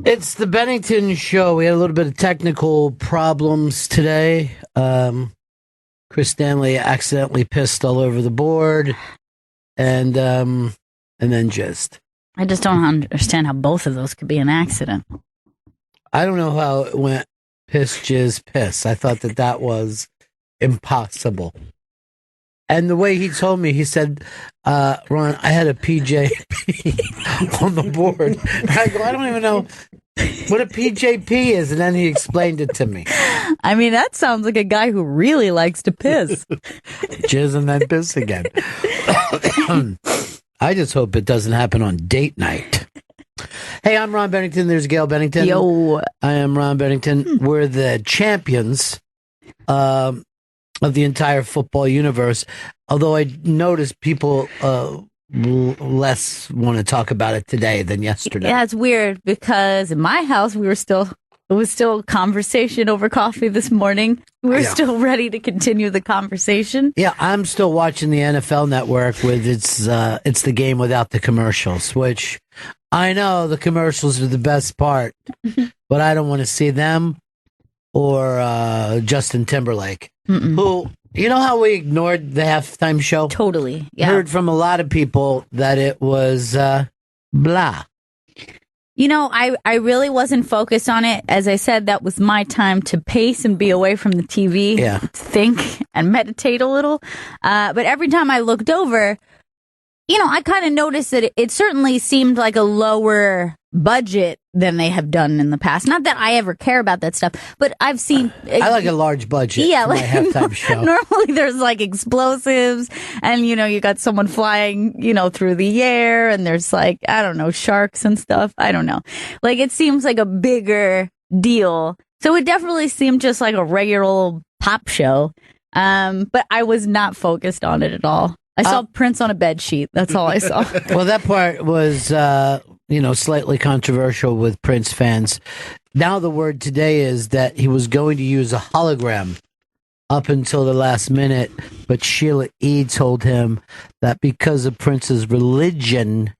It's the Bennington show. We had a little bit of technical problems today. Chris Stanley accidentally pissed all over the board, and then jizzed. I just don't understand how both of those could be an accident. I don't know how it went. Piss, jizz, piss. I thought that was impossible. And the way he told me, he said, Ron, I had a PJP on the board. I go, I don't even know what a PJP is. And then he explained it to me. I mean, that sounds like a guy who really likes to piss. Jizz and then piss again. I just hope it doesn't happen on date night. Hey, I'm Ron Bennington. There's Gail Bennington. Yo. I am Ron Bennington. We're the champions of the entire football universe. Although I noticed people less want to talk about it today than yesterday. Yeah, it's weird because in my house it was still conversation over coffee this morning. We're still ready to continue the conversation. Yeah, I'm still watching the NFL Network with it's the game without the commercials, which I know the commercials are the best part, but I don't want to see them or Justin Timberlake, who, you know how we ignored the halftime show? Totally, yeah. Heard from a lot of people that it was blah. You know, I really wasn't focused on it. As I said, that was my time to pace and be away from the TV, think and meditate a little. But every time I looked over, you know, I kind of noticed that it certainly seemed like a lower budget than they have done in the past. Not that I ever care about that stuff, but I've seen... I like a large budget for my halftime show. Normally there's like explosives and, you know, you got someone flying, you know, through the air and there's like, I don't know, sharks and stuff. I don't know. Like it seems like a bigger deal. So it definitely seemed just like a regular old pop show. But I was not focused on it at all. I saw Prince on a bed sheet. That's all I saw. Well, that part was, slightly controversial with Prince fans. Now the word today is that he was going to use a hologram up until the last minute, but Sheila E. told him that because of Prince's religion,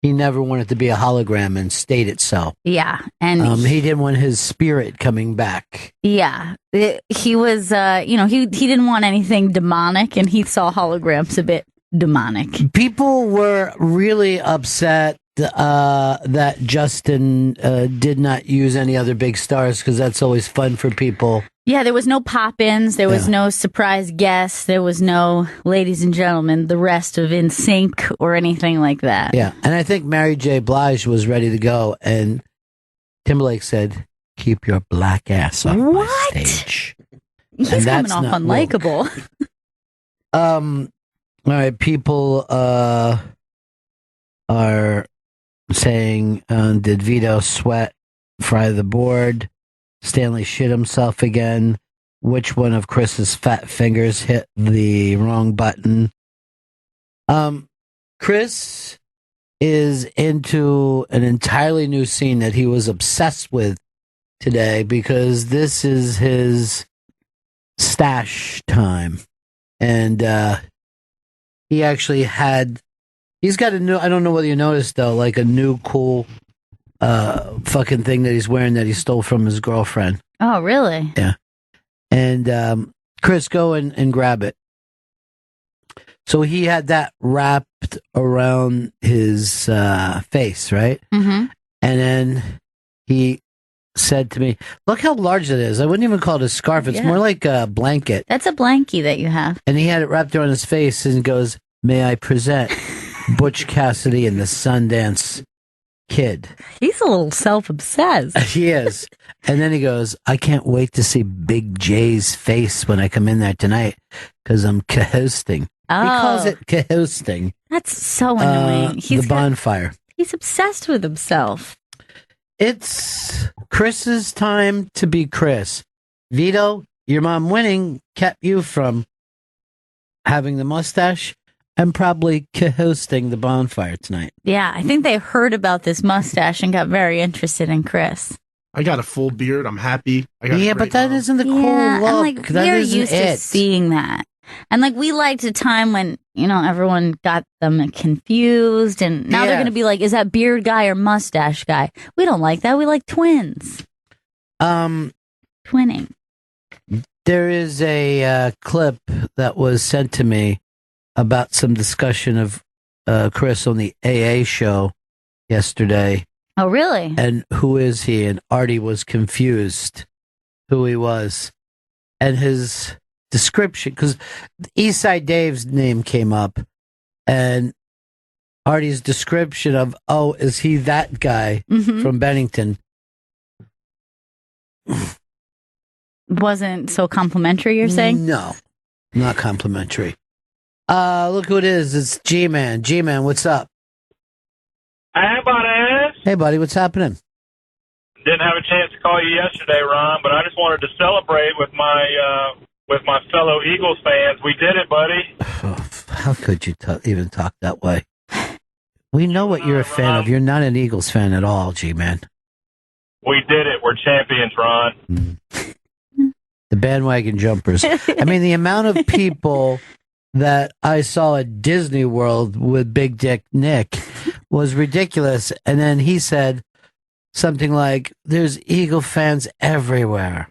he never wanted to be a hologram and stated so. Yeah. And he didn't want his spirit coming back. Yeah. He was, he didn't want anything demonic, and he saw holograms a bit demonic. People were really upset that Justin did not use any other big stars, because that's always fun for people. Yeah, there was no pop-ins, there was no surprise guests, there was no ladies and gentlemen, the rest of NSYNC or anything like that. Yeah, and I think Mary J. Blige was ready to go, and Timberlake said, keep your black ass off my stage. He's and coming off unlikable. All right, people are saying, did Vito sweat fry the board? Stanley shit himself again. Which one of Chris's fat fingers hit the wrong button? Chris is into an entirely new scene that he was obsessed with today, because this is his stash time. And he actually he's got a new, I don't know whether you noticed though, like a new cool fucking thing that he's wearing that he stole from his girlfriend. Oh, really? Yeah. And Chris, go and grab it. So he had that wrapped around his face, right? Mm-hmm. And then he said to me, look how large it is. I wouldn't even call it a scarf. It's more like a blanket. That's a blankie that you have. And he had it wrapped around his face and goes, may I present Butch Cassidy and the Sundance Kid. He's a little self-obsessed. He is. And then he goes, I can't wait to see Big J's face when I come in there tonight, because I'm co-hosting. Oh. He calls it co-hosting. That's so annoying. The bonfire. He's obsessed with himself. It's Chris's time to be Chris. Vito, your mom winning kept you from having the mustache and probably co-hosting the bonfire tonight. Yeah, I think they heard about this mustache and got very interested in Chris. I got a full beard. I'm happy. But that isn't the cool look. I'm like, that we're isn't used to seeing that. And like we liked a time when, everyone got them confused, and now they're going to be like, is that beard guy or mustache guy? We don't like that. We like twins. Twinning. There is a clip that was sent to me about some discussion of Cris on the AA show yesterday. Oh, really? And who is he? And Artie was confused who he was. And his description, because Eastside Dave's name came up, and Artie's description of, is he that guy from Bennington? Wasn't so complimentary, you're saying? No, not complimentary. Look who it is. It's G-Man. G-Man, what's up? Hey, buddy. Hey, buddy, what's happening? Didn't have a chance to call you yesterday, Ron, but I just wanted to celebrate with my fellow Eagles fans. We did it, buddy. How could you even talk that way? We know what you're a fan of. You're not an Eagles fan at all, G-Man. We did it. We're champions, Ron. The bandwagon jumpers. I mean, the amount of people that I saw at Disney World with Big Dick Nick was ridiculous. And then he said something like, there's Eagle fans everywhere.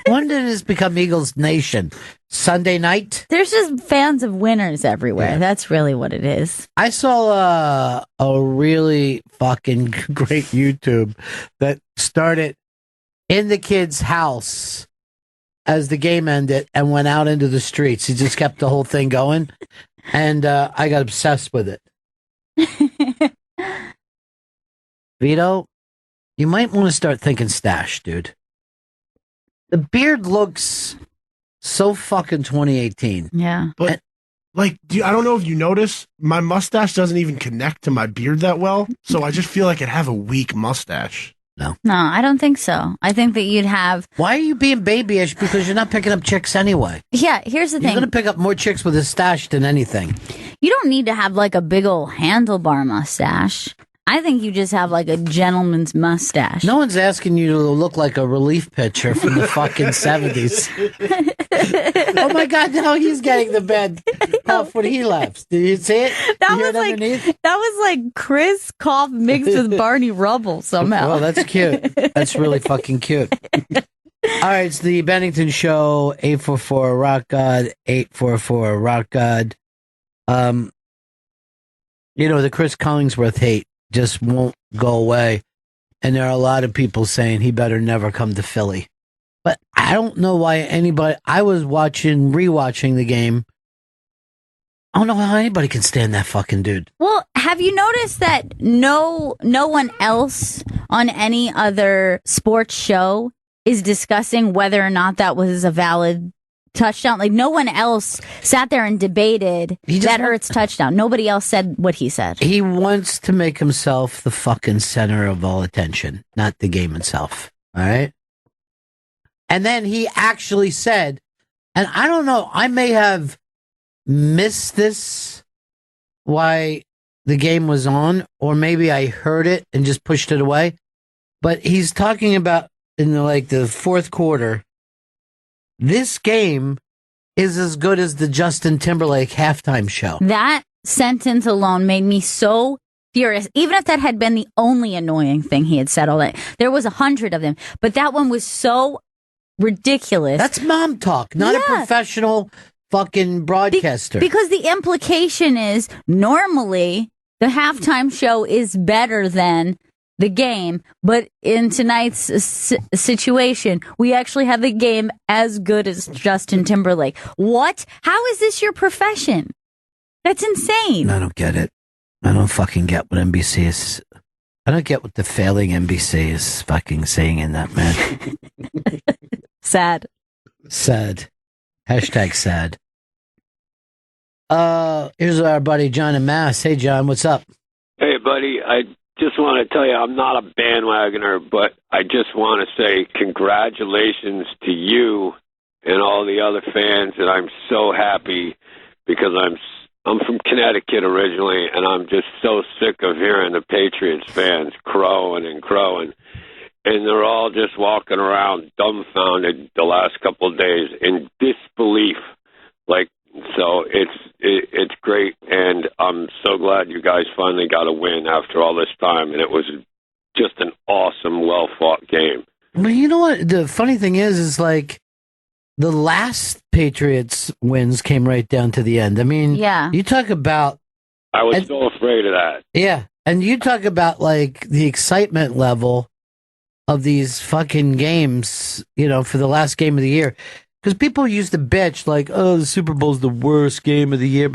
When did this become Eagles Nation? Sunday night? There's just fans of winners everywhere. Yeah. That's really what it is. I saw a really fucking great YouTube that started in the kid's house as the game ended and went out into the streets. He just kept the whole thing going. And I got obsessed with it. Vito, you might want to start thinking stash, dude. The beard looks so fucking 2018. Yeah. But, I don't know if you notice, my mustache doesn't even connect to my beard that well, so I just feel like I'd have a weak mustache. No, I don't think so. I think that you'd have... Why are you being babyish? Because you're not picking up chicks anyway. Yeah, here's the thing. You're going to pick up more chicks with a stash than anything. You don't need to have like a big old handlebar mustache. I think you just have like a gentleman's mustache. No one's asking you to look like a relief pitcher from the fucking 70s. Oh my God, now he's getting the bed off when he laughs. Did you see it? That was like Chris Cough mixed with Barney Rubble somehow. Well, that's cute. That's really fucking cute. All right, it's the Bennington Show, 844 Rock God, 844 Rock God. The Cris Collinsworth hate just won't go away. And there are a lot of people saying he better never come to Philly. But I don't know why I was rewatching the game. I don't know how anybody can stand that fucking dude. Well, have you noticed that no one else on any other sports show is discussing whether or not that was a valid touchdown? Like, no one else sat there and debated that Ertz touchdown. Nobody else said what he said. He wants to make himself the fucking center of all attention, not the game itself. All right? And then he actually said, and I don't know, I may have missed this, why the game was on, or maybe I heard it and just pushed it away, but he's talking about in the fourth quarter, this game is as good as the Justin Timberlake halftime show. That sentence alone made me so furious. Even if that had been the only annoying thing he had said all day. There was 100 of them. But that one was so ridiculous. That's mom talk, not a professional fucking broadcaster. Because the implication is normally the halftime show is better than the game, but in tonight's situation, we actually have the game as good as Justin Timberlake. What? How is this your profession? That's insane. I don't get it. I don't fucking get what NBC is. I don't get what the failing NBC is fucking saying in that, man. Sad. Hashtag sad. Here's our buddy John in Mass. Hey, John, what's up? Hey, buddy. I just want to tell you, I'm not a bandwagoner, but I just want to say congratulations to you and all the other fans, and I'm so happy because I'm from Connecticut originally, and I'm just so sick of hearing the Patriots fans crowing, and they're all just walking around dumbfounded the last couple of days in disbelief, like So it's great, and I'm so glad you guys finally got a win after all this time, and it was just an awesome, well-fought game. Well, you know what? The funny thing is like the last Patriots wins came right down to the end. I mean, you talk about... I was so afraid of that. Yeah, and you talk about, like, the excitement level of these fucking games, you know, for the last game of the year. Because people used to bitch, like, oh, the Super Bowl's the worst game of the year.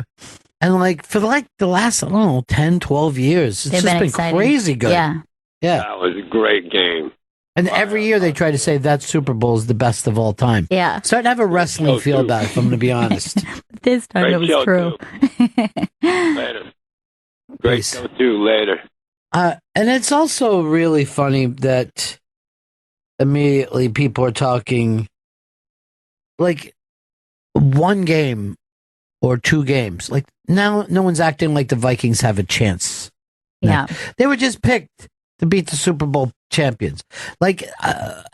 And, like, for, like, the last, I don't know, 10, 12 years, it's just been crazy good. Yeah. That was a great game. And every year they try to say that Super Bowl is the best of all time. Yeah. Starting to have a wrestling feel about it, if I'm going to be honest. This time it was true. Later. Great show, too. Later. And it's also really funny that immediately people are talking like one game or two games. Like now no one's acting like the Vikings have a chance. Yeah. They were just picked to beat the Super Bowl champions. Like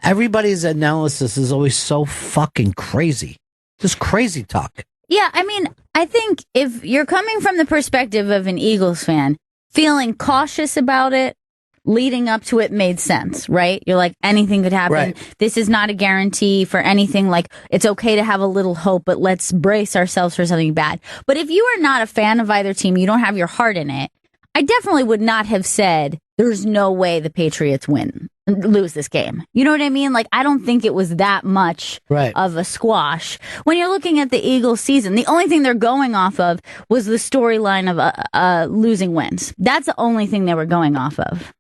everybody's analysis is always so fucking crazy. Just crazy talk. Yeah, I mean, I think if you're coming from the perspective of an Eagles fan, feeling cautious about it, leading up to it made sense, right? You're like, anything could happen. Right. This is not a guarantee for anything. Like, it's okay to have a little hope, but let's brace ourselves for something bad. But if you are not a fan of either team, you don't have your heart in it, I definitely would not have said there's no way the Patriots lose this game. You know what I mean? Like, I don't think it was that much of a squash. When you're looking at the Eagles season, the only thing they're going off of was the storyline of losing wins. That's the only thing they were going off of.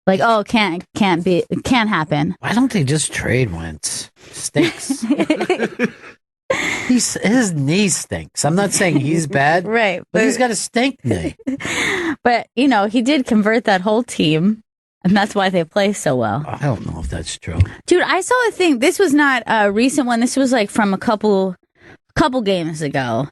Like, oh, can't happen. Why don't they just trade Wentz? Stinks. His knee stinks. I'm not saying he's bad, right? But he's got a stink knee. But you know, he did convert that whole team, and that's why they play so well. I don't know if that's true, dude. I saw a thing. This was not a recent one. This was like from a couple games ago.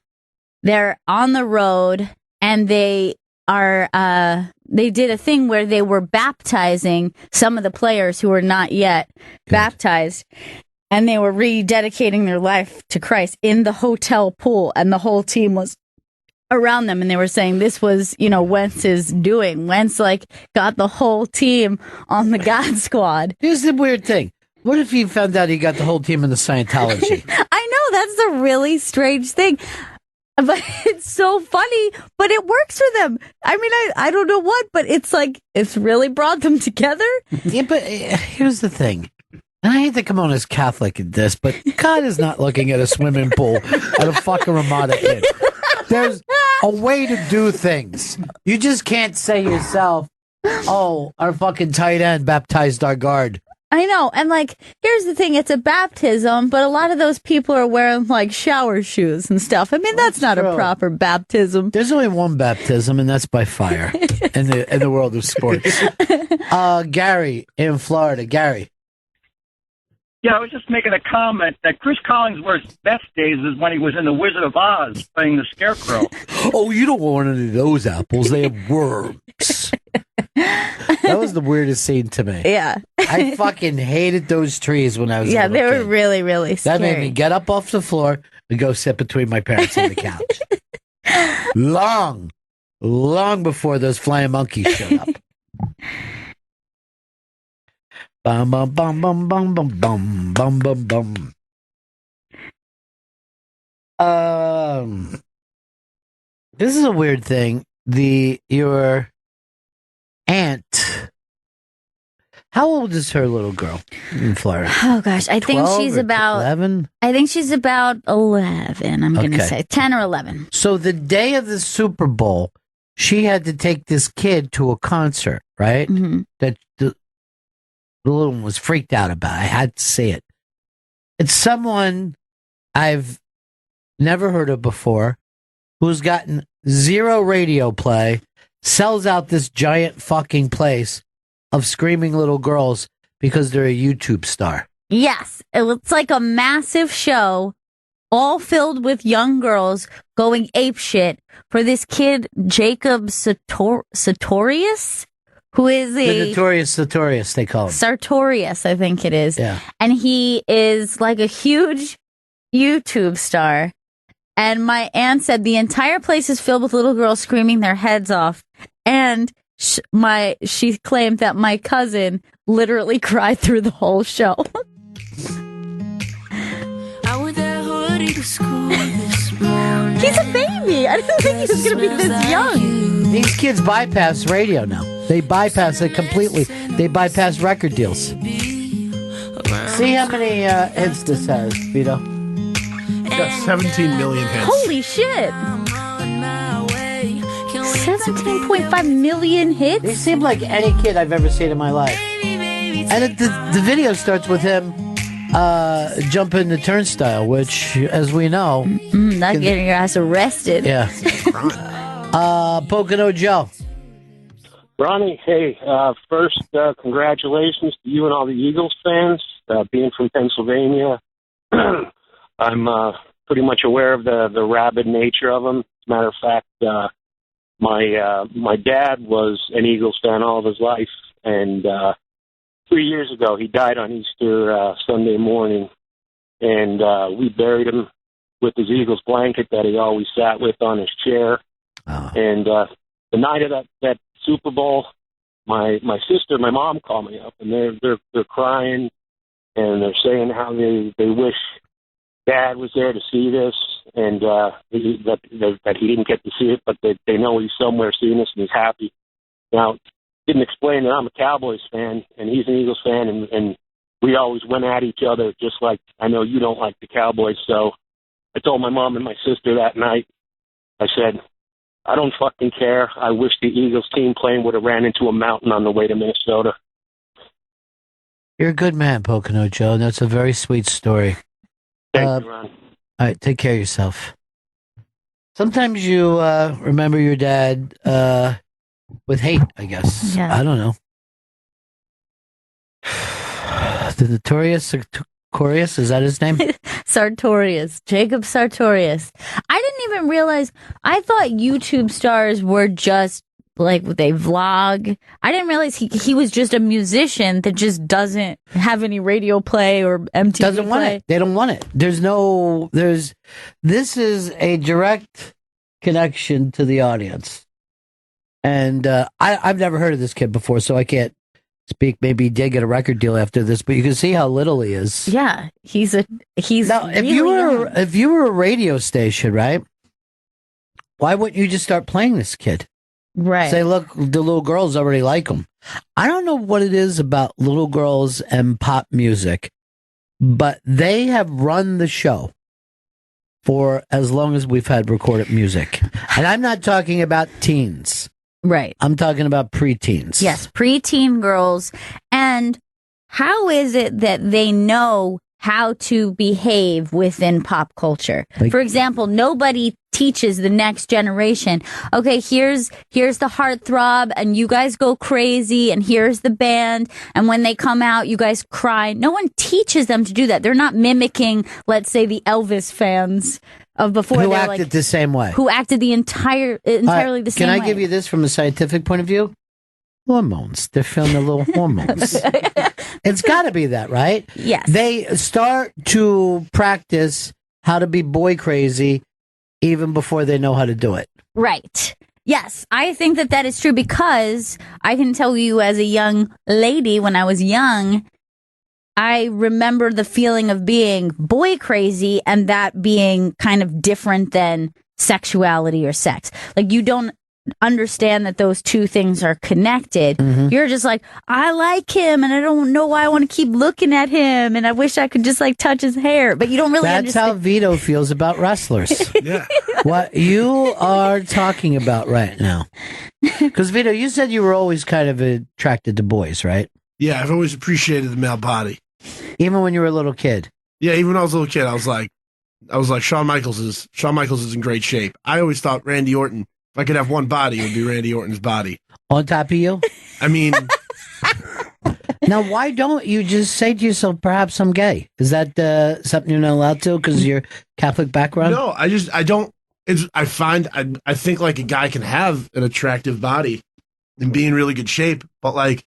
They're on the road, and they did a thing where they were baptizing some of the players who were not yet baptized. And they were rededicating their life to Christ in the hotel pool, and the whole team was around them, and they were saying this was, you know, Wentz's doing. Wentz, like, got the whole team on the God Squad. Here's the weird thing. What if you found out he got the whole team in the Scientology? I know, that's the really strange thing. But it's so funny, but it works for them. I mean, I don't know what, but it's like, it's really brought them together. Yeah, but here's the thing. And I hate to come on as Catholic in this, but God is not looking at a swimming pool at a fucking Ramada Inn. There's a way to do things. You just can't say yourself, oh, our fucking tight end baptized our guard. I know. And like, here's the thing. It's a baptism, but a lot of those people are wearing like shower shoes and stuff. I mean, that's not true. A proper baptism. There's only one baptism, and that's by fire in the world of sports. Gary in Florida. Gary. Yeah, I was just making a comment that Cris Collinsworth's best days is when he was in The Wizard of Oz playing the Scarecrow. Oh, you don't want any of those apples. They have worms. That was the weirdest scene to me. Yeah. I fucking hated those trees when I was a little they were kid. really, really scary. That made me get up off the floor and go sit between my parents on the couch. Long before those flying monkeys showed up. Bum bum bum bum bum bum bum bum bum bum. This is a weird thing. Your aunt, how old is her little girl in Florida? Oh gosh, I think she's about 11. I think she's about 11. I'm going to say 10 or 11. So the day of the Super Bowl, she had to take this kid to a concert, right? Mm-hmm. That the little one was freaked out about. I had to see it. It's someone I've never heard of before, who's gotten zero radio play, sells out this giant fucking place of screaming little girls because they're a YouTube star. Yes, it looks like a massive show, all filled with young girls going apeshit for this kid, Jacob Sartorius, who is the Notorious Sartorius, they call him. Sartorius, I think it is. Yeah. And he is like a huge YouTube star. And my aunt said the entire place is filled with little girls screaming their heads off. And she claimed that my cousin literally cried through the whole show. I wore that hoodie to school this morning. He's a baby. I didn't think he was going to be this young. These kids bypass radio now. They bypass it completely. They bypass record deals. See how many hits this has, Vito? Got 17 million hits. Holy shit. 17.5 million hits? They seem like any kid I've ever seen in my life. And the video starts with him jumping the turnstile, which, as we know... not getting your ass arrested. Yeah. Pocono Joe. Ronnie, hey, first, congratulations to you and all the Eagles fans. Being from Pennsylvania, I'm pretty much aware of the rabid nature of them. As a matter of fact, my dad was an Eagles fan all of his life, and 3 years ago he died on Easter Sunday morning, and we buried him with his Eagles blanket that he always sat with on his chair. Oh. And the night of that Super Bowl, my sister and my mom called me up, and they're crying, and they're saying how they wish Dad was there to see this, and that he didn't get to see it, but they know he's somewhere seeing this and he's happy. Now, didn't explain that I'm a Cowboys fan and he's an Eagles fan, and we always went at each other, just like I know you don't like the Cowboys. So I told my mom and my sister that night, I said, I don't fucking care. I wish the Eagles team plane would have ran into a mountain on the way to Minnesota. You're a good man, Pocono Joe, and that's a very sweet story. Thank you, Ron. All right, take care of yourself. Sometimes you remember your dad with hate, I guess. Yeah. I don't know. The Notorious Sartorius, is that his name? Sartorius. Jacob Sartorius. I didn't even realize, I thought YouTube stars were just like they vlog. I didn't realize he was just a musician that just doesn't have any radio play or MTV doesn't want play. it. They don't want it. This is a direct connection to the audience. And I've never heard of this kid before, so I can't speak. Maybe he did get a record deal after this, but you can see how little he is. Yeah, he's now, if you were a radio station, right? Why wouldn't you just start playing this kid? Right. Say, look, the little girls already like him. I don't know what it is about little girls and pop music, but they have run the show for as long as we've had recorded music. And I'm not talking about teens. Right. I'm talking about preteens. Yes, preteen girls. And how is it that they know how to behave within pop culture? For example, nobody teaches the next generation, okay, here's the heartthrob, and you guys go crazy, and here's the band, and when they come out, you guys cry. No one teaches them to do that. They're not mimicking, let's say, the Elvis fans of before. Who acted the same way. Who acted entirely the same way. Can I give you this from a scientific point of view? Hormones. They're feeling the little hormones. It's got to be that, right? Yes. They start to practice how to be boy crazy even before they know how to do it. Right. Yes, I think that is true, because I can tell you as a young lady, when I was young, I remember the feeling of being boy crazy and that being kind of different than sexuality or sex. Like, you don't understand that those two things are connected. Mm-hmm. You're just like, I like him and I don't know why I want to keep looking at him and I wish I could just like touch his hair, but you don't really understand. That's how Vito feels about wrestlers. Yeah. What you are talking about right now. Because Vito, you said you were always kind of attracted to boys, right? Yeah, I've always appreciated the male body. Even when you were a little kid? Yeah, even when I was a little kid, I was like Shawn Michaels is in great shape. I always thought Randy Orton, if I could have one body, it would be Randy Orton's body. On top of you? I mean... Now, why don't you just say to yourself, perhaps I'm gay? Is that something you're not allowed to because of your Catholic background? No, I don't. I think like a guy can have an attractive body and be in really good shape, but like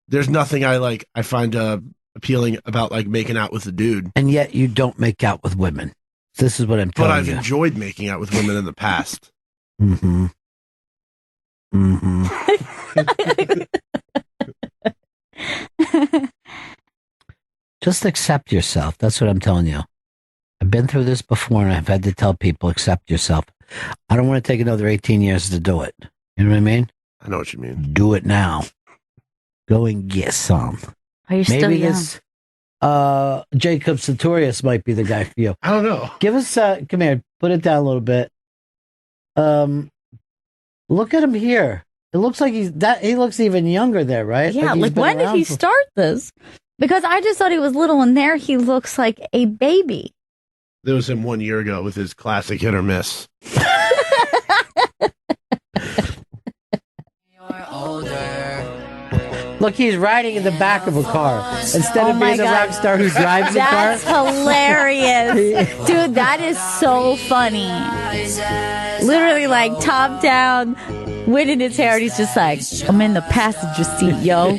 there's nothing I find appealing about like making out with a dude. And yet you don't make out with women. This is what I'm telling you. But I've enjoyed making out with women in the past. Mm-hmm. Mm-hmm. Just accept yourself. That's what I'm telling you. I've been through this before, and I've had to tell people, accept yourself. I don't want to take another 18 years to do it. You know what I mean? I know what you mean. Do it now. Go and get some. Are you still young? This Jacob Sartorius might be the guy for you. I don't know. Give us, come here, put it down a little bit. Look at him here. It looks like he looks even younger there, right? Yeah, like when did he start this? Because I just thought he was little, and there he looks like a baby. There was him 1 year ago with his classic hit or miss. Look, he's riding in the back of a car instead of being a rock star who drives a car. That's hilarious. Dude, that is so funny. Literally, like, top down, wind in his hair, and he's just like, I'm in the passenger seat, yo.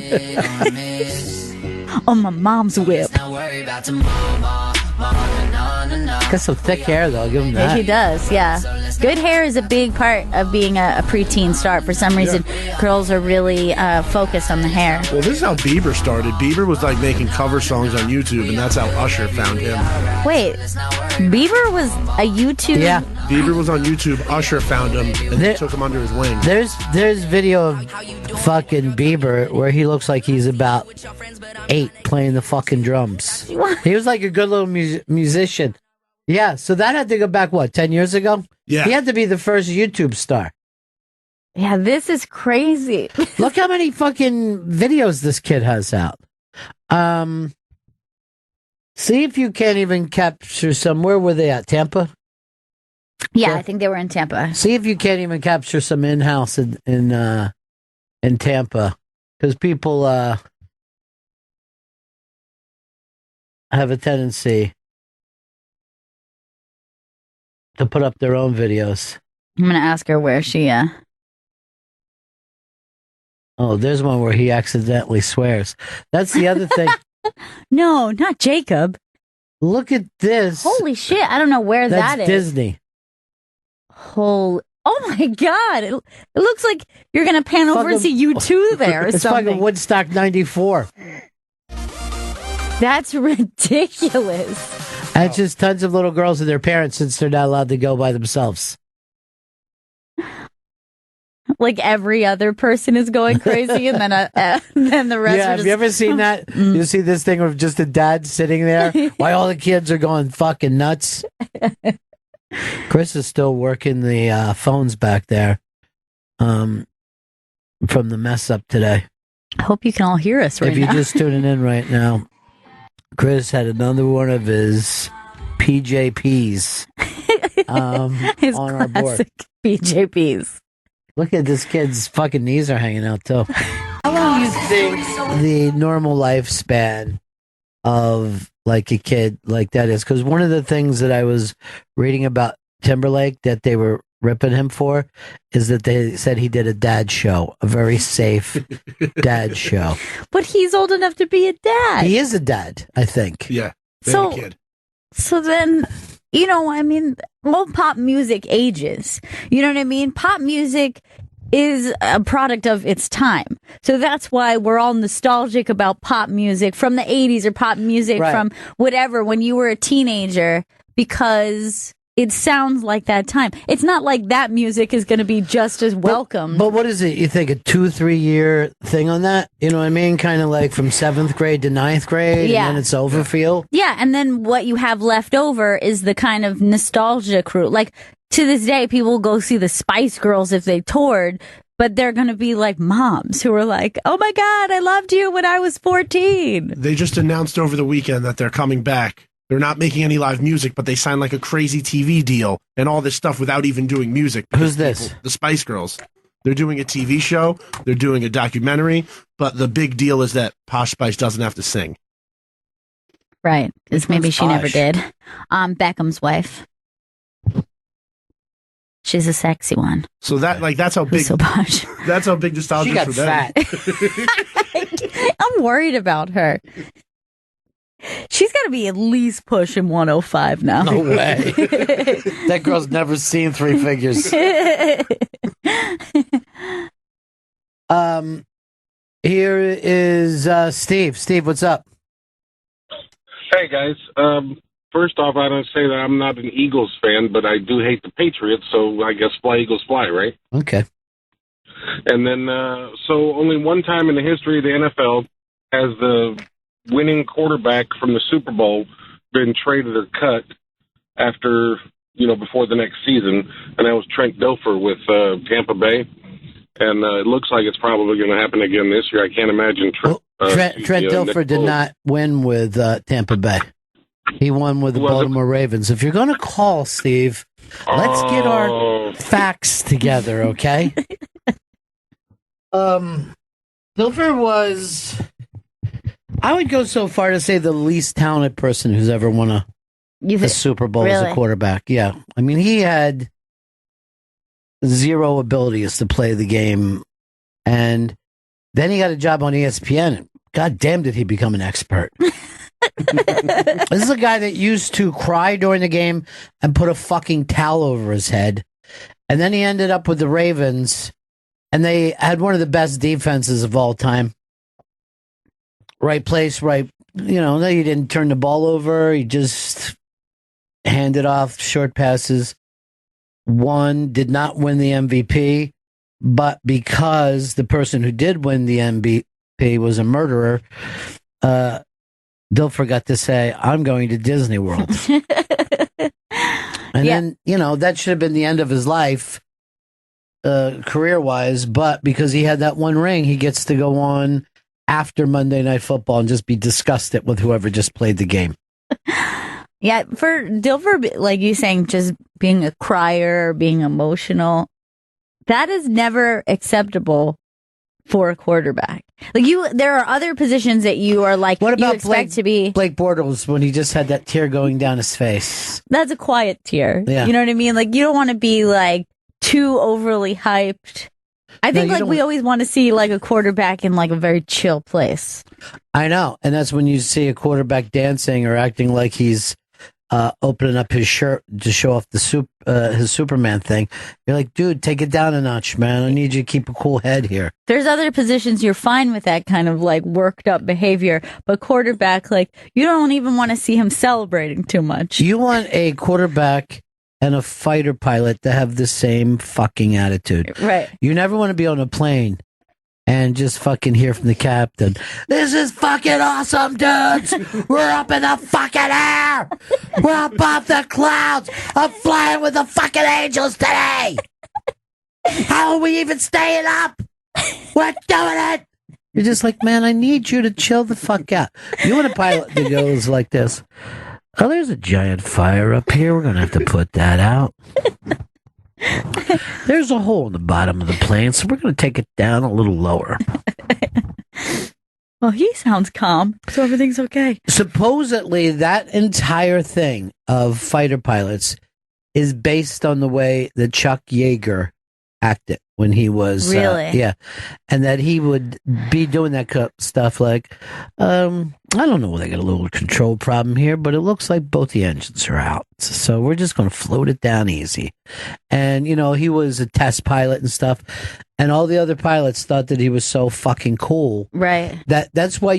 On my mom's whip. Got some thick hair, though. I'll give him that. Yeah, he does, yeah. Good hair is a big part of being a preteen star. For some reason, girls are really focused on the hair. Well, this is how Bieber started. Bieber was like making cover songs on YouTube, and that's how Usher found him. Wait, Bieber was a YouTube? Yeah. Bieber was on YouTube. Usher found him and took him under his wing. There's video of fucking Bieber where he looks like he's about 8 playing the fucking drums. What? He was like a good little musician. Yeah, so that had to go back, 10 years ago? Yeah. He had to be the first YouTube star. Yeah, this is crazy. Look how many fucking videos this kid has out. See if you can't even capture some. Where were they at? Tampa? Yeah, I think they were in Tampa. See if you can't even capture some in-house in Tampa. Because people have a tendency to put up their own videos. I'm going to ask her where she... Oh, there's one where he accidentally swears. That's the other thing. No, not Jacob. Look at this. Holy shit, I don't know where that is. That's Disney. Oh my God. It looks like you're going to pan over and see U2 there or it's something. fucking Woodstock 94. That's ridiculous. And it's just tons of little girls and their parents since they're not allowed to go by themselves. Like every other person is going crazy, and then the rest. Yeah, are have you ever seen that? You see this thing of just a dad sitting there while all the kids are going fucking nuts. Chris is still working the phones back there from the mess up today. I hope you can all hear us right now. If you're just tuning in right now, Chris had another one of his PJPs his on our board. PJPs. Look at this kid's fucking knees are hanging out too. How long do you think the normal lifespan of like a kid like that is? Because one of the things that I was reading about Timberlake that they were ripping him for is that they said he did a dad show, a very safe dad show. But he's old enough to be a dad. He is a dad, I think. Yeah. So, a kid. So then, well, pop music ages. You know what I mean? Pop music is a product of its time. So that's why we're all nostalgic about pop music from the 80s or pop music from whatever, when you were a teenager, because it sounds like that time. It's not like that music is going to be just as welcome. But what is it? You think a 2-3 year thing on that? You know what I mean? Kind of like from 7th grade to 9th grade, and then it's over for you? Yeah, and then what you have left over is the kind of nostalgia crew. Like, to this day, people go see the Spice Girls if they toured, but they're going to be like moms who are like, oh my God, I loved you when I was 14. They just announced over the weekend that they're coming back. They're not making any live music, but they signed like a crazy TV deal and all this stuff without even doing music. Who's this? The Spice Girls. They're doing a TV show. They're doing a documentary. But the big deal is that Posh Spice doesn't have to sing. Right. Because maybe she never Posh? did. Beckham's wife. She's a sexy one. So that's how big. So posh. That's how big nostalgia She got is for them. fat. I'm worried about her. She's got to be at least pushing 105 now. No way. That girl's never seen three figures. Here is Steve. Steve, what's up? Hey, guys. First off, I don't say that I'm not an Eagles fan, but I do hate the Patriots, so I guess fly, Eagles, fly, right? Okay. And then, so only one time in the history of the NFL has the winning quarterback from the Super Bowl been traded or cut after, before the next season, and that was Trent Dilfer with Tampa Bay. And it looks like it's probably going to happen again this year. I can't imagine Trent Dilfer did not win with Tampa Bay. He won with the Baltimore Ravens. If you're going to call, Steve, let's get our facts together, okay? Dilfer was, I would go so far to say, the least talented person who's ever won a Super Bowl as a quarterback. Yeah. I mean, he had zero abilities to play the game. And then he got a job on ESPN. God damn, did he become an expert. This is a guy that used to cry during the game and put a fucking towel over his head. And then he ended up with the Ravens, and they had one of the best defenses of all time. Right place, right. He didn't turn the ball over. He just handed off short passes. Did not win the MVP, but because the person who did win the MVP was a murderer, Dilfer got to say, I'm going to Disney World. And then, that should have been the end of his life, career-wise, but because he had that one ring, he gets to go on after Monday Night Football and just be disgusted with whoever just played the game. Yeah, for Dilfer, like you saying, just being a crier, being emotional, that is never acceptable for a quarterback. Like there are other positions that you are like, what about you expect to be. Blake Bortles when he just had that tear going down his face? That's a quiet tear. Yeah. You know what I mean? Like you don't want to be like too overly hyped. I think we always want to see like a quarterback in like a very chill place. I know. And that's when you see a quarterback dancing or acting like he's opening up his shirt to show off his Superman thing. You're like, dude, take it down a notch, man. I need you to keep a cool head here. There's other positions you're fine with that kind of like worked up behavior, but quarterback, like you don't even want to see him celebrating too much. You want a quarterback and a fighter pilot to have the same fucking attitude. Right. You never want to be on a plane and just fucking hear from the captain, this is fucking awesome, dudes. We're up in the fucking air. We're up off the clouds. I'm flying with the fucking angels today. How are we even staying up? We're doing it. You're just like, man, I need you to chill the fuck out. You want a pilot that goes like this. Oh, there's a giant fire up here. We're going to have to put that out. There's a hole in the bottom of the plane, so we're going to take it down a little lower. Well, he sounds calm, so everything's okay. Supposedly, that entire thing of fighter pilots is based on the way that Chuck Yeager acted when he was really, and that he would be doing that stuff like, I don't know, they got a little control problem here, but it looks like both the engines are out, so we're just going to float it down easy. And he was a test pilot and stuff, and all the other pilots thought that he was so fucking cool, right? That's why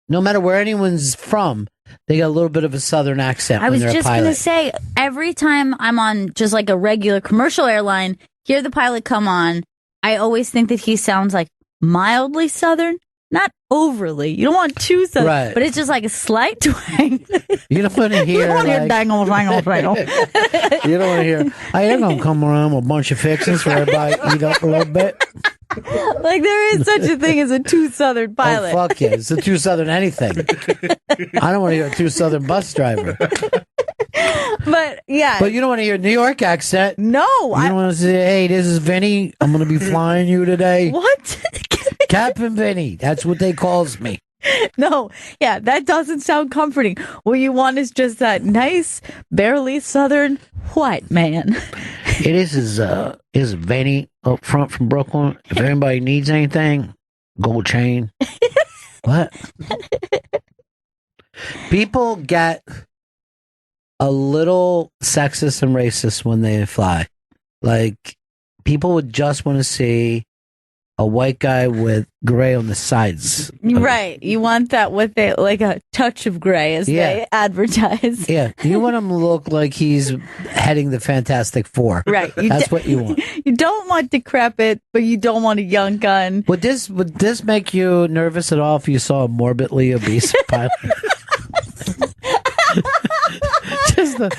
no matter where anyone's from, they got a little bit of a southern accent. I was just going to say, every time I'm on just like a regular commercial airline, hear the pilot come on, I always think that he sounds like mildly Southern, not overly. You don't want too Southern, right, but it's just like a slight twang. You don't want to hear. You don't want to hear dangle, dangle, dangle. You don't want to hear, hey, they're going to come around with a bunch of fixings for everybody to eat up a little bit. Like there is such a thing as a too Southern pilot. Oh, fuck yeah. It's a too Southern anything. I don't want to hear a too Southern bus driver. But yeah. But you don't want to hear a New York accent. No. You don't want to say, hey, this is Vinny. I'm going to be flying you today. What? Captain Vinny. That's what they calls me. No. Yeah, that doesn't sound comforting. What you want is just that nice, barely Southern white man. It is Vinny up front from Brooklyn. If anybody needs anything, gold chain. What? People get a little sexist and racist when they fly. Like, people would just want to see a white guy with gray on the sides. Right. You want that with a touch of gray, as they advertise. Yeah. You want him to look like he's heading the Fantastic Four. Right. That's what you want. You don't want decrepit, but you don't want a young gun. Would this make you nervous at all if you saw a morbidly obese pilot? Just a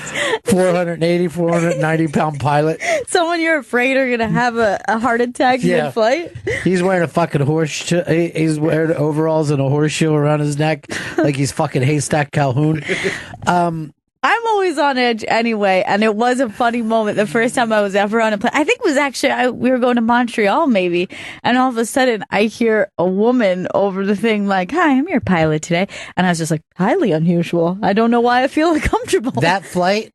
480, 490 pound pilot. Someone you're afraid are going to have a heart attack mid-flight? He's wearing a fucking he's wearing overalls and a horseshoe around his neck like he's fucking Haystack Calhoun. I'm always on edge anyway, and it was a funny moment the first time I was ever on a plane. I think it was actually, we were going to Montreal maybe, and all of a sudden I hear a woman over the thing like, "Hi, I'm your pilot today." And I was just like, highly unusual. I don't know why I feel uncomfortable. That flight,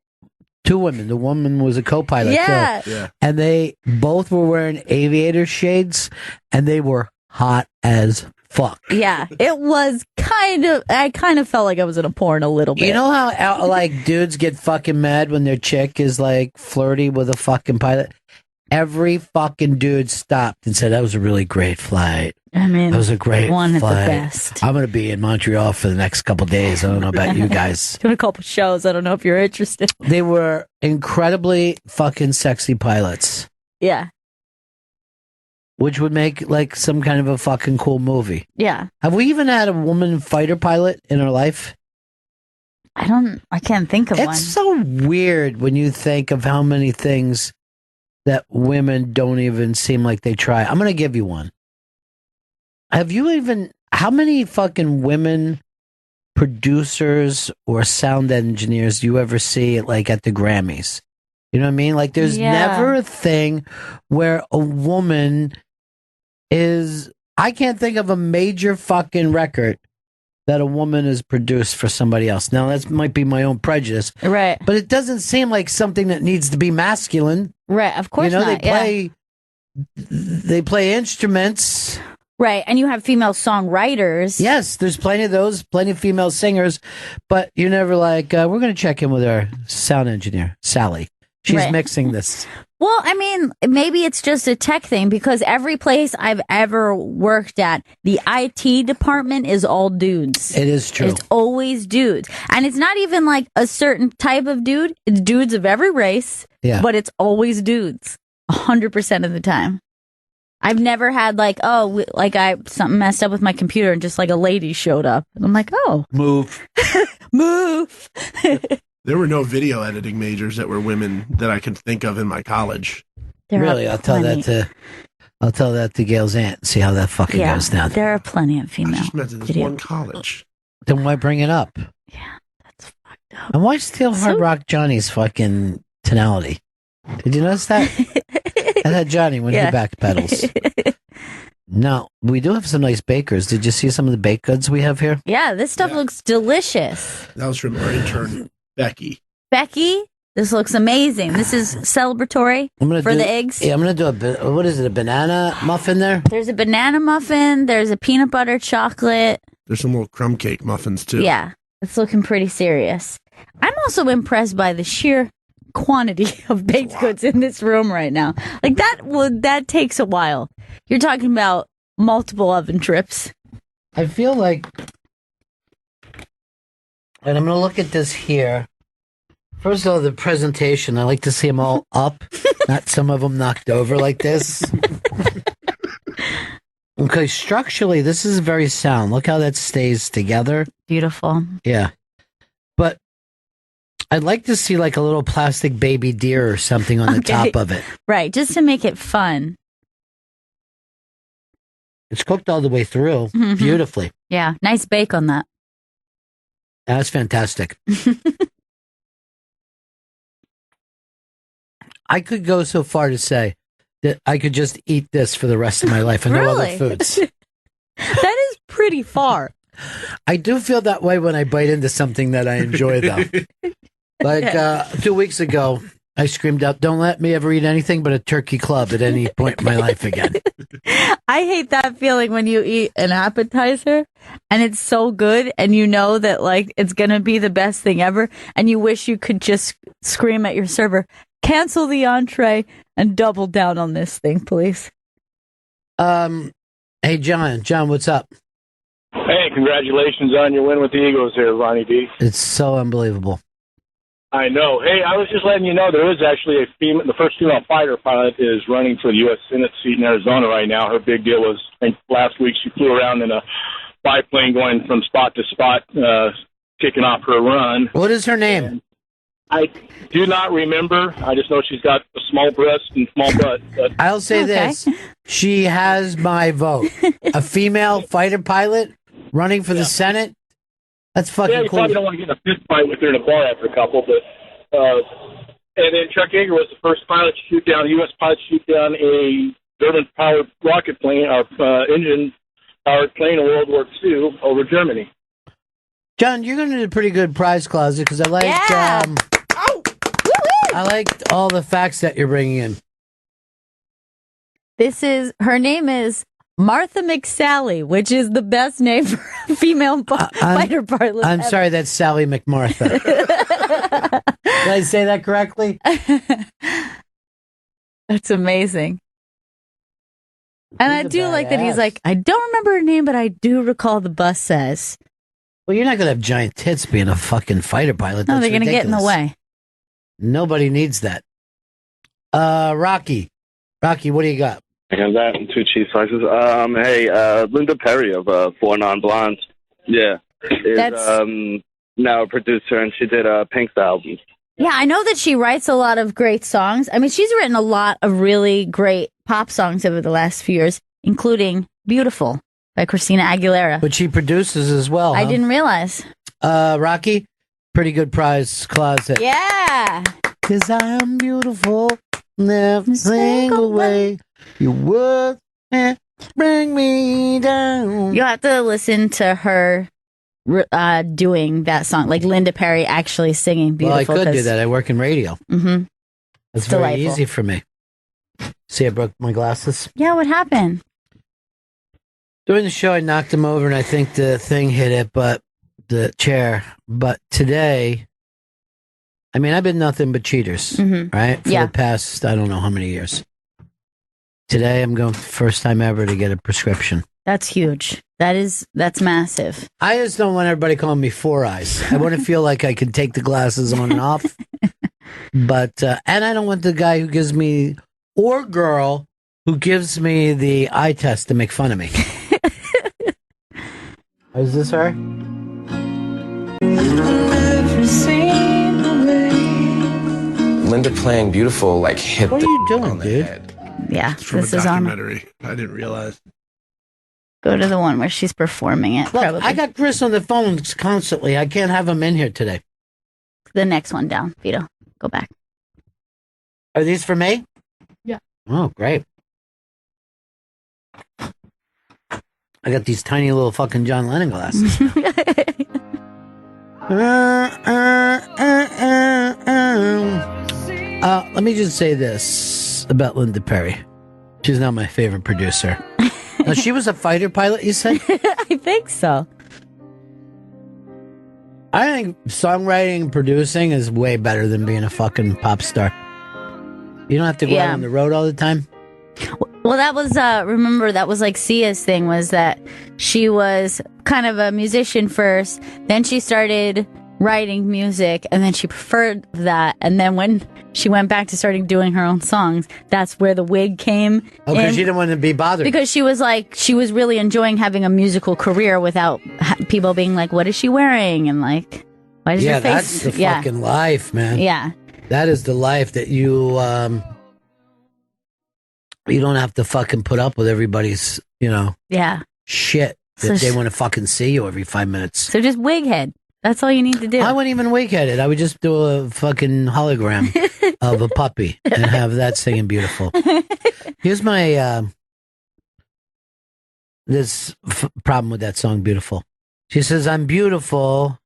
2 women. The woman was a co-pilot too. Yeah. And they both were wearing aviator shades, and they were hot as fuck. Yeah, it was I kind of felt like I was in a porn a little bit. You know how like dudes get fucking mad when their chick is like flirty with a fucking pilot? Every fucking dude stopped and said, "That was a really great flight. I mean, that was a great one flight. At the best." I'm going to be in Montreal for the next couple of days. I don't know about you guys. Doing a couple shows. I don't know if you're interested. They were incredibly fucking sexy pilots. Yeah. Which would make like some kind of a fucking cool movie. Yeah. Have we even had a woman fighter pilot in our life? I can't think of one. It's so weird when you think of how many things that women don't even seem like they try. I'm going to give you one. How many fucking women producers or sound engineers do you ever see like at the Grammys? You know what I mean? Like there's never a thing where a woman I can't think of a major fucking record that a woman has produced for somebody else. Now that might be my own prejudice. Right. But it doesn't seem like something that needs to be masculine. Right, of course not. They play instruments. Right, and you have female songwriters. Yes, there's plenty of those, plenty of female singers, but you're never like, we're going to check in with our sound engineer, Sally. She's mixing this. Well, I mean, maybe it's just a tech thing because every place I've ever worked at, the IT department is all dudes. It is true. It's always dudes. And it's not even like a certain type of dude. It's dudes of every race, but it's always dudes 100% of the time. I've never had like, something messed up with my computer and just like a lady showed up. And I'm like, oh. Move. Move. There were no video editing majors that were women that I can think of in my college. Really? I'll tell that to Gail's aunt and see how that fucking goes down. There are plenty of female. I just meant this one college. Then why bring it up? Yeah, that's fucked up. And why steal Hard Rock Johnny's fucking tonality? Did you notice that? I had Johnny when he backpedals. No, we do have some nice bakers. Did you see some of the baked goods we have here? Yeah, this stuff looks delicious. That was from our intern, Becky. Becky, this looks amazing. This is celebratory for the eggs. Yeah, I'm going to do what is it, a banana muffin there? There's a banana muffin. There's a peanut butter chocolate. There's some little crumb cake muffins, too. Yeah, it's looking pretty serious. I'm also impressed by the sheer quantity of baked goods in this room right now. Like that takes a while. You're talking about multiple oven trips. I feel like, and I'm going to look at this here. First of all, the presentation, I like to see them all up, not some of them knocked over like this. Okay, structurally, this is very sound. Look how that stays together. Beautiful. Yeah. But I'd like to see like a little plastic baby deer or something on the top of it. Right, just to make it fun. It's cooked all the way through beautifully. Yeah, nice bake on that. That's fantastic. I could go so far to say that I could just eat this for the rest of my life and no other foods. That is pretty far. I do feel that way when I bite into something that I enjoy, though. Like 2 weeks ago, I screamed out, "Don't let me ever eat anything but a turkey club at any point in my life again." I hate that feeling when you eat an appetizer and it's so good and you know that like it's going to be the best thing ever and you wish you could just scream at your server, "Cancel the entree and double down on this thing, please." Hey, John, what's up? Hey, congratulations on your win with the Eagles here, Ronnie D. It's so unbelievable. I know. Hey, I was just letting you know there is actually the first female fighter pilot is running for the U.S. Senate seat in Arizona right now. Her big deal was, I think last week she flew around in a biplane going from spot to spot, kicking off her run. What is her name? And I do not remember. I just know she's got a small breast and small butt. But I'll say this. She has my vote. A female fighter pilot running for the Senate? That's fucking you cool. probably don't want to get in a fist fight with her in a bar after a couple, but and then Chuck Yeager was the first pilot to shoot down, U.S. pilot to shoot down a German-powered rocket plane, or engine-powered plane in World War II over Germany. John, you're going to do a pretty good prize closet because I like I liked all the facts that you're bringing in. Her name is Martha McSally, which is the best name for a female fighter pilot. I'm sorry, that's Sally McMartha. Did I say that correctly? That's amazing. And I do like that he's like, I don't remember her name, but I do recall the bus says. Well, you're not going to have giant tits being a fucking fighter pilot. No, That's they're going to get in the way. Nobody needs that. Rocky, what do you got? I got that and 2 cheese slices. Hey, Linda Perry of Four Non-Blondes, is now a producer, and she did Pink's album. Yeah, I know that she writes a lot of great songs. I mean, she's written a lot of really great pop songs over the last few years, including Beautiful by Christina Aguilera. But she produces as well. I didn't realize. Rocky, pretty good prize closet. Yeah. 'Cause I'm beautiful, never single way. You would bring me down. You'll have to listen to her doing that song, like Linda Perry actually singing Beautiful. Well, I could do that. I work in radio. Mm-hmm. That's very easy for me. See, I broke my glasses. Yeah, what happened? During the show, I knocked them over, and I think the thing hit it, the chair. But today, I mean, I've been nothing but cheaters, right? For the past, I don't know how many years. Today, I'm going for the first time ever to get a prescription. That's huge. That's massive. I just don't want everybody calling me Four Eyes. I want to feel like I can take the glasses on and off. But, and I don't want the guy who gives me, or girl who gives me the eye test to make fun of me. Is this her? Linda playing Beautiful, like, hit what the are you doing, dude? head. Yeah, it's from this a is on. documentary. I didn't realize. Go to the one where she's performing it. Look, probably. I got Chris on the phone constantly. I can't have him in here today. The next one down, Vito. Go back. Are these for me? Yeah. Oh, great. I got these tiny little fucking John Lennon glasses. Let me just say this about Linda Perry. She's not my favorite producer. Now, she was a fighter pilot, you said? I think so. I think songwriting and producing is way better than being a fucking pop star. You don't have to go out on the road all the time. Well, that was, remember, that was like Sia's thing, was that she was kind of a musician first, then she started writing music, and then she preferred that, and then when she went back to starting doing her own songs, that's where the wig came. Oh, because she didn't want to be bothered. Because she was like, she was really enjoying having a musical career without people being like, what is she wearing? And like, why does your face... that's the fucking life, man. Yeah. That is the life that you don't have to fucking put up with everybody's, shit that they want to fucking see you every 5 minutes. So just wig head. That's all you need to do. I wouldn't even wig headed. I would just do a fucking hologram of a puppy and have that singing Beautiful. Here's my problem with that song, Beautiful. She says, I'm beautiful,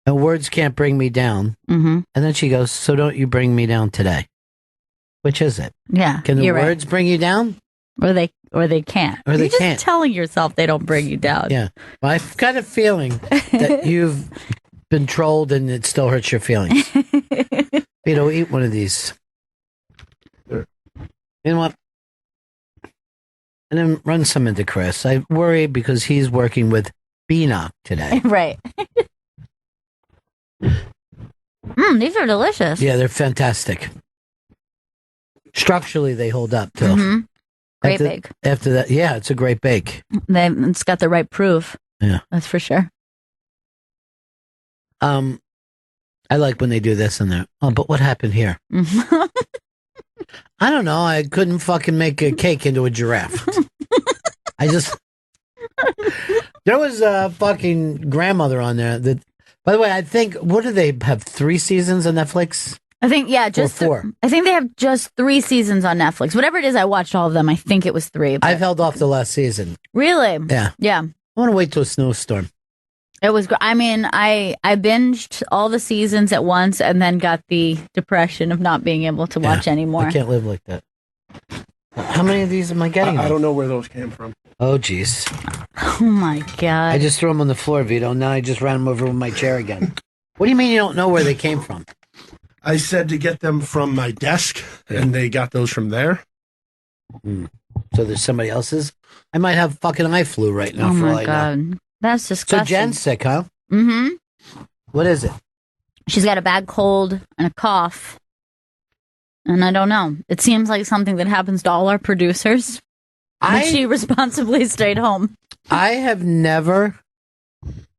and words can't bring me down. Mm-hmm. And then she goes, so don't you bring me down today. Which is it? Yeah. Can the words bring you down? Or they can't. Or they You're just can't. telling yourself they don't bring you down. Yeah. Well, I've got a feeling that you've been trolled and it still hurts your feelings. Eat one of these. You know what? And then run some into Cris. I worry because he's working with Beanock today. Right. These are delicious. Yeah, they're fantastic. Structurally, they hold up, too. Mm-hmm. Great bake. After that, yeah, it's a great bake. It's got the right proof. Yeah. That's for sure. I like when they do this in there. Oh, but what happened here? I don't know. I couldn't fucking make a cake into a giraffe. There was a fucking grandmother on there that, by the way, I think, what do they have, 3 seasons on Netflix? I think, yeah, just 4. I think they have just 3 seasons on Netflix. Whatever it is, I watched all of them. I think it was 3. I've held off the last season. Really? Yeah. Yeah. I want to wait till a snowstorm. It was, I mean, I binged all the seasons at once and then got the depression of not being able to watch anymore. I can't live like that. How many of these am I getting? I don't know where those came from. Oh, jeez. Oh, my God. I just threw them on the floor, Vito. Now I just ran them over with my chair again. What do you mean you don't know where they came from? I said to get them from my desk, and they got those from there. So there's somebody else's? I might have fucking eye flu right now for all I know. Oh, my God. That's disgusting. So Jen's sick, huh? Mm-hmm. What is it? She's got a bad cold and a cough. And I don't know. It seems like something that happens to all our producers. But she responsibly stayed home. I have never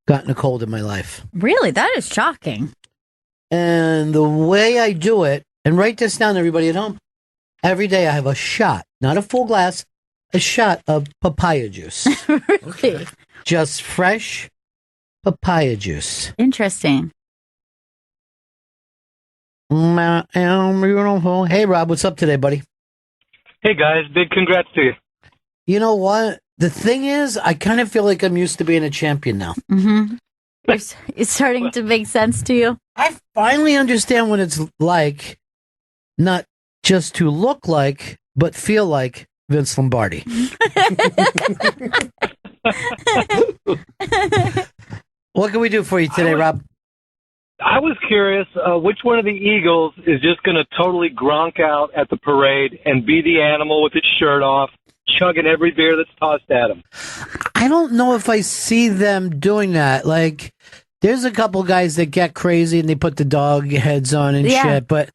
gotten a cold in my life. Really? That is shocking. And the way I do it, and write this down, everybody at home, every day I have a shot, not a full glass, a shot of papaya juice. Really? Okay. Just fresh papaya juice. Interesting. Hey, Rob, what's up today, buddy? Hey, guys. Big congrats to you. You know what? The thing is, I kind of feel like I'm used to being a champion now. Mm-hmm. It's starting to make sense to you? I finally understand what it's like not just to look like, but feel like Vince Lombardi. What can we do for you today, Rob? I was curious, which one of the Eagles is just going to totally Gronk out at the parade and be the animal with his shirt off, chugging every beer that's tossed at him? I don't know if I see them doing that. Like, there's a couple guys that get crazy and they put the dog heads on and shit, but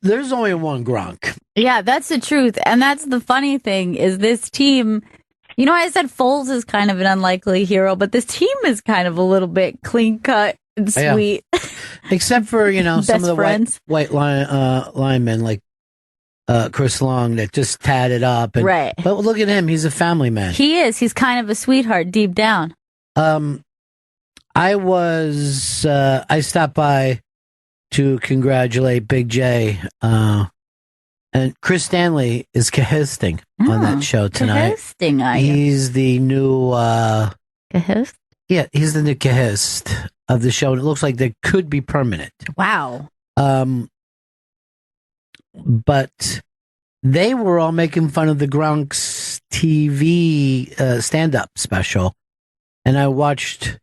there's only one Gronk. Yeah, that's the truth. And that's the funny thing is this team, you know, I said Foles is kind of an unlikely hero, but this team is kind of a little bit clean cut and sweet. Yeah. Except for, you know, some of the white linemen like Chris Long that just tatted up. And, right. But look at him. He's a family man. He is. He's kind of a sweetheart deep down. I stopped by to congratulate Big J. And Chris Stanley is cahosting on that show tonight. Cahosting, He's the new... Cahost? Yeah, he's the new cahost of the show, and it looks like they could be permanent. Wow. But they were all making fun of the Gronk's TV stand-up special, and I watched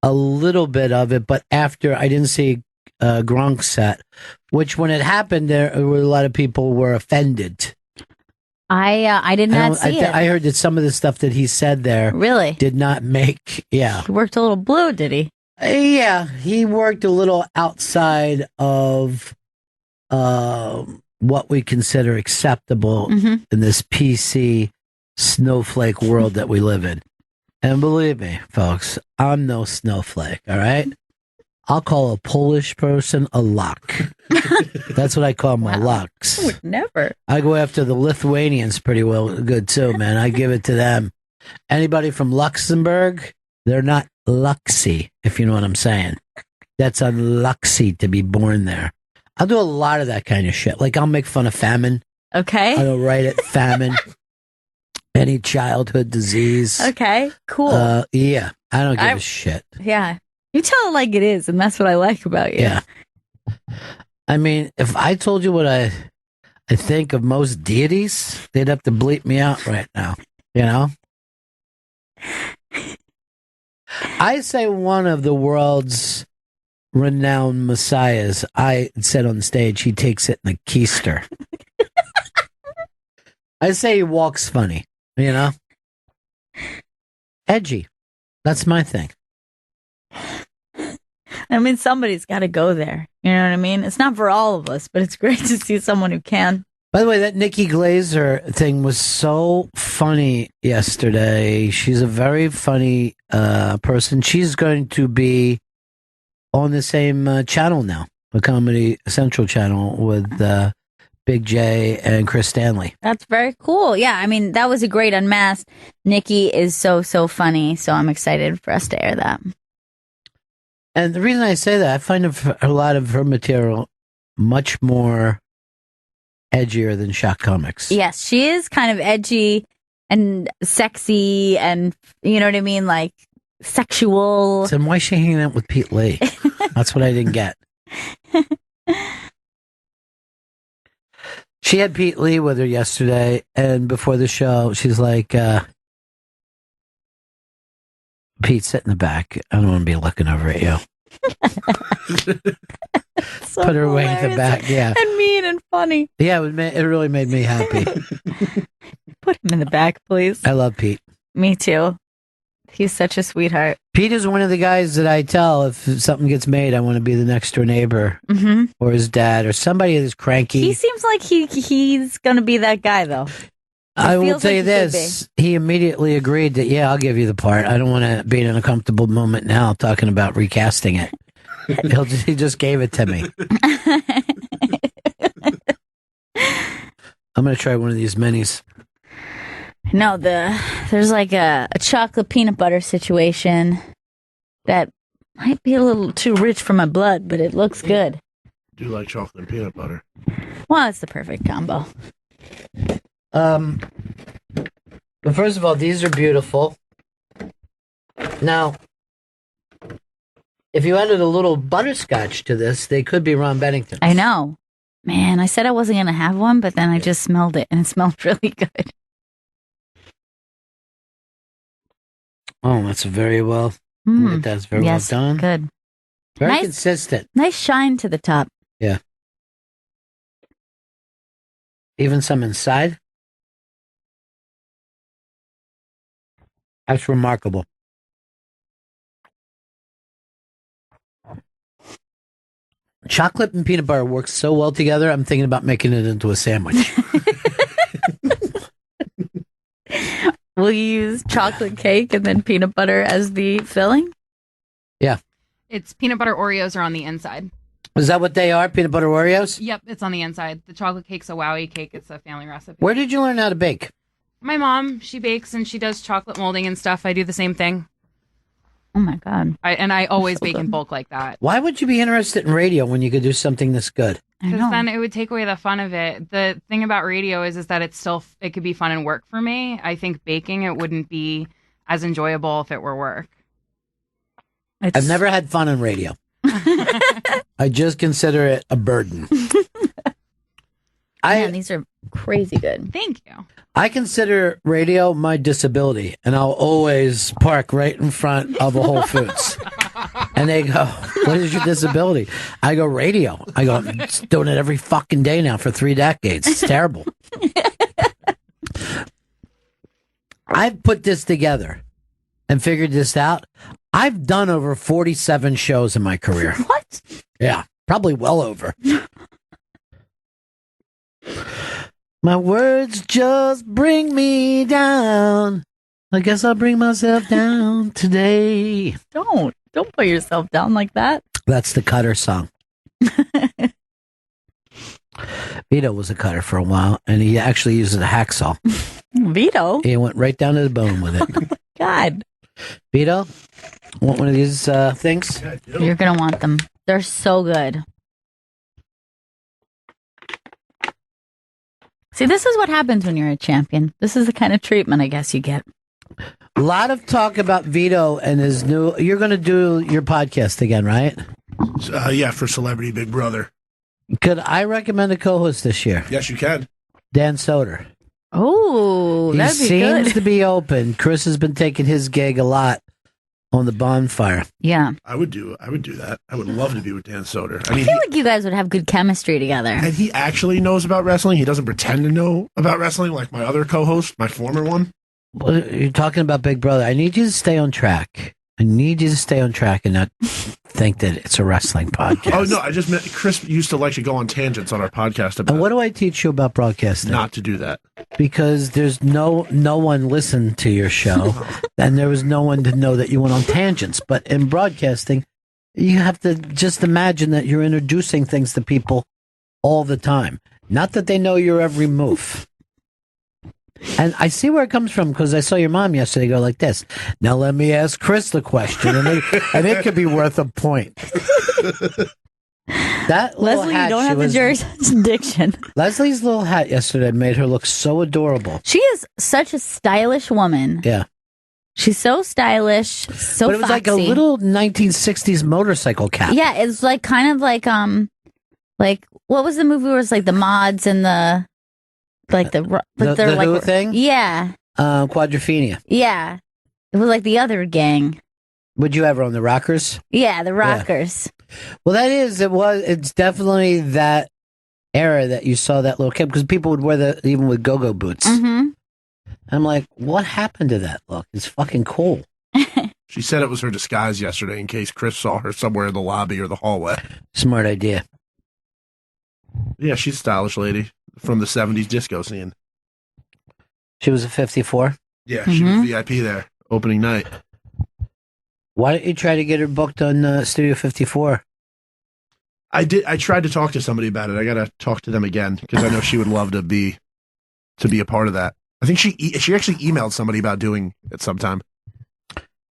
a little bit of it, but after I didn't see Gronk's set, which when it happened, there were a lot of people were offended. I did not see it. I heard that some of the stuff that he said there really did not make. Yeah, he worked a little blue, did he? Yeah, he worked a little outside of what we consider acceptable in this PC snowflake world that we live in. And believe me, folks, I'm no snowflake. All right. I'll call a Polish person a luck. That's what I call my lucks. I would never. I go after the Lithuanians pretty good too, man. I give it to them. Anybody from Luxembourg, they're not luxy, if you know what I'm saying. That's unluxy to be born there. I'll do a lot of that kind of shit. Like I'll make fun of famine. Okay. I'll write it famine. Any childhood disease. Okay, cool. Yeah, I don't give a shit. Yeah. You tell it like it is, and that's what I like about you. Yeah. I mean, if I told you what I think of most deities, they'd have to bleep me out right now. You know? I say one of the world's renowned messiahs. I said on stage, he takes it in a keister. I say he walks funny, you know? Edgy. That's my thing. I mean, somebody's got to go there. You know what I mean? It's not for all of us, but it's great to see someone who can. By the way, that Nikki Glazer thing was so funny yesterday. She's a very funny person. She's going to be on the same channel now, the Comedy Central channel with Big J and Chris Stanley. That's very cool. Yeah, I mean, that was a great Unmasked. Nikki is so funny, so I'm excited for us to air that. And the reason I say that, I find a lot of her material much more edgier than shock comics. Yes, she is kind of edgy and sexy and, you know what I mean, like sexual. So then why is she hanging out with Pete Lee? That's what I didn't get. She had Pete Lee with her yesterday, and before the show, she's like, Pete, sit in the back. I don't want to be looking over at you. So put her away in the back, yeah. And mean and funny. Yeah, it really made me happy. Put him in the back, please. I love Pete. Me too. He's such a sweetheart. Pete is one of the guys that I tell if something gets made, I want to be the next door neighbor or his dad or somebody that's cranky. He seems like he's going to be that guy, though. I will tell you this. He immediately agreed that, yeah, I'll give you the part. I don't want to be in an uncomfortable moment now talking about recasting it. He just gave it to me. I'm going to try one of these minis. No, there's like a chocolate peanut butter situation that might be a little too rich for my blood, but it looks good. I do like chocolate and peanut butter. Well, it's the perfect combo. But first of all, these are beautiful. Now, if you added a little butterscotch to this, they could be Ron Bennington. I know. Man, I said I wasn't going to have one, but then I just smelled it, and it smelled really good. Oh, that's very well. That's very well done. Good. Very consistent. Nice shine to the top. Yeah. Even some inside. That's remarkable. Chocolate and peanut butter work so well together, I'm thinking about making it into a sandwich. Will you use chocolate cake and then peanut butter as the filling? Yeah. It's peanut butter Oreos are on the inside. Is that what they are? Peanut butter Oreos? Yep, it's on the inside. The chocolate cake's a Wowie cake. It's a family recipe. Where did you learn how to bake? My mom, she bakes and she does chocolate molding and stuff. I do the same thing. Oh my God. I always bake in bulk like that. Why would you be interested in radio when you could do something this good? Because then it would take away the fun of it. The thing about radio is that it could be fun and work for me. I think baking, it wouldn't be as enjoyable if it were work. I've never had fun on radio. I just consider it a burden. Man, these are crazy good. Thank you. I consider radio my disability, and I'll always park right in front of a Whole Foods. And they go, what is your disability? I go, radio. I go, I'm doing it every fucking day now for 3 decades. It's terrible. I've put this together and figured this out. I've done over 47 shows in my career. What? Yeah, probably well over. My words just bring me down. I guess I'll bring myself down today. Don't put yourself down like that. That's the Cutter song. Vito was a cutter for a while, and he actually used a hacksaw. Vito? He went right down to the bone with it. God. Vito, want one of these things? You're going to want them. They're so good. See, this is what happens when you're a champion. This is the kind of treatment I guess you get. A lot of talk about Vito and his new. You're going to do your podcast again, right? Yeah, for Celebrity Big Brother. Could I recommend a co-host this year? Yes, you can. Dan Soder. Oh, he that'd be seems good. to be open. Chris has been taking his gig a lot on the bonfire. Yeah, I would do that. I would love to be with Dan Soder. I feel like you guys would have good chemistry together. And he actually knows about wrestling. He doesn't pretend to know about wrestling like my other co-host, my former one. Well, you're talking about Big Brother. I need you to stay on track. I need you to stay on track and not think that it's a wrestling podcast. Oh, no, I just meant Chris used to like to go on tangents on our podcast about And what do I teach you about broadcasting? not to do that. Because there's no one listened to your show, and there was no one to know that you went on tangents. But in broadcasting, you have to just imagine that you're introducing things to people all the time. Not that they know your every move. And I see where it comes from because I saw your mom yesterday go like this. Now let me ask Chris the question, and it could be worth a point. That Leslie, you don't have the jurisdiction. Leslie's little hat yesterday made her look so adorable. She is such a stylish woman. Yeah. She's so stylish, so but it was like a foxy. little 1960s motorcycle cap. Yeah, it's like kind of like what was the movie where it's like the mods and the the like Who thing? Yeah. Quadrophenia. Yeah. It was like the other gang. Would you ever on the Rockers? Yeah, the Rockers. Yeah. Well, it's definitely that era that you saw that little kid because people would wear even with go-go boots. Mm-hmm. I'm like, what happened to that look? It's fucking cool. She said it was her disguise yesterday in case Chris saw her somewhere in the lobby or the hallway. Smart idea. Yeah, she's a stylish lady from the 70s disco scene. She was a 54? Yeah, she was VIP there, opening night. Why don't you try to get her booked on Studio 54? I tried to talk to somebody about it. I got to talk to them again because I know she would love to be a part of that. I think she actually emailed somebody about doing it sometime.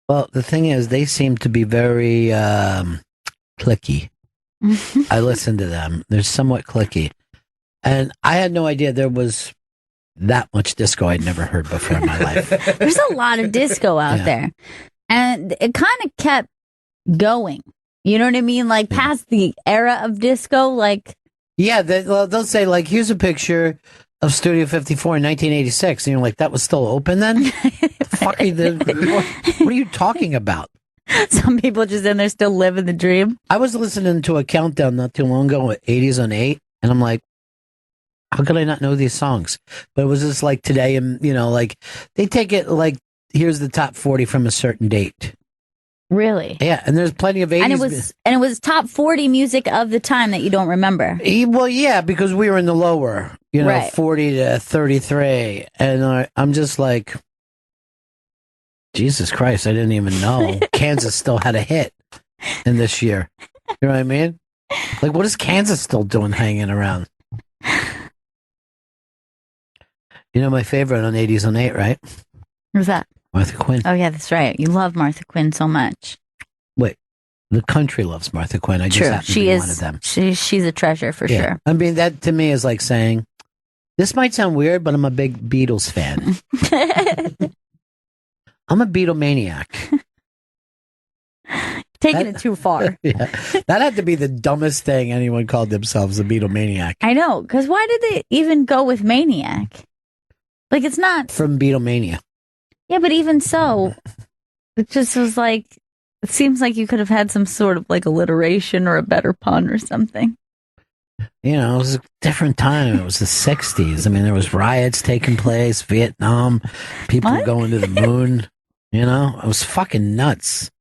Well, the thing is, they seem to be very cliquey. I listened to them. They're somewhat cliquey. And I had no idea there was that much disco I'd never heard before in my life. There's a lot of disco out there. And it kind of kept going. You know what I mean? Like past the era of disco, like... Yeah, they'll say, like, here's a picture of Studio 54 in 1986. And you're like, that was still open then? What are you talking about? Some people just in there still living the dream. I was listening to a countdown not too long ago with 80s on 8, and I'm like, how could I not know these songs? But it was just like today, and like they take it like here's the top 40 from a certain date. Really? Yeah, and there's plenty of 80s. And it was top 40 music of the time that you don't remember. Well, yeah, because we were in the lower, right. 40 to 33, and I'm just like, Jesus Christ, I didn't even know Kansas still had a hit in this year. You know what I mean? Like, what is Kansas still doing hanging around? You know my favorite on 80s on 8, right? Who's that? Martha Quinn. Oh, yeah, that's right. You love Martha Quinn so much. Wait, the country loves Martha Quinn. I just happen to be one of them. She's a treasure for sure. I mean, that to me is like saying, this might sound weird, but I'm a big Beatles fan. I'm a Beatlemaniac. Taking it too far. Yeah. That had to be the dumbest thing anyone called themselves, a Beatlemaniac. I know, because why did they even go with maniac? Like, it's not... From Beatlemania. Yeah, but even so, it just was like... It seems like you could have had some sort of, like, alliteration or a better pun or something. It was a different time. It was the 60s. I mean, there was riots taking place, Vietnam, people going to the moon. It was fucking nuts.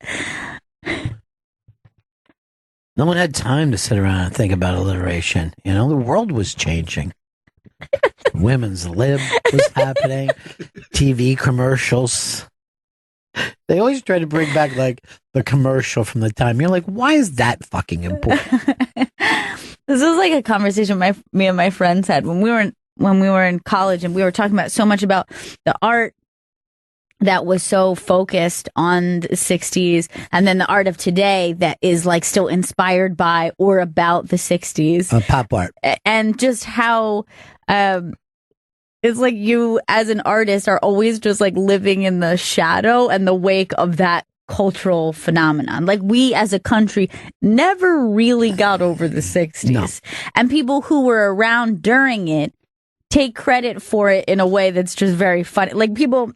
No one had time to sit around and think about alliteration. The world was changing. Women's lib was happening. TV commercials. They always try to bring back like the commercial from the time. You're like, why is that fucking important? This was like a conversation me and my friends had when we were in college, and we were talking about so much about the art that was so focused on the 60s, and then the art of today that is like still inspired by or about the 60s. Pop art. And just how It's like you, as an artist, are always just like living in the shadow and the wake of that cultural phenomenon. Like we, as a country, never really got over the 60s. No. And people who were around during it take credit for it in a way that's just very funny. Like people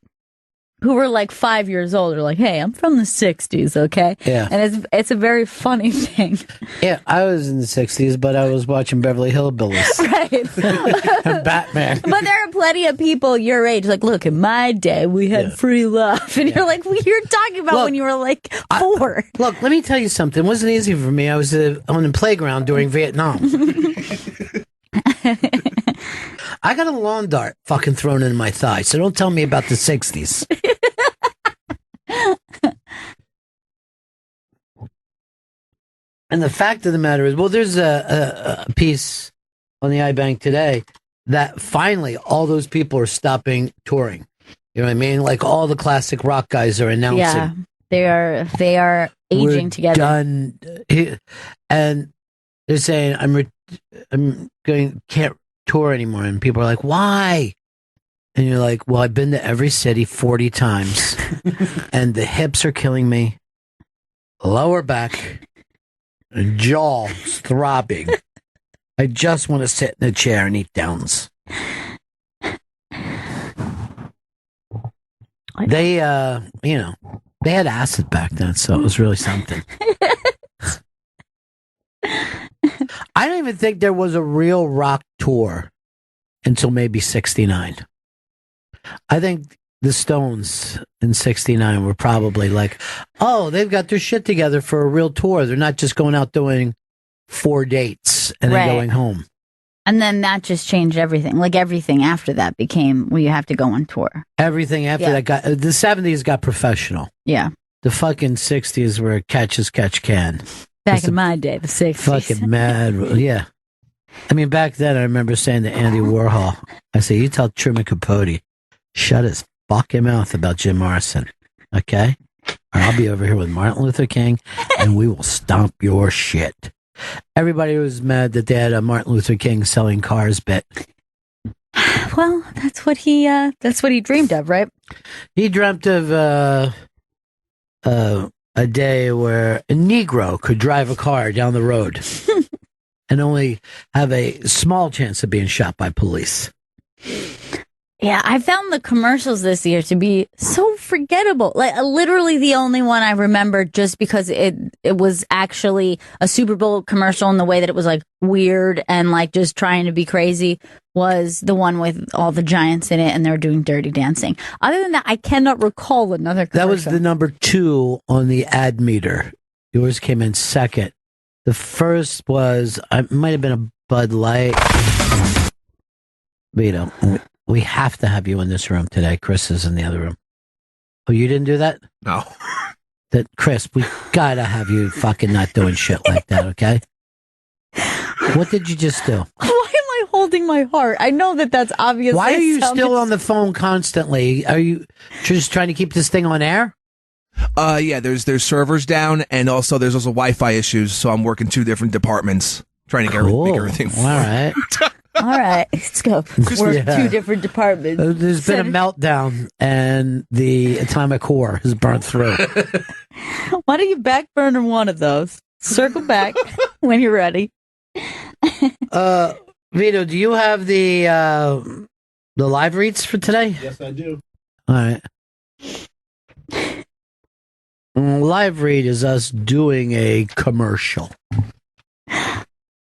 who were like 5 years old are like, hey, I'm from the 60s, okay? Yeah. And it's a very funny thing. Yeah, I was in the 60s, but I was watching Beverly Hillbillies. Right. And Batman. But there are plenty of people your age, like, look, in my day, we had free love. And you're like, you're talking about when you were like 4. Look, let me tell you something. It wasn't easy for me. I was on the playground during Vietnam. I got a lawn dart fucking thrown in my thigh, so don't tell me about the 60s. And the fact of the matter is, well, there's a piece on the iBank today that finally all those people are stopping touring. You know what I mean? Like all the classic rock guys are announcing. Yeah, they are aging together. Done, and they're saying can't tour anymore, and people are like, why? And you're like, well, I've been to every city 40 times, and the hips are killing me, lower back, and jaw is throbbing. I just want to sit in a chair and eat downs. They, they had acid back then, so it was really something. I don't even think there was a real rock tour until maybe 69. I think the Stones in 69 were probably like, oh, they've got their shit together for a real tour. They're not just going out doing 4 dates and then going home. And then that just changed everything. Like everything after that became, well, you have to go on tour. Everything after that got, the 70s got professional. Yeah. The fucking 60s were catch as catch can. Back in my day, the 60s. Fucking mad. Yeah. I mean, back then, I remember saying to Andy Warhol, I said, you tell Truman Capote, shut his fucking mouth about Jim Morrison, okay? Or I'll be over here with Martin Luther King, and we will stomp your shit. Everybody was mad that they had a Martin Luther King selling cars bit. Well, that's what he dreamed of, right? He dreamt of a day where a Negro could drive a car down the road and only have a small chance of being shot by police. Yeah, I found the commercials this year to be so forgettable. Like literally the only one I remember, just because it was actually a Super Bowl commercial in the way that it was like weird and like just trying to be crazy, was the one with all the Giants in it and they're doing Dirty Dancing. Other than that, I cannot recall another commercial. That was the number 2 on the ad meter. Yours came in second. The first was, it might have been a Bud Light. Vito, we have to have you in this room today. Chris is in the other room. Oh, you didn't do that? No. That Chris, we gotta have you fucking not doing shit like that, okay? What did you just do? Why am I holding my heart? I know that that's obvious. Why are you still on the phone constantly? Are you just trying to keep this thing on air? Yeah, there's servers down, and also there's also Wi-Fi issues, so I'm working 2 different departments trying to make everything All right. All right, let's go. Work 2 different departments. There's been a meltdown, and the atomic core has burned through. Why don't you back burner one of those? Circle back when you're ready. Vito, do you have the live reads for today? Yes, I do. All right. Live read is us doing a commercial. I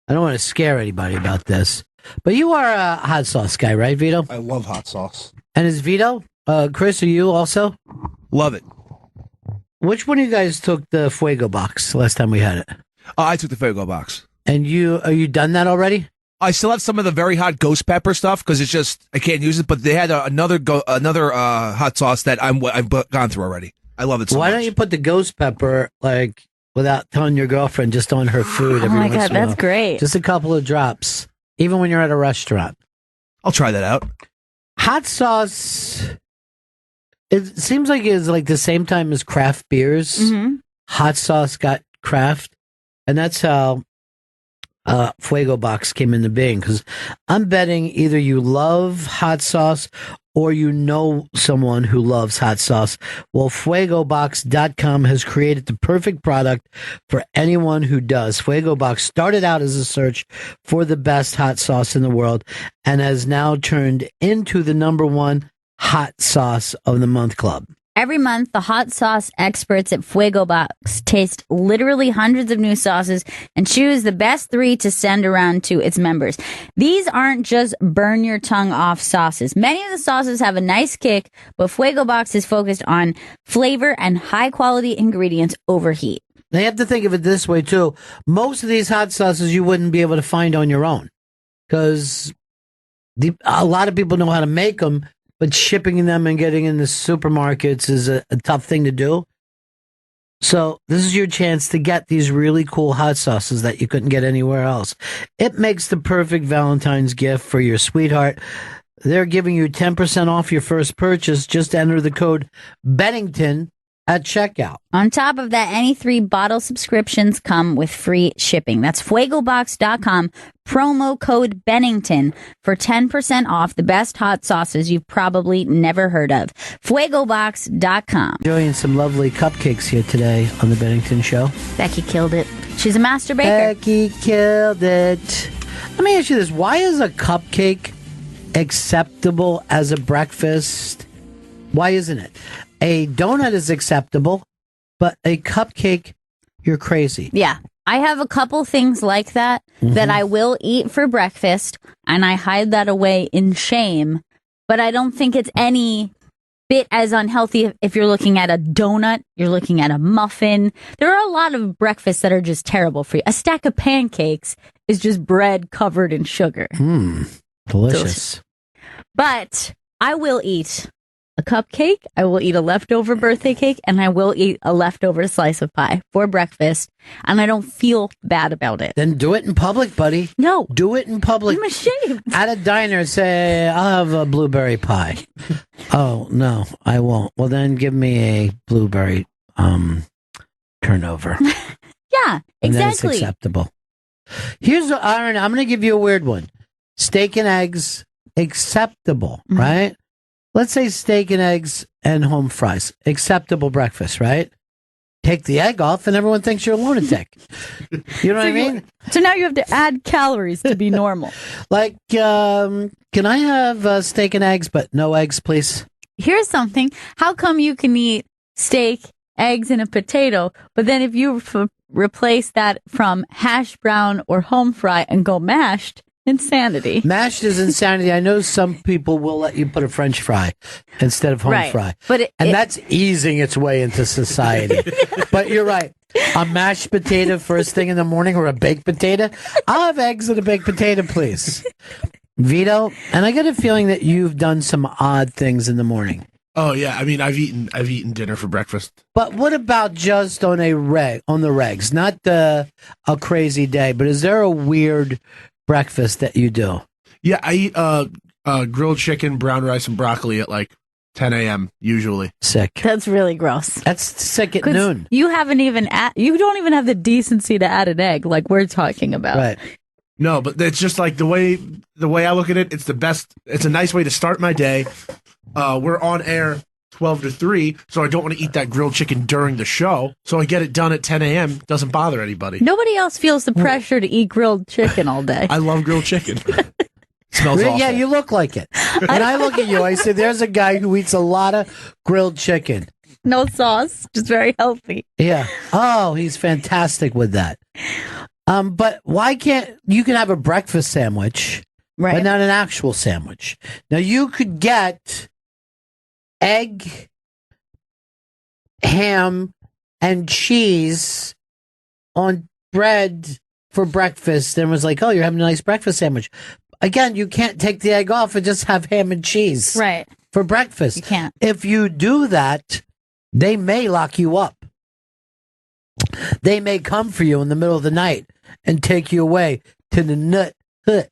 don't want to scare anybody about this, but you are a hot sauce guy, right, Vito? I love hot sauce. And is Vito? Chris, are you also? Love it. Which one of you guys took the Fuego Box last time we had it? I took the Fuego Box. And are you done that already? I still have some of the very hot ghost pepper stuff because it's just I can't use it. But they had another hot sauce that I've gone through already. I love it so Why much. don't you put the ghost pepper, like, without telling your girlfriend, just on her food every once in a while? that's great. Just a couple of drops, even when you're at a restaurant. I'll try that out. Hot sauce, it seems like it's like the same time as craft beers. Mm-hmm. Hot sauce got craft, and that's how Fuego Box came into being, because I'm betting either you love hot sauce or you know someone who loves hot sauce. Well, FuegoBox.com has created the perfect product for anyone who does. Fuego Box started out as a search for the best hot sauce in the world and has now turned into the #1 hot sauce of the month club. Every month, the hot sauce experts at Fuego Box taste literally hundreds of new sauces and choose the best 3 to send around to its members. These aren't just burn your tongue off sauces. Many of the sauces have a nice kick, but Fuego Box is focused on flavor and high quality ingredients over heat. They have to think of it this way too. Most of these hot sauces you wouldn't be able to find on your own, because a lot of people know how to make them, but shipping them and getting in the supermarkets is a tough thing to do. So this is your chance to get these really cool hot sauces that you couldn't get anywhere else. It makes the perfect Valentine's gift for your sweetheart. They're giving you 10% off your first purchase. Just enter the code Bennington at checkout. On top of that, any 3 bottle subscriptions come with free shipping. That's FuegoBox.com, promo code Bennington for 10% off the best hot sauces you've probably never heard of. FuegoBox.com. Enjoying some lovely cupcakes here today on the Bennington Show. Becky killed it. She's a master baker. Becky killed it. Let me ask you this. Why is a cupcake acceptable as a breakfast? Why isn't it? A donut is acceptable, but a cupcake, you're crazy. Yeah. I have a couple things like that that I will eat for breakfast, and I hide that away in shame, but I don't think it's any bit as unhealthy if you're looking at a donut, you're looking at a muffin. There are a lot of breakfasts that are just terrible for you. A stack of pancakes is just bread covered in sugar. Delicious. But I will eat a cupcake, I will eat a leftover birthday cake, and I will eat a leftover slice of pie for breakfast, and I don't feel bad about it. Then do it in public, buddy. No. Do it in public. I'm ashamed. At a diner, say, I'll have a blueberry pie. Oh, no, I won't. Well, then give me a blueberry turnover. Yeah, And exactly. then it's acceptable. Here's, Aaron, I'm going to give you a weird one. Steak and eggs, acceptable, right? Let's say steak and eggs and home fries. Acceptable breakfast, right? Take the egg off and everyone thinks you're a lunatic. You know what I mean? So now you have to add calories to be normal. Like, can I have steak and eggs, but no eggs, please? Here's something. How come you can eat steak, eggs, and a potato, but then if you replace that from hash brown or home fry and go mashed, insanity. Mashed is insanity. I know some people will let you put a French fry instead of home fry. But that's easing its way into society. But you're right. A mashed potato first thing in the morning or a baked potato? I'll have eggs and a baked potato, please. Vito, and I get a feeling that you've done some odd things in the morning. Oh yeah, I mean I've eaten dinner for breakfast. But what about just on the regs? Not a crazy day, but is there a weird breakfast that you do? Yeah, I eat grilled chicken, brown rice, and broccoli at like 10 a.m. usually. Sick. That's really gross. That's sick at noon. You haven't even you don't even have the decency to add an egg like we're talking about. Right. No, but it's just like the way I look at it. It's the best. It's a nice way to start my day. We're on air 12 to 3, so I don't want to eat that grilled chicken during the show. So I get it done at 10 a.m. Doesn't bother anybody. Nobody else feels the pressure to eat grilled chicken all day. I love grilled chicken. Smells awful. Yeah, you look like it. When I look at you, I say, there's a guy who eats a lot of grilled chicken. No sauce, just very healthy. Yeah. Oh, he's fantastic with that. But why can't you can have a breakfast sandwich, right? But not an actual sandwich. Now you could get egg, ham, and cheese on bread for breakfast. And was like, oh, you're having a nice breakfast sandwich. Again, you can't take the egg off and just have ham and cheese, right, for breakfast. You can't. If you do that, they may lock you up. They may come for you in the middle of the night and take you away to the nut hut.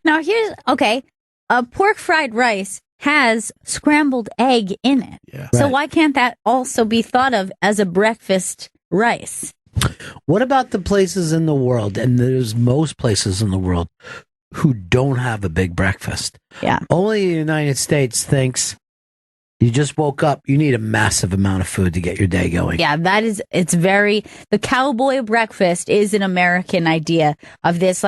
Now a pork fried rice has scrambled egg in it. Yeah. So Right. why can't that also be thought of as a breakfast rice? What about the places in the world, and there's most places in the world, who don't have a big breakfast? Yeah. Only the United States thinks you just woke up, you need a massive amount of food to get your day going. Yeah, the cowboy breakfast is an American idea of this,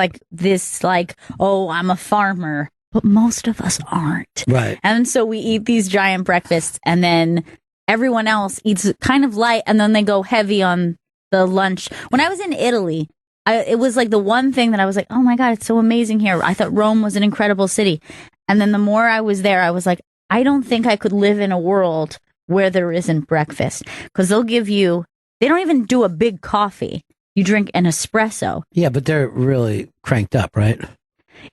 oh, I'm a farmer. But most of us aren't. Right. And so we eat these giant breakfasts, and then everyone else eats kind of light, and then they go heavy on the lunch. When I was in Italy, it was like the one thing that I was like, oh my God, it's so amazing here. I thought Rome was an incredible city. And then the more I was there, I was like, I don't think I could live in a world where there isn't breakfast. Because they don't even do a big coffee. You drink an espresso. Yeah, but they're really cranked up, right?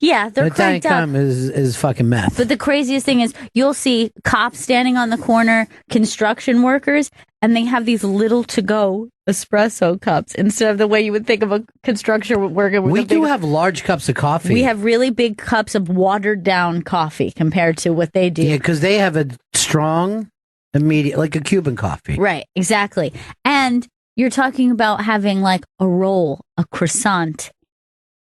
Yeah, they're cranked up. is fucking meth. But the craziest thing is you'll see cops standing on the corner, construction workers, and they have these little to-go espresso cups instead of the way you would think of a construction worker. We do have large cups of coffee. We have really big cups of watered-down coffee compared to what they do. Yeah, because they have a strong, immediate, like a Cuban coffee. Right, exactly. And you're talking about having like a roll, a croissant.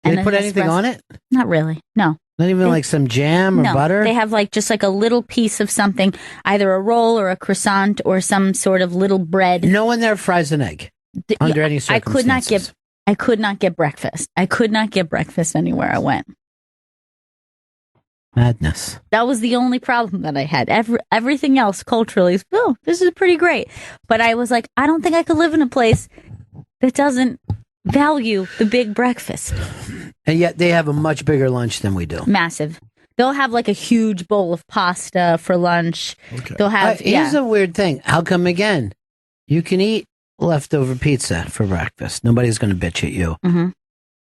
Do they put anything on it? Not really. No. Not even like some jam or butter? They have like just like a little piece of something, either a roll or a croissant or some sort of little bread. No one there fries an egg under any circumstances. I could not get breakfast. I could not get breakfast anywhere I went. Madness. That was the only problem that I had. Everything else culturally, this is pretty great. But I was like, I don't think I could live in a place that doesn't value the big breakfast. And yet they have a much bigger lunch than we do. Massive. They'll have like a huge bowl of pasta for lunch. Okay. They'll have here's a weird thing. How come again? You can eat leftover pizza for breakfast. Nobody's going to bitch at you. Mm-hmm.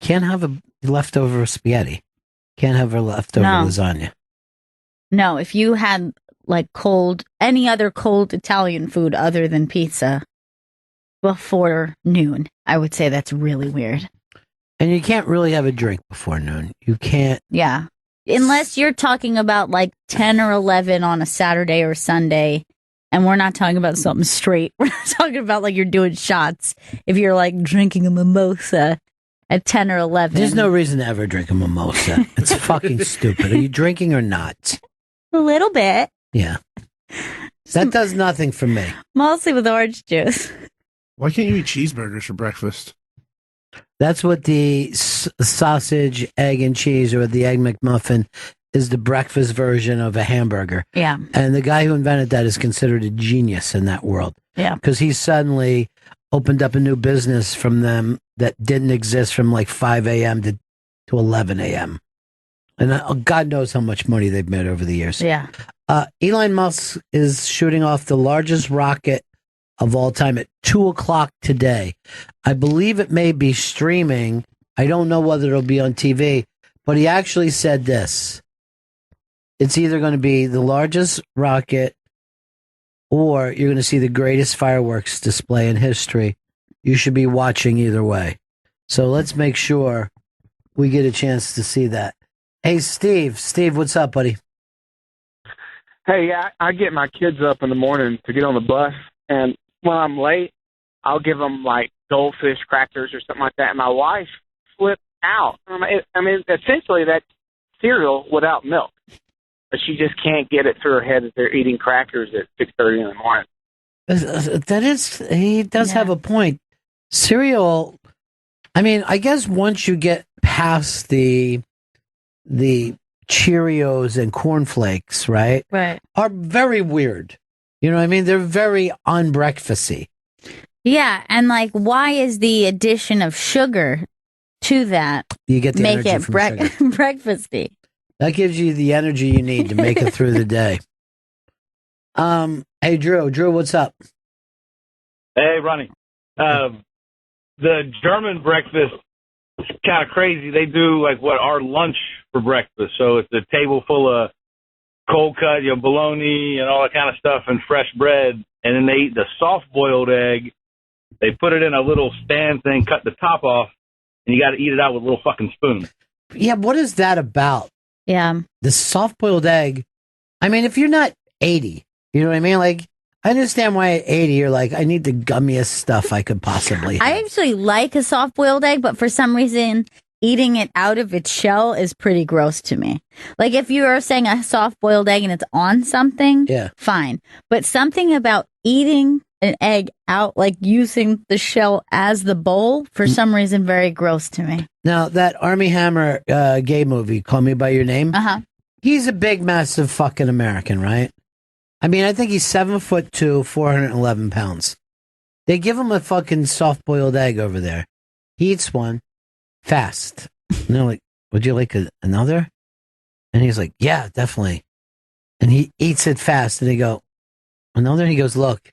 Can't have a leftover spaghetti. Can't have a leftover lasagna. No, if you had like any other cold Italian food other than pizza before noon, I would say that's really weird. And you can't really have a drink before noon. You can't. Yeah. Unless you're talking about like 10 or 11 on a Saturday or Sunday, and we're not talking about something straight. We're not talking about like you're doing shots. If you're like drinking a mimosa at 10 or 11. There's no reason to ever drink a mimosa. It's fucking stupid. Are you drinking or not? A little bit. Yeah. That does nothing for me. Mostly with orange juice. Why can't you eat cheeseburgers for breakfast? That's what the sausage, egg, and cheese, or the Egg McMuffin, is the breakfast version of a hamburger. Yeah. And the guy who invented that is considered a genius in that world. Yeah. Because he suddenly opened up a new business from them that didn't exist from like 5 a.m. to 11 a.m. And God knows how much money they've made over the years. Yeah. Elon Musk is shooting off the largest rocket of all time at 2:00 today. I believe it may be streaming. I don't know whether it'll be on TV, but he actually said this. It's either going to be the largest rocket or you're going to see the greatest fireworks display in history. You should be watching either way. So let's make sure we get a chance to see that. Hey, Steve. Steve, what's up, buddy? Hey, I get my kids up in the morning to get on the bus, and when I'm late, I'll give them like goldfish crackers or something like that. And my wife flipped out. I mean, essentially that's cereal without milk, but she just can't get it through her head that they're eating crackers at 6:30 in the morning. He does have a point. Cereal. I mean, I guess once you get past the Cheerios and cornflakes, right? Right. Are very weird. You know what I mean? They're very unbreakfasty. Yeah, and like, why is the addition of sugar to that you get the make energy it from sugar. breakfasty? That gives you the energy you need to make it through the day. Hey, Drew. Drew, what's up? Hey, Ronnie. The German breakfast is kind of crazy. They do like our lunch for breakfast. So it's a table full of cold cut, bologna and all that kind of stuff and fresh bread. And then they eat the soft boiled egg. They put it in a little stand thing, cut the top off, and you got to eat it out with a little fucking spoon. Yeah, what is that about? Yeah. The soft boiled egg. I mean, if you're not 80, you know what I mean? Like, I understand why at 80 you're like, I need the gummiest stuff I could possibly have. I actually like a soft-boiled egg, but for some reason, eating it out of its shell is pretty gross to me. Like if you are saying a soft-boiled egg and it's on something, fine. But something about eating an egg out, like using the shell as the bowl, for some reason, very gross to me. Now, that Army Hammer gay movie, Call Me By Your Name, he's a big, massive fucking American, right? I mean, I think he's 7'2", 411 pounds. They give him a fucking soft-boiled egg over there. He eats one fast. And they're like, would you like another? And he's like, yeah, definitely. And he eats it fast. And they go, another? And he goes, look,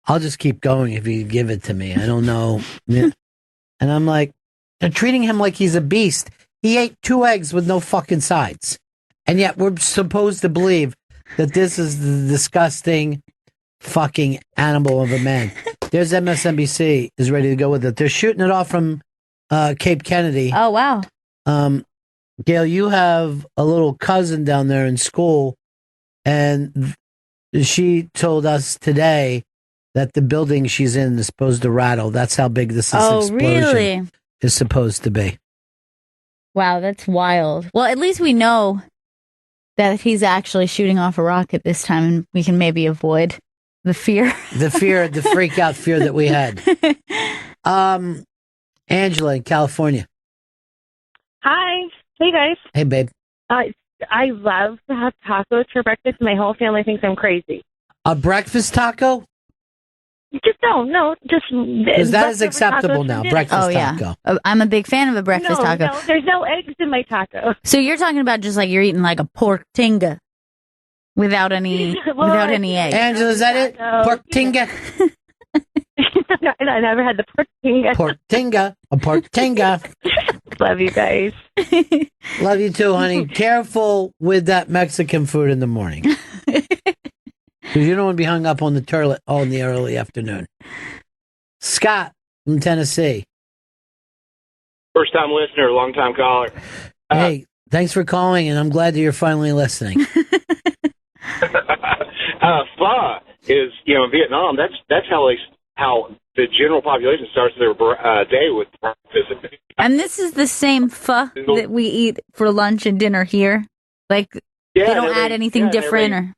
I'll just keep going if you give it to me. I don't know. And I'm like, they're treating him like he's a beast. He ate 2 eggs with no fucking sides. And yet we're supposed to believe that this is the disgusting fucking animal of a man. There's MSNBC is ready to go with it. They're shooting it off from Cape Kennedy. Oh, wow. Gail, you have a little cousin down there in school, and she told us today that the building she's in is supposed to rattle. That's how big this explosion really? is supposed to be. Wow, that's wild. Well, at least we know that he's actually shooting off a rocket this time, and we can maybe avoid the fear. The freak out fear that we had. Angela in California. Hi. Hey, guys. Hey, babe. I love to have tacos for breakfast. My whole family thinks I'm crazy. A breakfast taco? Because that is acceptable now. Breakfast taco. I'm a big fan of a breakfast taco. No, there's no eggs in my taco. So you're talking about just like you're eating like a pork tinga without any eggs. Angela, is that it? Pork tinga? I never had the pork tinga. Pork tinga. A pork tinga. Love you guys. Love you too, honey. Careful with that Mexican food in the morning. Because you don't want to be hung up on the toilet all in the early afternoon. Scott from Tennessee. First time listener, long time caller. Hey, thanks for calling, and I'm glad that you're finally listening. Pho is, in Vietnam, that's how the general population starts their day with breakfast. And this is the same pho that we eat for lunch and dinner here? Like, they don't add anything different? Or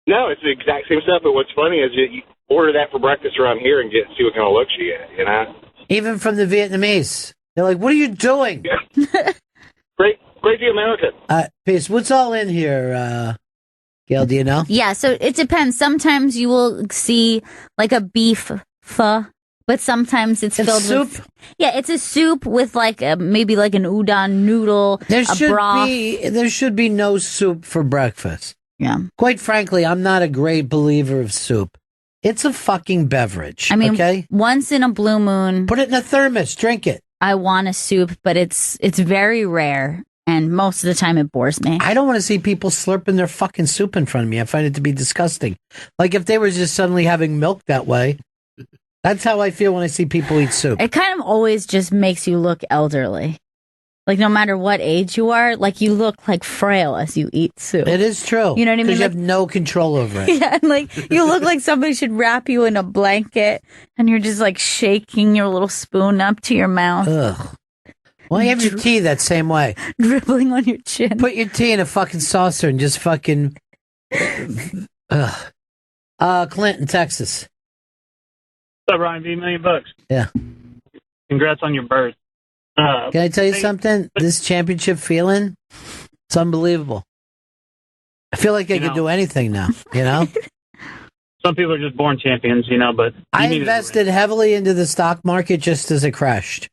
No, it's the exact same stuff, but what's funny is you order that for breakfast around here and see what kind of looks you get, Even from the Vietnamese. They're like, what are you doing? Yeah. Great American. Peace. What's all in here, Gail, do you know? Yeah, so it depends. Sometimes you will see like a beef pho, but sometimes it's filled soup? with... Yeah, it's a soup with like maybe like an udon noodle, broth. There should be no soup for breakfast. Yeah. Quite frankly, I'm not a great believer of soup. It's a fucking beverage. I mean, okay? Once in a blue moon, put it in a thermos, drink it. I want a soup, but it's very rare, and most of the time it bores me. I don't want to see people slurping their fucking soup in front of me. I find it to be disgusting. Like if they were just suddenly having milk that way. That's how I feel when I see people eat soup. It kind of always just makes you look elderly. Like, no matter what age you are, like, you look, like, frail as you eat soup. It is true. You know what I mean? Because you have no control over it. Yeah, and, like, you look like somebody should wrap you in a blanket, and you're just, like, shaking your little spoon up to your mouth. Ugh. Why have your tea that same way? Dribbling on your chin. Put your tea in a fucking saucer and just fucking... Clinton, Texas. What's up, Ryan? Be $1 million. Yeah. Congrats on your birth. Can I tell you something? This championship feeling, it's unbelievable. I feel like I could do anything now, Some people are just born champions, but... I invested heavily into the stock market just as it crashed.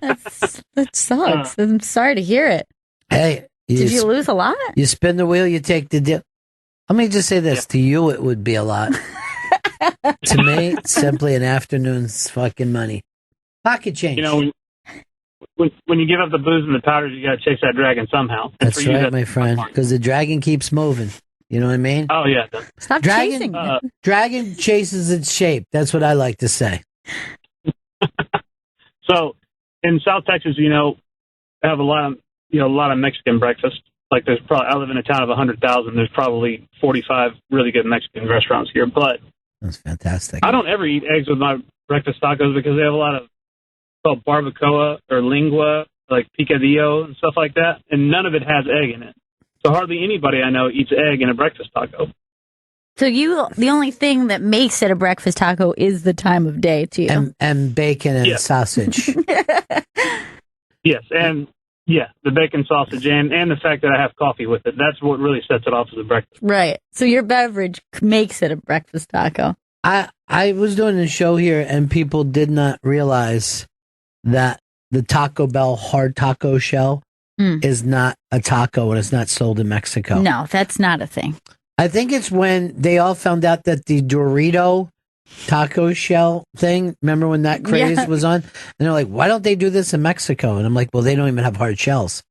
That sucks. I'm sorry to hear it. Hey. Did you lose a lot? You spin the wheel, you take the deal. Let me just say this. To you, it would be a lot. To me, it's simply an afternoon's fucking money. Pocket change. When you give up the booze and the powders, you got to chase that dragon somehow. That's right, my friend. Because the dragon keeps moving. You know what I mean? Oh, yeah. Stop chasing. Dragon chases its shape. That's what I like to say. So, in South Texas, have a lot of Mexican breakfast. Like, there's probably, I live in a town of 100,000. There's probably 45 really good Mexican restaurants here. But that's fantastic. I don't ever eat eggs with my breakfast tacos because they have a lot of called barbacoa or lingua, like picadillo and stuff like that, and none of it has egg in it. So hardly anybody I know eats egg in a breakfast taco. So the only thing that makes it a breakfast taco is the time of day to you. And bacon and sausage. Yes, and the bacon, sausage, and the fact that I have coffee with it. That's what really sets it off as a breakfast. Right. So your beverage makes it a breakfast taco. I was doing a show here, and people did not realize that the Taco Bell hard taco shell is not a taco and it's not sold in Mexico. No, that's not a thing. I think it's when they all found out that the Dorito taco shell thing, remember when that craze was on? And they're like, why don't they do this in Mexico? And I'm like, well, they don't even have hard shells.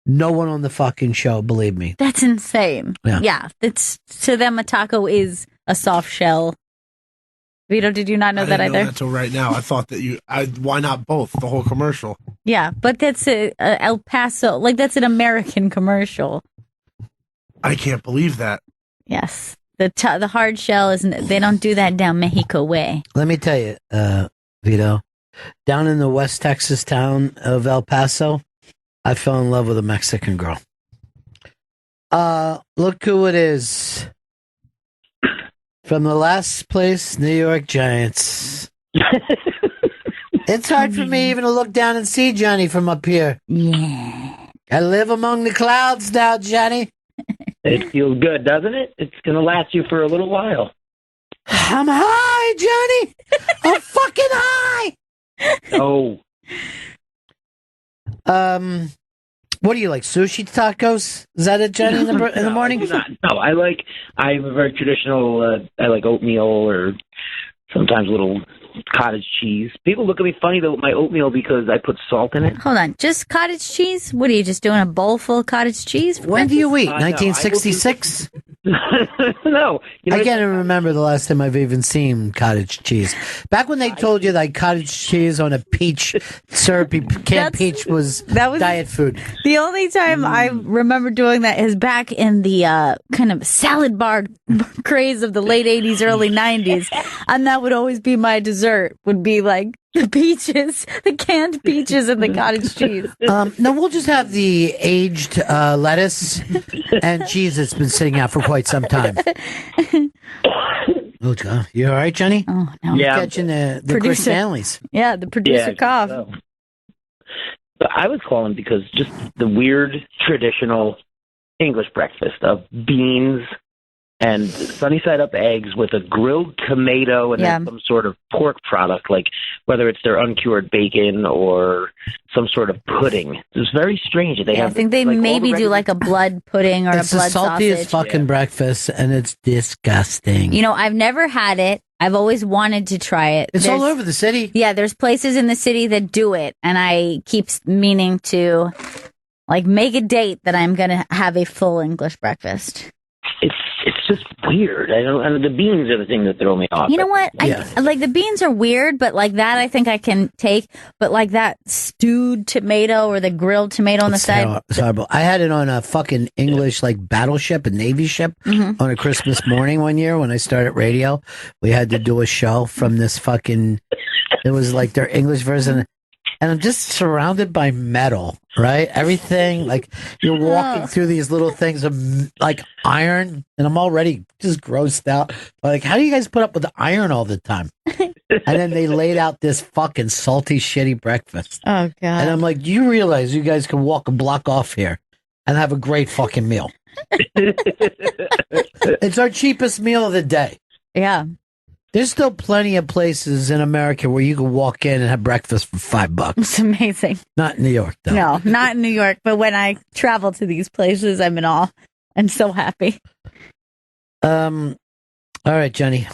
No one on the fucking show believed me. That's insane. Yeah. It's, to them, a taco is a soft shell. Vito, did you not know that either? I didn't know that until right now. I thought that why not both? The whole commercial. Yeah, but that's a El Paso, like that's an American commercial. I can't believe that. Yes. The hard shell isn't, they don't do that down Mexico way. Let me tell you, Vito, down in the West Texas town of El Paso, I fell in love with a Mexican girl. Look who it is. From the last place, New York Giants. It's hard for me even to look down and see Johnny from up here. Yeah. I live among the clouds now, Johnny. It feels good, doesn't it? It's going to last you for a little while. I'm high, Johnny. I'm fucking high. Oh. What do you like? Sushi tacos? Is that it, Johnny, in the morning? No, I'm a very traditional, I like oatmeal or sometimes a little cottage cheese. People look at me funny, though, with my oatmeal because I put salt in it. Hold on. Just cottage cheese? What are you, just doing a bowl full of cottage cheese? When do you eat? 1966? No. I can't even remember the last time I've even seen cottage cheese. Back when they told you that cottage cheese on a peach syrupy canned peach was diet food. The only time I remember doing that is back in the kind of salad bar craze of the late 80s, early 90s. And that would always be my dessert, would be like the peaches, the canned peaches and the cottage cheese. No, we'll just have the aged lettuce and cheese that's been sitting out for quite some time. Oh, you all right, Johnny? Oh, no. Yeah. Catching the Cris Stanleys. Yeah, the producer cough. So. But I was calling because just the weird traditional English breakfast of beans and sunny side up eggs with a grilled tomato and then some sort of pork product, like whether it's their uncured bacon or some sort of pudding. It's very strange. I think they maybe do like a blood pudding or it's a blood the saltiest sausage. fucking breakfast, and it's disgusting. You know, I've never had it. I've always wanted to try it. It's all over the city. Yeah, there's places in the city that do it, and I keep meaning to like make a date that I'm going to have a full English breakfast. It's just weird. The beans are the thing that throw me off. You know what? I like the beans are weird, but like that I think I can take. But like that stewed tomato or the grilled tomato on the side. It's horrible. I had it on a fucking English like battleship, a Navy ship, on a Christmas morning one year when I started radio. We had to do a show from this fucking. It was like their English version. And I'm just surrounded by metal, right? Everything, like, you're walking through these little things of, like, iron, and I'm already just grossed out. Like, how do you guys put up with the iron all the time? And then they laid out this fucking salty, shitty breakfast. Oh, God. And I'm like, do you realize you guys can walk a block off here and have a great fucking meal? It's our cheapest meal of the day. Yeah. There's still plenty of places in America where you can walk in and have breakfast for $5. It's amazing. Not in New York, though. No, not in New York. But when I travel to these places, I'm in awe and so happy. All right, Johnny.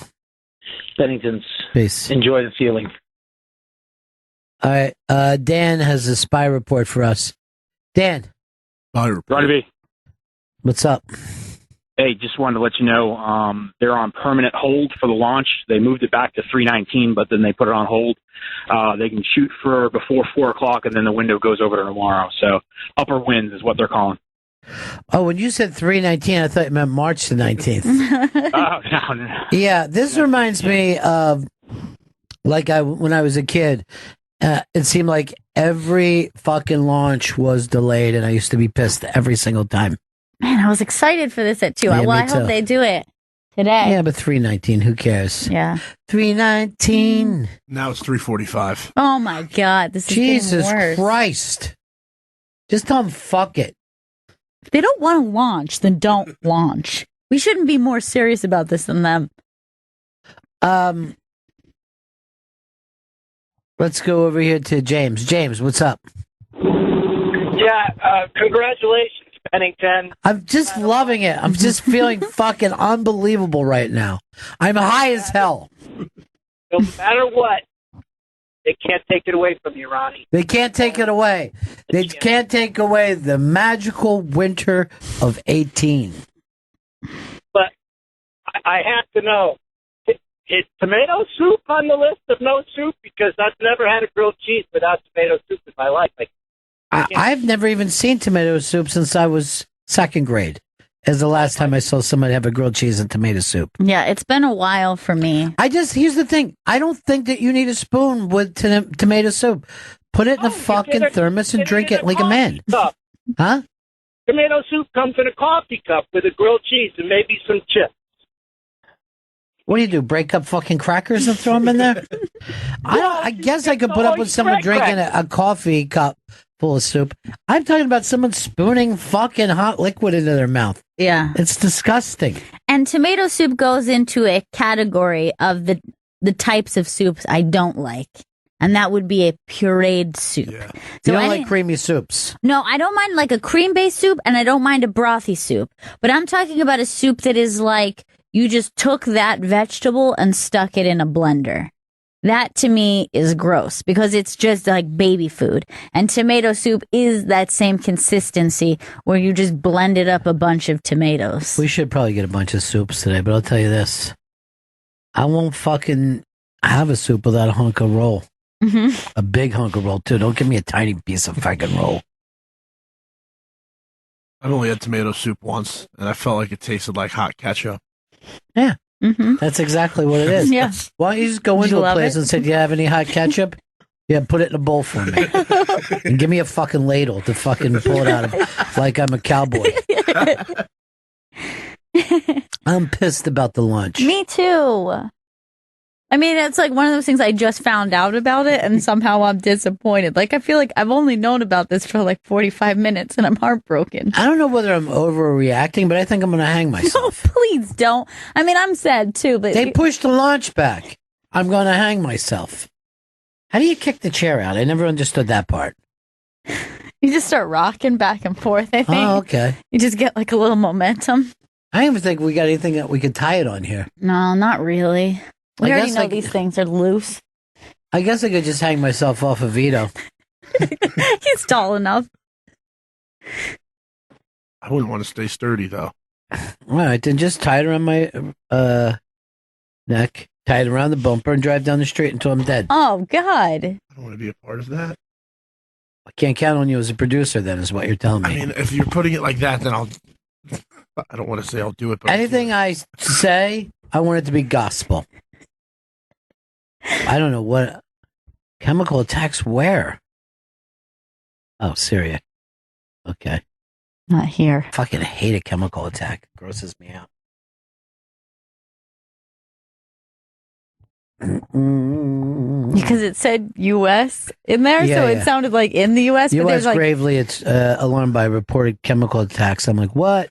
Bennington's. Peace. Enjoy the feeling. All right. Dan has a spy report for us. Dan. Ronnie B. What's up? Hey, just wanted to let you know they're on permanent hold for the launch. They moved it back to 3/19, but then they put it on hold. They can shoot for before 4 o'clock, and then the window goes over to tomorrow. So upper winds is what they're calling. Oh, when you said 3/19, I thought you meant March the 19th. Oh, no. Yeah, this reminds me of when I was a kid. It seemed like every fucking launch was delayed, and I used to be pissed every single time. Man, I was excited for this at 2. Yeah, Well, me I hope too. they do it today. Yeah, but 3/19, who cares? Yeah. 3/19. Now it's 3:45. Oh my God, this is Jesus getting worse. Christ. Just tell them fuck it. If they don't want to launch, then don't launch. We shouldn't be more serious about this than them. Let's go over here to James. James, what's up? Yeah, congratulations, Bennington. I'm just loving it. I'm just feeling fucking unbelievable right now. I'm high as hell. No matter what, they can't take it away from you, Ronnie. They can't take it away. They can't take away the magical winter of 18. But I have to know, is tomato soup on the list of no soup? Because I've never had a grilled cheese without tomato soup in my life. I've never even seen tomato soup since I was second grade. As the last time I saw somebody have a grilled cheese and tomato soup. Yeah, it's been a while for me. Here's the thing. I don't think that you need a spoon with tomato soup. Put it in a fucking thermos and drink it like a man. Cup. Huh? Tomato soup comes in a coffee cup with a grilled cheese and maybe some chips. What do you do? Break up fucking crackers and throw them in there? I guess I could put up with someone drinking a coffee cup full of soup. I'm talking about someone spooning fucking hot liquid into their mouth. Yeah. It's disgusting. And tomato soup goes into a category of the types of soups I don't like. And that would be a pureed soup. You So don't like creamy soups. No, I don't mind like a cream-based soup, and I don't mind a brothy soup. But I'm talking about a soup that is like you just took that vegetable and stuck it in a blender. That to me is gross because it's just like baby food. And tomato soup is that same consistency where you just blended up a bunch of tomatoes. We should probably get a bunch of soups today, but I'll tell you this. I won't fucking have a soup without a hunk of roll. Mm-hmm. A big hunk of roll, too. Don't give me a tiny piece of fucking roll. I've only had tomato soup once, and I felt like it tasted like hot ketchup. Yeah. Mm-hmm. That's exactly what it is. Yeah. Why don't you just go Did into you a love place it? and say, do you have any hot ketchup? Yeah, put it in a bowl for me. And give me a fucking ladle to fucking pull it out of like I'm a cowboy. I'm pissed about the lunch. Me too. I mean, it's like one of those things I just found out about it and somehow I'm disappointed. Like, I feel like I've only known about this for like 45 minutes and I'm heartbroken. I don't know whether I'm overreacting, but I think I'm going to hang myself. No, please don't. I mean, I'm sad too, but They pushed the launch back. I'm going to hang myself. How do you kick the chair out? I never understood that part. you just start rocking back and forth, I think. Oh, okay. You just get like a little momentum. I don't even think we got anything that we could tie it on here. No, not really. We I already guess know I- these things are loose. I guess I could just hang myself off of Vito. He's tall enough. I wouldn't want to stay sturdy, though. All right, then just tie it around my neck, tie it around the bumper, and drive down the street until I'm dead. Oh, God. I don't want to be a part of that. I can't count on you as a producer, then, is what you're telling me. I mean, if you're putting it like that, then I don't want to say I'll do it, but Anything I say, I want it to be gospel. I don't know what chemical attacks where. Oh, Syria. Okay. Not here. Fucking hate a chemical attack. It grosses me out. Because it said U.S. in there, Yeah, so yeah. it sounded like in the U.S., but U.S. there's like... gravely, it's alarmed by reported chemical attacks. I'm like, what?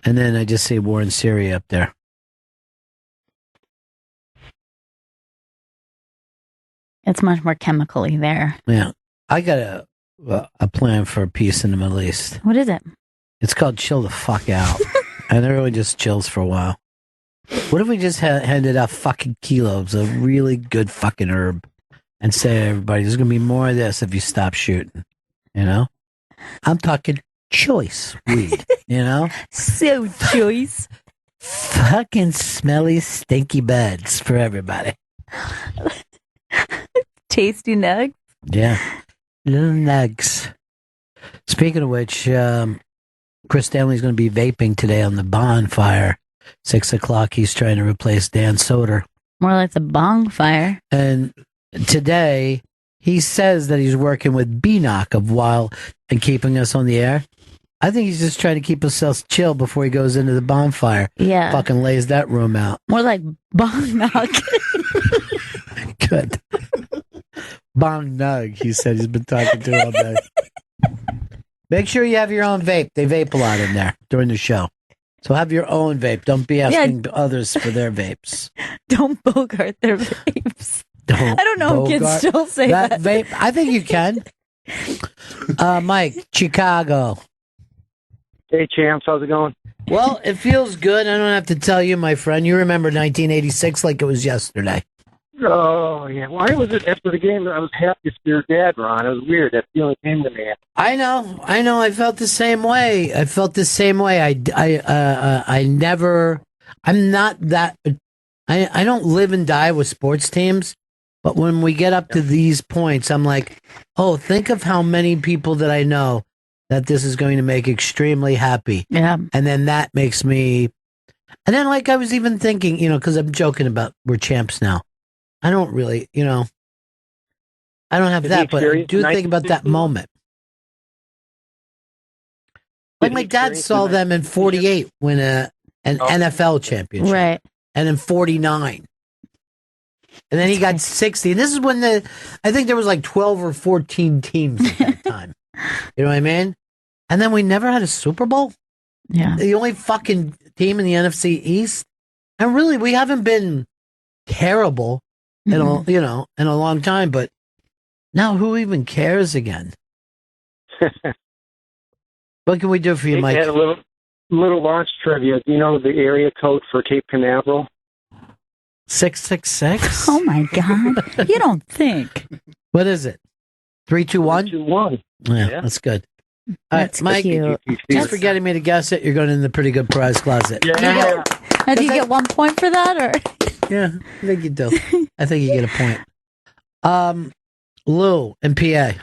And then I just see war in Syria up there. It's much more chemically there. Yeah. I got a plan for peace in the Middle East. What is it? It's called Chill the Fuck Out. And everyone just chills for a while. What if we just handed out fucking kilos of really good fucking herb and say to everybody, there's going to be more of this if you stop shooting? You know? I'm talking choice weed, you know? So choice. Fucking smelly, stinky beds for everybody. Tasty nugs. Yeah. Little nugs. Speaking of which, Chris Stanley's going to be vaping today on the bonfire. 6 o'clock, he's trying to replace Dan Soder. More like the bonfire. And today, he says that he's working with B-Knock of Wild and keeping us on the air. I think he's just trying to keep himself chill before he goes into the bonfire. Yeah. Fucking lays that room out. More like bong knock. Good. Bong Nug, he said he's been talking to all day. Make sure you have your own vape. They vape a lot in there during the show. So have your own vape. Don't be asking others for their vapes. Don't bogart their vapes. I don't know if kids still say that. Vape, I think you can. Mike, Chicago. Hey, champs, how's it going? Well, it feels good. I don't have to tell you, my friend. You remember 1986 like it was yesterday. Oh, yeah. Why was it after the game that I was happy to see your dad, Ron? It was weird. That feeling came to me. I know. I felt the same way. I'm not that, I don't live and die with sports teams, but when we get up to these points, I'm like, oh, think of how many people that I know that this is going to make extremely happy. Yeah. And then that makes me, and then like I was even thinking, because I'm joking about we're champs now. I don't really, I don't have that, but I do think about that moment. Like my dad saw them in 48 win an NFL championship. Right. And in 49. And then he got 60. And this is when I think there was like 12 or 14 teams at that time. You know what I mean? And then we never had a Super Bowl. Yeah. The only fucking team in the NFC East. And really, we haven't been terrible in a long time. But now, who even cares again? What can we do for you, Mike? Had a little launch trivia. Do you know the area code for Cape Canaveral? 666. Oh my God! You don't think? What is it? 321. 321. Yeah, that's good. All That's right, Mike. cute. Thanks for getting me to guess it. You're going in the pretty good prize closet. Yeah. Do you get 1 point for that, or? Yeah, I think you do. I think you get a point. Lou in PA.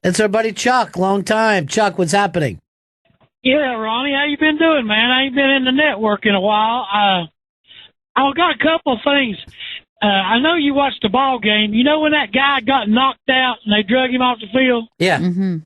It's our buddy Chuck. Long time. Chuck, what's happening? Yeah, Ronnie, how you been doing, man? I ain't been in the network in a while. I've got a couple of things. I know you watched the ball game. You know when that guy got knocked out and they drug him off the field? Yeah. Mm-hmm.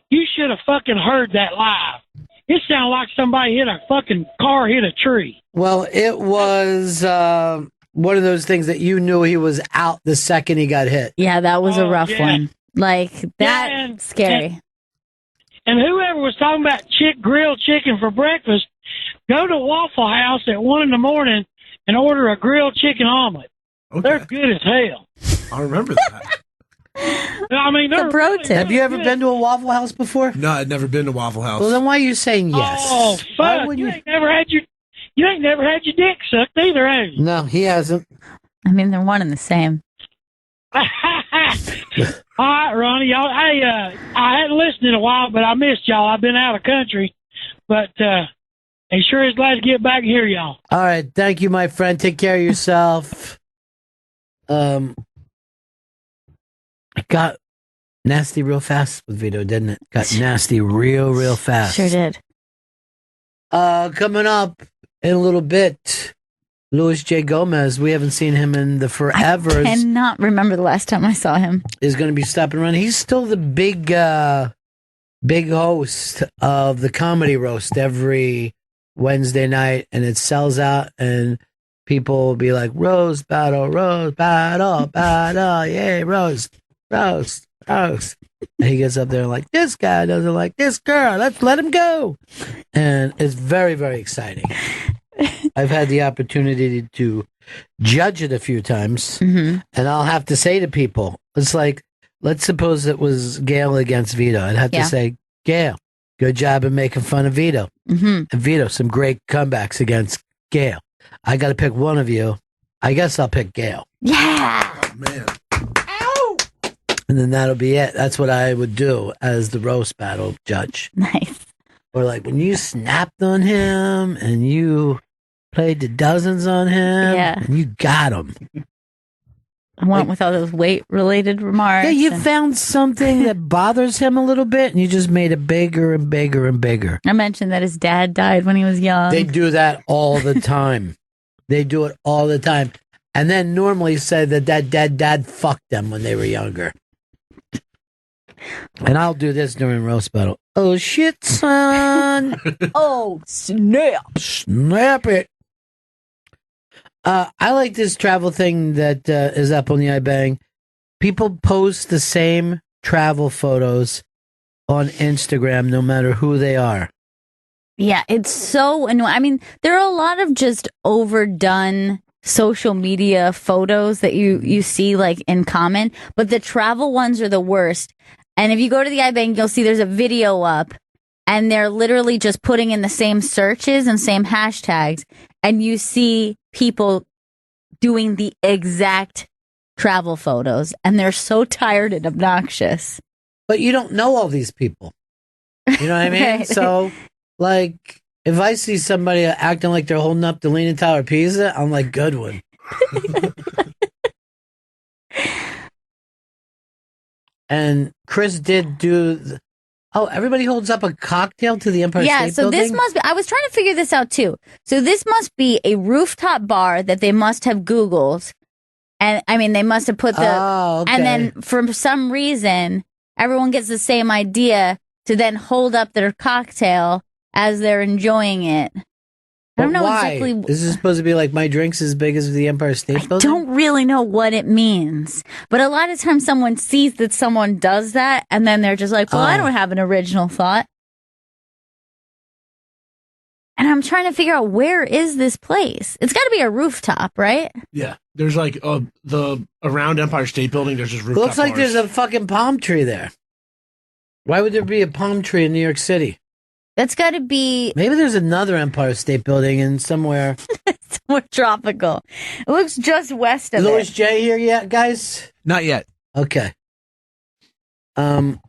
You should have fucking heard that live. It sounded like somebody hit a fucking car hit a tree. Well, it was one of those things that you knew he was out the second he got hit. Yeah, that was a rough one. Like, that, and, scary. And whoever was talking about grilled chicken for breakfast, go to Waffle House at 1 in the morning and order a grilled chicken omelet. Okay. They're good as hell. I remember that. I mean, they're pro tip. Have you ever been to a Waffle House before? No, I'd never been to Waffle House. Well, then why are you saying yes? Oh, fuck. You ain't never had your dick sucked either, have you? No, he hasn't. I mean, they're one and the same. All right, Ronnie. Y'all, hey, I hadn't listened in a while, but I missed y'all. I've been out of country, but I sure is glad to get back and hear y'all. All right, thank you, my friend. Take care of yourself. It got nasty real fast with Vito, didn't it? Got nasty real fast. Sure did. Coming up in a little bit, Luis J. Gomez. We haven't seen him in the forevers. I cannot remember the last time I saw him. Is going to be stopping around. He's still the big host of the comedy roast every Wednesday night, and it sells out, and people will be like, roast battle, yay, roast. And he gets up there like, this guy doesn't like this girl, let's let him go. And it's very, very exciting. I've had the opportunity to judge it a few times, and I'll have to say to people, it's like, let's suppose it was Gail against Vito. I'd have to say, Gail, good job in making fun of Vito. And Vito, some great comebacks against Gail. I got to pick one of you. I guess I'll pick Gail. Yeah. Oh, man. And then that'll be it. That's what I would do as the roast battle judge. Nice. Or like when you snapped on him and you played the dozens on him and you got him. I went with all those weight-related remarks. Yeah, you found something that bothers him a little bit, and you just made it bigger and bigger and bigger. I mentioned that his dad died when he was young. They do that all the time. They do it all the time. And then normally say that dad fucked them when they were younger. And I'll do this during roast battle. Oh, shit, son. Oh, snap. Snap it. I like this travel thing that is up on the iBang. People post the same travel photos on Instagram, no matter who they are. Yeah, it's so annoying. I mean, there are a lot of just overdone social media photos that you see like in common, but the travel ones are the worst. And if you go to the iBank, you'll see there's a video up, and they're literally just putting in the same searches and same hashtags, and you see people doing the exact travel photos, and they're so tired and obnoxious. But you don't know all these people. You know what I mean? Right. So, like, if I see somebody acting like they're holding up the Leaning Tower of Pisa, I'm like, good one. And Chris did do... everybody holds up a cocktail to the Empire State Building? Yeah, so this must be... I was trying to figure this out, too. So this must be a rooftop bar that they must have Googled. And, I mean, they must have put the... okay. And then, for some reason, everyone gets the same idea to then hold up their cocktail as they're enjoying it. I don't know why? exactly. This is supposed to be like my drink's as big as the Empire State Building? Don't really know what it means. But a lot of times someone sees that someone does that, and then they're just like, well, I don't have an original thought. And I'm trying to figure out, where is this place? It's got to be a rooftop, right? Yeah. There's like around Empire State Building, there's just rooftop Looks like bars. there's a fucking palm tree there. Why would there be a palm tree in New York City? That's got to be... Maybe there's another Empire State Building in somewhere tropical. It looks just west of Louis it. J here yet, guys? Not yet. Okay. You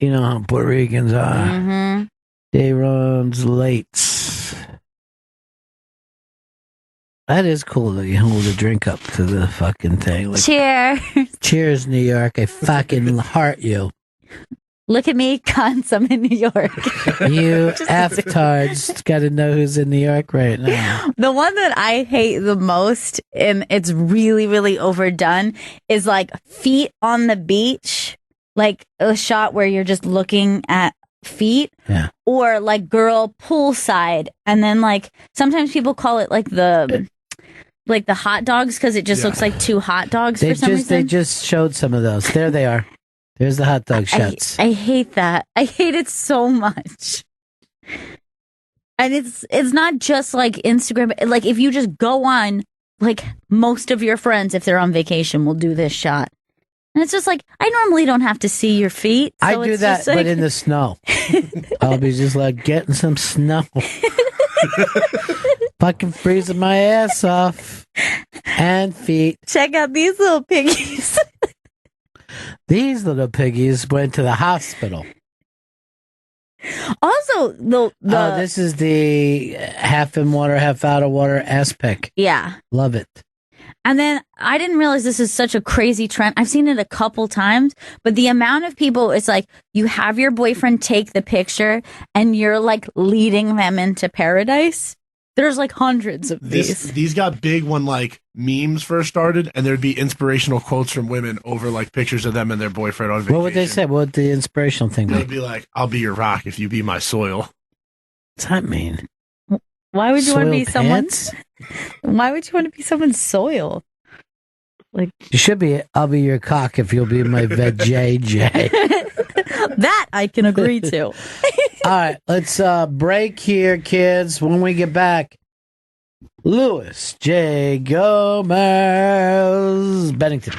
know how Puerto Ricans are. Mm-hmm. Day runs late. That is cool that you hold a drink up to the fucking thing. Like, Cheers. Cheers, New York. I fucking heart you. Look at me, cunts. I'm in New York. You F-tards got to know who's in New York right now. The one that I hate the most, and it's really, really overdone, is like feet on the beach. Like a shot where you're just looking at feet. Yeah. Or like girl poolside. And then like sometimes people call it like the hot dogs because it just looks like two hot dogs for some reason. They just showed some of those. There they are. There's the hot dog shots. I hate that. I hate it so much. And it's not just like Instagram. Like if you just go on, like most of your friends, if they're on vacation, will do this shot. And it's just like, I normally don't have to see your feet. So I do it's that, just like... but in the snow. I'll be just like getting some snow. Fucking freezing my ass off. And feet. Check out these little piggies. These little piggies went to the hospital. Also, this is the half in water, half out of water ass pick. Yeah. Love it. And then I didn't realize this is such a crazy trend. I've seen it a couple times, but the amount of people, it's like you have your boyfriend take the picture and you're like leading them into paradise. There's like hundreds of these. These got big when like memes first started, and there'd be inspirational quotes from women over like pictures of them and their boyfriend on vacation. What would they say? What would the inspirational thing be? They'd be like, "I'll be your rock if you be my soil." What's that mean? Why would you want to be pants? Why would you want to be someone's soil? Like you should be. I'll be your cock if you'll be my vajayjay. That I can agree to. All right, let's break here, kids. When we get back, Louis J. Gomez Bennington.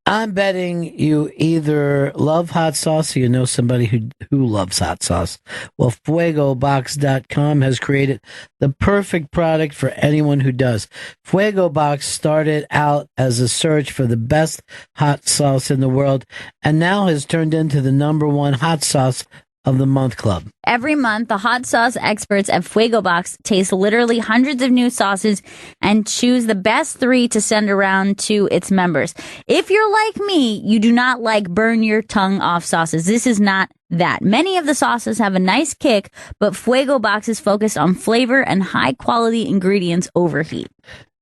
I'm betting you either love hot sauce or you know somebody who loves hot sauce. Well, FuegoBox.com has created the perfect product for anyone who does. Fuego Box started out as a search for the best hot sauce in the world and now has turned into the #1 hot sauce of the Month Club. Every month, the hot sauce experts at Fuego Box taste literally hundreds of new sauces and choose the best 3 to send around to its members. If you're like me, you do not like burn your tongue off sauces. This is not that. Many of the sauces have a nice kick, but Fuego Box is focused on flavor and high quality ingredients over heat.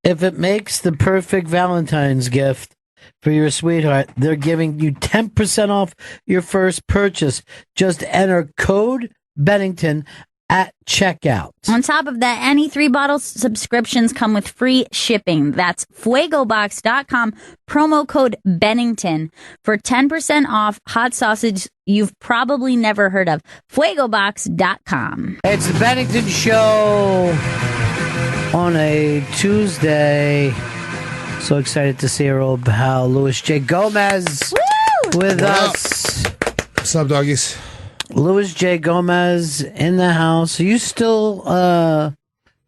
If it makes the perfect Valentine's gift for your sweetheart, they're giving you 10% off your first purchase. Just enter code Bennington at checkout. On top of that, any 3-bottle subscriptions come with free shipping. That's fuegobox.com, promo code Bennington for 10% off hot sausage you've probably never heard of. Fuegobox.com. It's the Bennington Show on a Tuesday. So excited to see our old pal Luis J. Gomez with us. What's up, doggies? Luis J. Gomez in the house. Are you still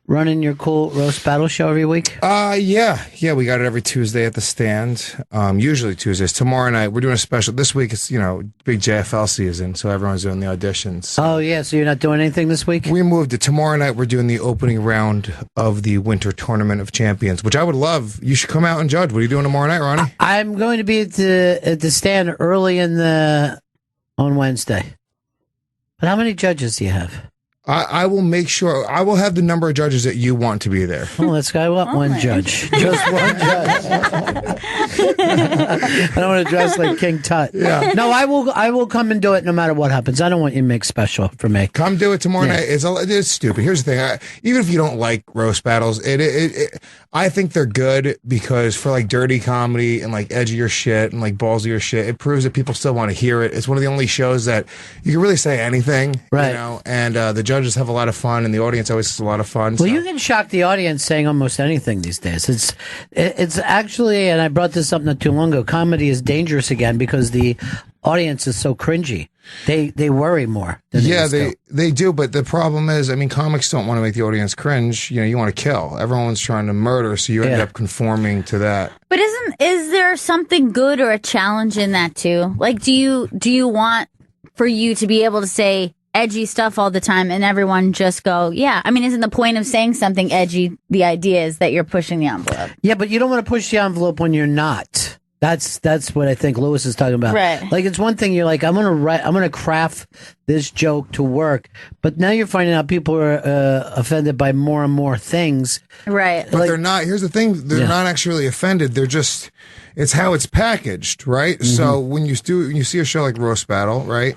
running your cool roast battle show every week? Yeah, we got it every Tuesday at the Stand. Usually Tuesdays. Tomorrow night we're doing a special. This week it's big JFL season, so everyone's doing the auditions. Oh yeah, so you're not doing anything this week? We moved it. Tomorrow night we're doing the opening round of the Winter Tournament of Champions, which I would love. You should come out and judge. What are you doing tomorrow night, Ronnie? I'm going to be at the Stand early on Wednesday. But how many judges do you have? I will make sure. I will have the number of judges that you want to be there. Oh, let's go. One judge. Just one judge. I don't want to dress like King Tut. Yeah. No, I will come and do it no matter what happens. I don't want you to make special for me. Come do it tomorrow night. It's stupid. Here's the thing. Even if you don't like roast battles, I think they're good because for like dirty comedy and like edgier shit and like ballsier shit, it proves that people still want to hear it. It's one of the only shows that you can really say anything, right? You know, and the judges have a lot of fun, and the audience always has a lot of fun. Well, you can shock the audience saying almost anything these days. It's actually, and I brought this up not too long ago, comedy is dangerous again because the audience is so cringy. They worry more. They do, but the problem is, I mean, comics don't want to make the audience cringe. You know, you want to kill. Everyone's trying to murder, so you end up conforming to that. But is there something good or a challenge in that too? Like, do you want for you to be able to say edgy stuff all the time and everyone just go, yeah? I mean, isn't the point of saying something edgy the idea is that you're pushing the envelope? Yeah, but you don't want to push the envelope when you're not. That's what I think Lewis is talking about. Right. Like, it's one thing you're like, I'm gonna craft this joke to work, but now you're finding out people are offended by more and more things. Right. But they're not. Here's the thing: they're not actually really offended. They're just. It's how it's packaged, right? Mm-hmm. So when you see a show like Roast Battle, right?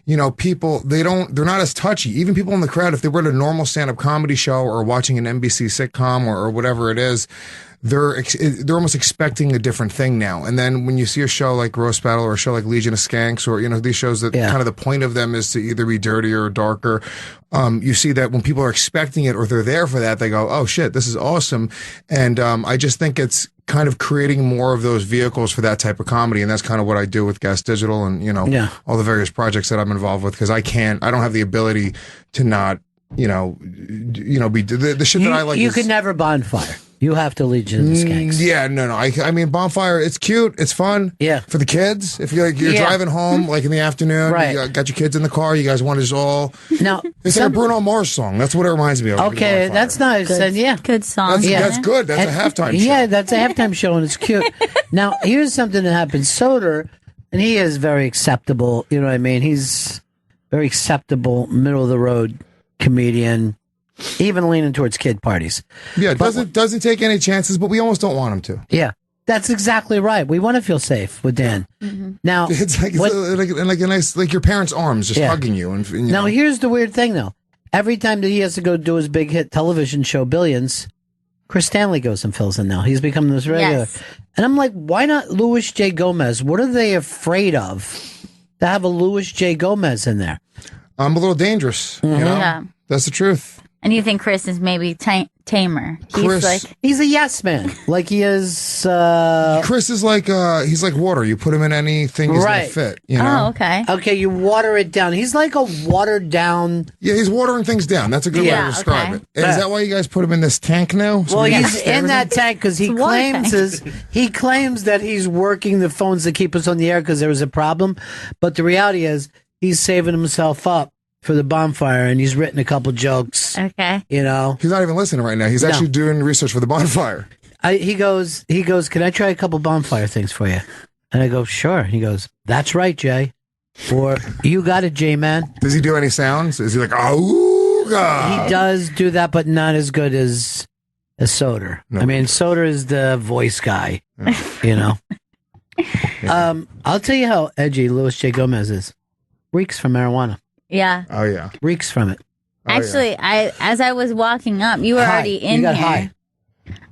You know, people, they're not as touchy. Even people in the crowd, if they were at a normal stand-up comedy show or watching an NBC sitcom or whatever it is, they're almost expecting a different thing now. And then when you see a show like Roast Battle or a show like Legion of Skanks or, you know, these shows that kind of the point of them is to either be dirtier or darker, you see that when people are expecting it or they're there for that, they go, oh shit, this is awesome. And I just think it's kind of creating more of those vehicles for that type of comedy. And that's kind of what I do with Gas Digital and, you know, all the various projects that I'm involved with, because I don't have the ability to not, be the shit that I like. You could never bonfire. You have to Legion of the Skanks. Yeah, no. I mean, Bonfire, it's cute. It's fun. Yeah. For the kids. If you're driving home, like in the afternoon, right. You got your kids in the car, you guys want to just all... Now, it's like a Bruno Mars song. That's what it reminds me of. Okay, that's nice. Good, good song. That's good. That's a halftime show. Yeah, that's a halftime show, and it's cute. Now, here's something that happened. Soder, and he is very acceptable, you know what I mean? He's very acceptable, middle-of-the-road comedian, even leaning towards kid parties. Yeah, doesn't take any chances, but we almost don't want him to. Yeah, that's exactly right. We want to feel safe with Dan. Mm-hmm. Now, it's like a nice, like your parents' arms just hugging you. And now, here's the weird thing, though. Every time that he has to go do his big hit television show, Billions, Chris Stanley goes and fills in now. He's become this regular. Yes. And I'm like, why not Luis J. Gomez? What are they afraid of to have a Luis J. Gomez in there? I'm a little dangerous. Mm-hmm. You know? Yeah. That's the truth. And you think Chris is maybe tamer? He's a yes man. Like he is. Chris is like he's like water. You put him in anything, he's gonna fit. You know? Oh, okay. Okay, you water it down. He's like a watered down. Yeah, he's watering things down. That's a good way to describe it. And is that why you guys put him in this tank now? Well, he's in that tank because he claims that he's working the phones to keep us on the air because there was a problem. But the reality is, he's saving himself up for the bonfire, and he's written a couple jokes. Okay. You know, He's not even listening right now. He's actually doing research for the bonfire. He goes, can I try a couple bonfire things for you? And I go, sure. He goes, that's right, Jay. Or, you got it, J-Man. Does he do any sounds? Is he like, oh, God? He does do that, but not as good as Soder. No. I mean, Soder is the voice guy, you know. I'll tell you how edgy Louis J. Gomez is. Reeks from marijuana. Yeah. Oh, yeah. Reeks from it. Actually, as I was walking up, you were already in You got here. high.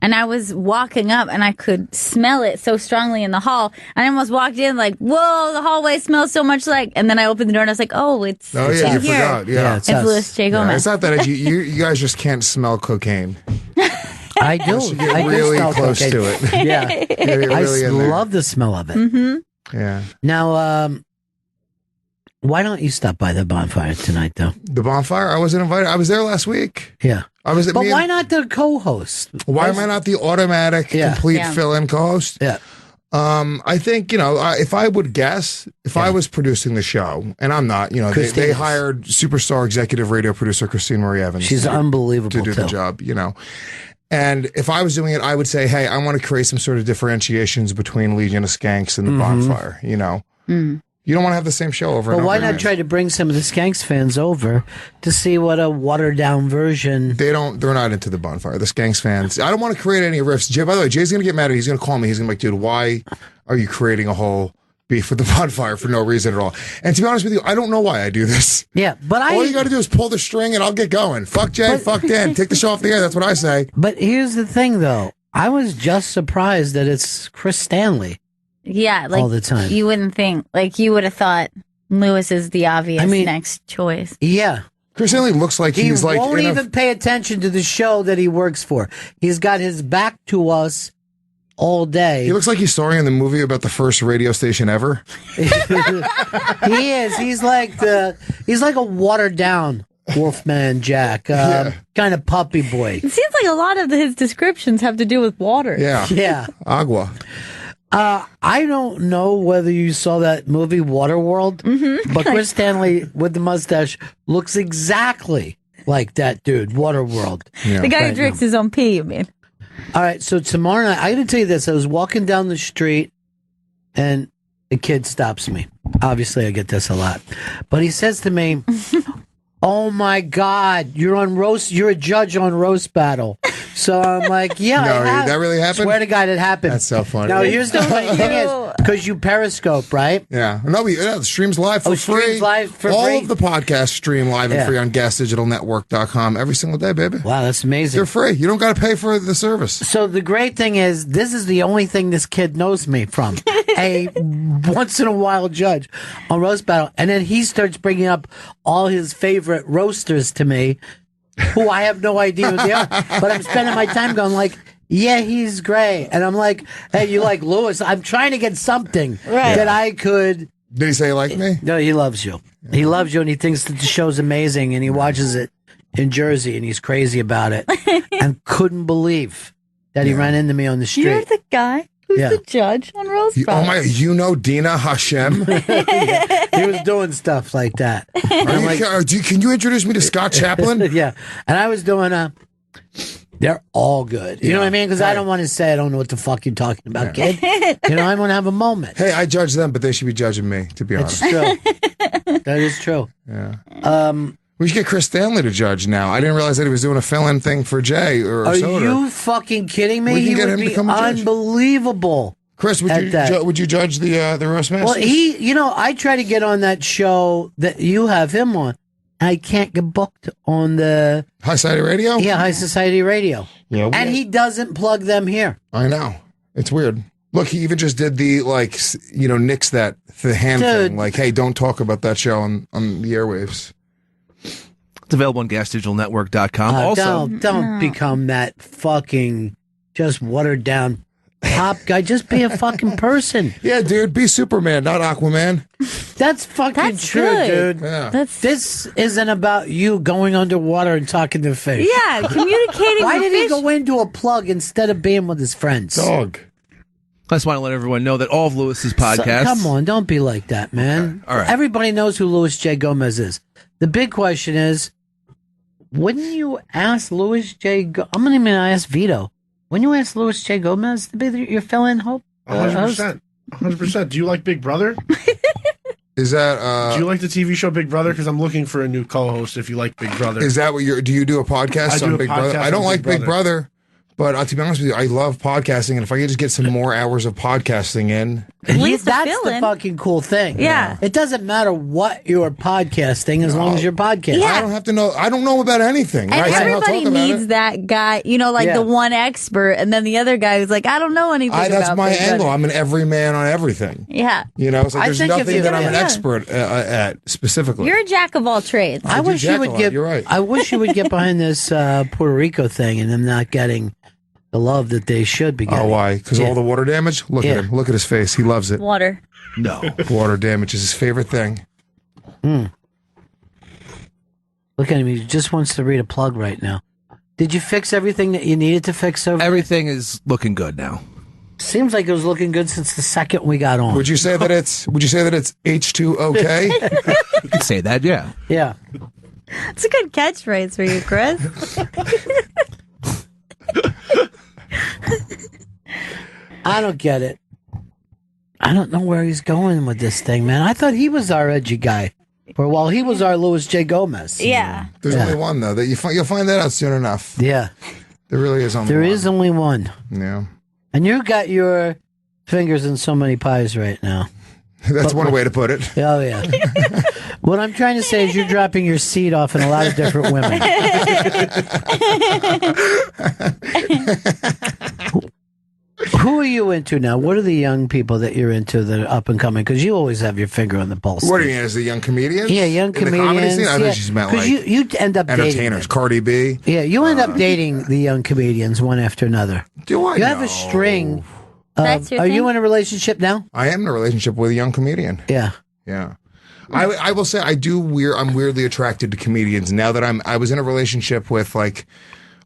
And I was walking up and I could smell it so strongly in the hall. I almost walked in like, whoa, the hallway smells so much like. And then I opened the door and I was like, oh, it's Oh, it's yeah, in you here. forgot. Yeah. It's Louis J. Gomez. Yeah, it's not that edgy. You guys just can't smell cocaine. I do. Unless you get I do really smell close cocaine. to it. Yeah. You're really in there. love the smell of it. Mm-hmm. Yeah. Now, why don't you stop by the bonfire tonight, though? The bonfire? I wasn't invited. I was there last week. Yeah. I was. But why not the co-host? Why am I not the automatic, complete Yeah. fill-in co-host? Yeah. I think, if I would guess, if I was producing the show, and I'm not, they Christine. hired superstar executive radio producer Christine Marie Evans. She's unbelievable, to do the too. job, And if I was doing it, I would say, hey, I want to create some sort of differentiations between Legion of Skanks and the bonfire, You don't want to have the same show over But and over why again. not try to bring some of the Skanks fans over to see what a watered-down version... They're not into the bonfire. The Skanks fans. I don't want to create any riffs. Jay, by the way, Jay's going to get mad at me. He's going to call me. He's going to be like, dude, why are you creating a whole beef with the bonfire for no reason at all? And to be honest with you, I don't know why I do this. Yeah, but all you got to do is pull the string and I'll get going. Fuck Jay, fuck Dan. Take the show off the air. That's what I say. But here's the thing, though. I was just surprised that it's Chris Stanley. Yeah, like All the time. You wouldn't think, like you would have thought Lewis is the obvious next choice. Yeah. Chris Stanley looks like he he's like won't in a- even pay attention to the show that he works for. He's got his back to us all day. He looks like he's starring in the movie about the first radio station ever. He is. He's like a watered down Wolfman Jack, kind of puppy boy. It seems like a lot of his descriptions have to do with water. Yeah. Yeah. Agua. I don't know whether you saw that movie Waterworld, but Chris Stanley with the mustache looks exactly like that dude, Waterworld. The guy who drinks his own pee, you mean? All right, so tomorrow night, I got to tell you this. I was walking down the street, and a kid stops me. Obviously, I get this a lot. But he says to me, oh, my God, you're a judge on Roast Battle. So I'm like, yeah, No, I have. that really happened? Swear to God, it happened. That's so funny. Now, here's the funny thing is, because you Periscope, right? Yeah. No, the stream's live for free. Streams live for All free? of the podcasts stream live and Yeah. free on gasdigitalnetwork.com every single day, baby. Wow, that's amazing. They're free. You don't got to pay for the service. So the great thing is, this is the only thing this kid knows me from. A once-in-a-while judge on Roast Battle. And then he starts bringing up all his favorite roasters to me, who I have no idea who they are. But I'm spending my time going like, yeah, he's great. And I'm like, hey, you like Lewis? I'm trying to get something that I could... Did he say he liked me? No, he loves you. He loves you, and he thinks that the show's amazing, and he watches it in Jersey, and he's crazy about it, and couldn't believe that he ran into me on the street. You're the guy who's Yeah. the judge on Roast Oh Battle. my! Dina Hashem. He was doing stuff like that. And I'm like, Can you introduce me to Scott Chaplin? yeah, and I was doing they're all good. You know what I mean? Because I don't want to say I don't know what the fuck you're talking about, kid. You know, I want to have a moment. Hey, I judge them, but they should be judging me. To be honest, It's true. That is true. Yeah. We should get Chris Stanley to judge now. I didn't realize that he was doing a fill-in thing for Jay or Are Soder. you fucking kidding me? We can He get would him to be come and judge. unbelievable. Chris, would you judge the Roastmasters? Well, I try to get on that show that you have him on. I can't get booked on the High Society Radio? Yeah, High Society Radio. Yeah, and he doesn't plug them here. I know. It's weird. Look, he even just did the, nix the hand Dude. thing. Like, hey, don't talk about that show on the airwaves. It's available on gasdigitalnetwork.com. Also, Don't become that fucking just watered down pop guy. Just be a fucking person. Yeah, dude, be Superman, not Aquaman. That's fucking true, good. dude. Yeah. This isn't about you going underwater and talking to fish. Yeah, communicating Why with did he fish. go into a plug instead of being with his friends? Dog. I just want to let everyone know that all of Lewis's podcasts. Come on, don't be like that, man. Okay, all right. Everybody knows who Louis J. Gomez is. The big question is, wouldn't you ask Louis J. I'm going to ask Vito. Wouldn't you ask Louis J. Gomez to be your fill-in hope? 100%. 100%. Do you like Big Brother? Is that? Do you like the TV show Big Brother? Because I'm looking for a new co-host. If you like Big Brother, Is that what you're? Do you do a podcast on Big Brother? I don't like Big Brother. But to be honest with you, I love podcasting, and if I could just get some more hours of podcasting in, That's the fucking cool thing. Yeah. It doesn't matter what you're podcasting as long as you're podcasting. I don't have to know. I don't know about anything. And right? everybody needs that guy, the one expert, and then the other guy who's like, I don't know anything That's about my Big angle. Brother. I'm an everyman on everything. Yeah. It's like there's nothing that I'm an expert at specifically. You're a jack of all trades. I wish you would get. You're right. I wish you would get behind this Puerto Rico thing and them not getting the love that they should be getting. Oh, why? Because all the water damage? Look at him. Look at his face. He loves it. Water. No. Water damage is his favorite thing. Look at him. He just wants to read a plug right now. Did you fix everything that you needed to fix over? Everything is looking good now. Seems like it was looking good since the second we got on. Would you say that it's H2OK? You could say that, yeah. Yeah. It's a good catchphrase for you, Chris. I don't get it. I don't know where he's going with this thing, man. I thought he was our edgy guy for a while. He was our Louis J. Gomez. Yeah. There's only one, though. That you'll find that out soon enough. Yeah. There really is only There one. is only one. Yeah. And you got your fingers in so many pies right now. That's one way to put it. Oh, yeah. What I'm trying to say is you're dropping your seed off in a lot of different women. Who are you into now? What are the young people that you're into that are up and coming? Because you always have your finger on the pulse. What do you mean, as the young comedians? Yeah, young In comedians. the comedy scene? I yeah. think she's meant like you end up dating entertainers. Cardi B. Yeah, you end up dating the young comedians one after another. Do I You have a string. Of, are you in a relationship now? I am in a relationship with a young comedian. Yeah. Yeah. I will say I'm weirdly attracted to comedians now that I was in a relationship with like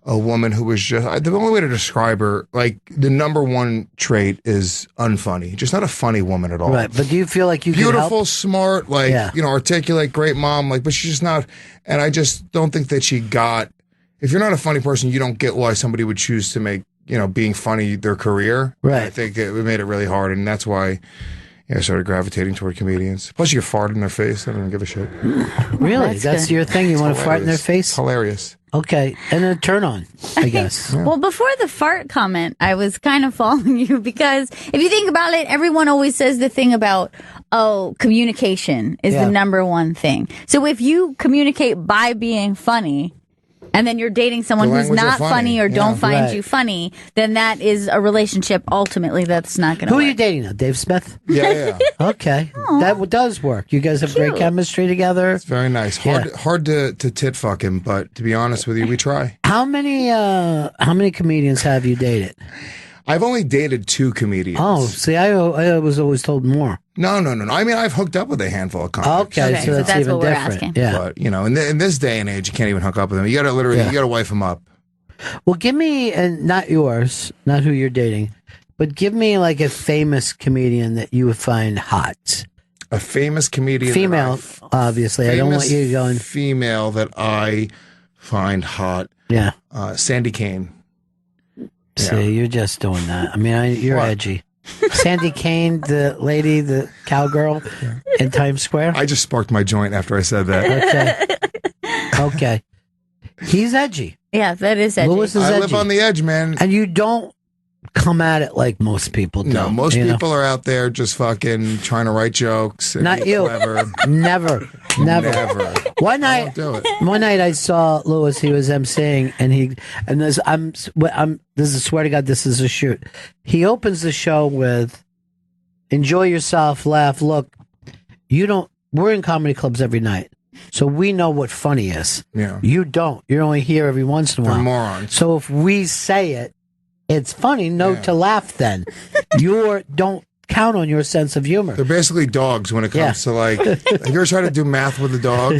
a woman who was just, the only way to describe her, like the number one trait is unfunny. Just not a funny woman at all. Right. But do you feel like you can beautiful, help? smart, like, articulate, great mom, like, but she's just not, and I just don't think that she got, if you're not a funny person, you don't get why somebody would choose to make, being funny their career. Right. I think it made it really hard, and that's why I started gravitating toward comedians. Plus, you fart in their face. I don't give a shit. Really? That's your thing? You want to fart in their face? It's hilarious. Okay. And a turn on, I guess. Well, before the fart comment, I was kind of following you because if you think about it, everyone always says the thing about, communication is the number one thing. So if you communicate by being funny, and then you're dating someone who's not funny or don't find you funny, then that is a relationship ultimately that's not going to work. Who are you dating now? Dave Smith? Yeah. Okay. That does work. You guys have great chemistry together. It's very nice. Hard to tit fuck him, but to be honest with you, we try. How many comedians have you dated? I've only dated 2 comedians. Oh, see, I was always told more. No. I mean, I've hooked up with a handful of comics. Okay, so that's even different. Yeah. But, in this day and age, you can't even hook up with them. You got to literally, you got to wife them up. Well, give me, and not yours, not who you're dating, but give me like a famous comedian that you would find hot. A famous comedian. Female, obviously. I don't want you going. Female that I find hot. Yeah. Sandy Kane. See, you're just doing that. I mean, you're edgy. Sandy Kane, the lady, the cowgirl in Times Square. I just sparked my joint after I said that. Okay. He's edgy. Yeah, that is edgy. Louis is edgy. I live on the edge, man. And you don't come at it like most people do. No, most people are out there just fucking trying to write jokes. And Not you. Clever. Never. One night I saw Louis. He was emceeing, and this is, swear to God, this is a shoot. He opens the show with, "Enjoy yourself, laugh, look." We're in comedy clubs every night, so we know what funny is. Yeah, you don't. You're only here every once in a while. They're morons. So if we say it, it's funny. To laugh. Then don't count on your sense of humor. They're basically dogs when it comes to like. Have you ever tried to do math with a dog?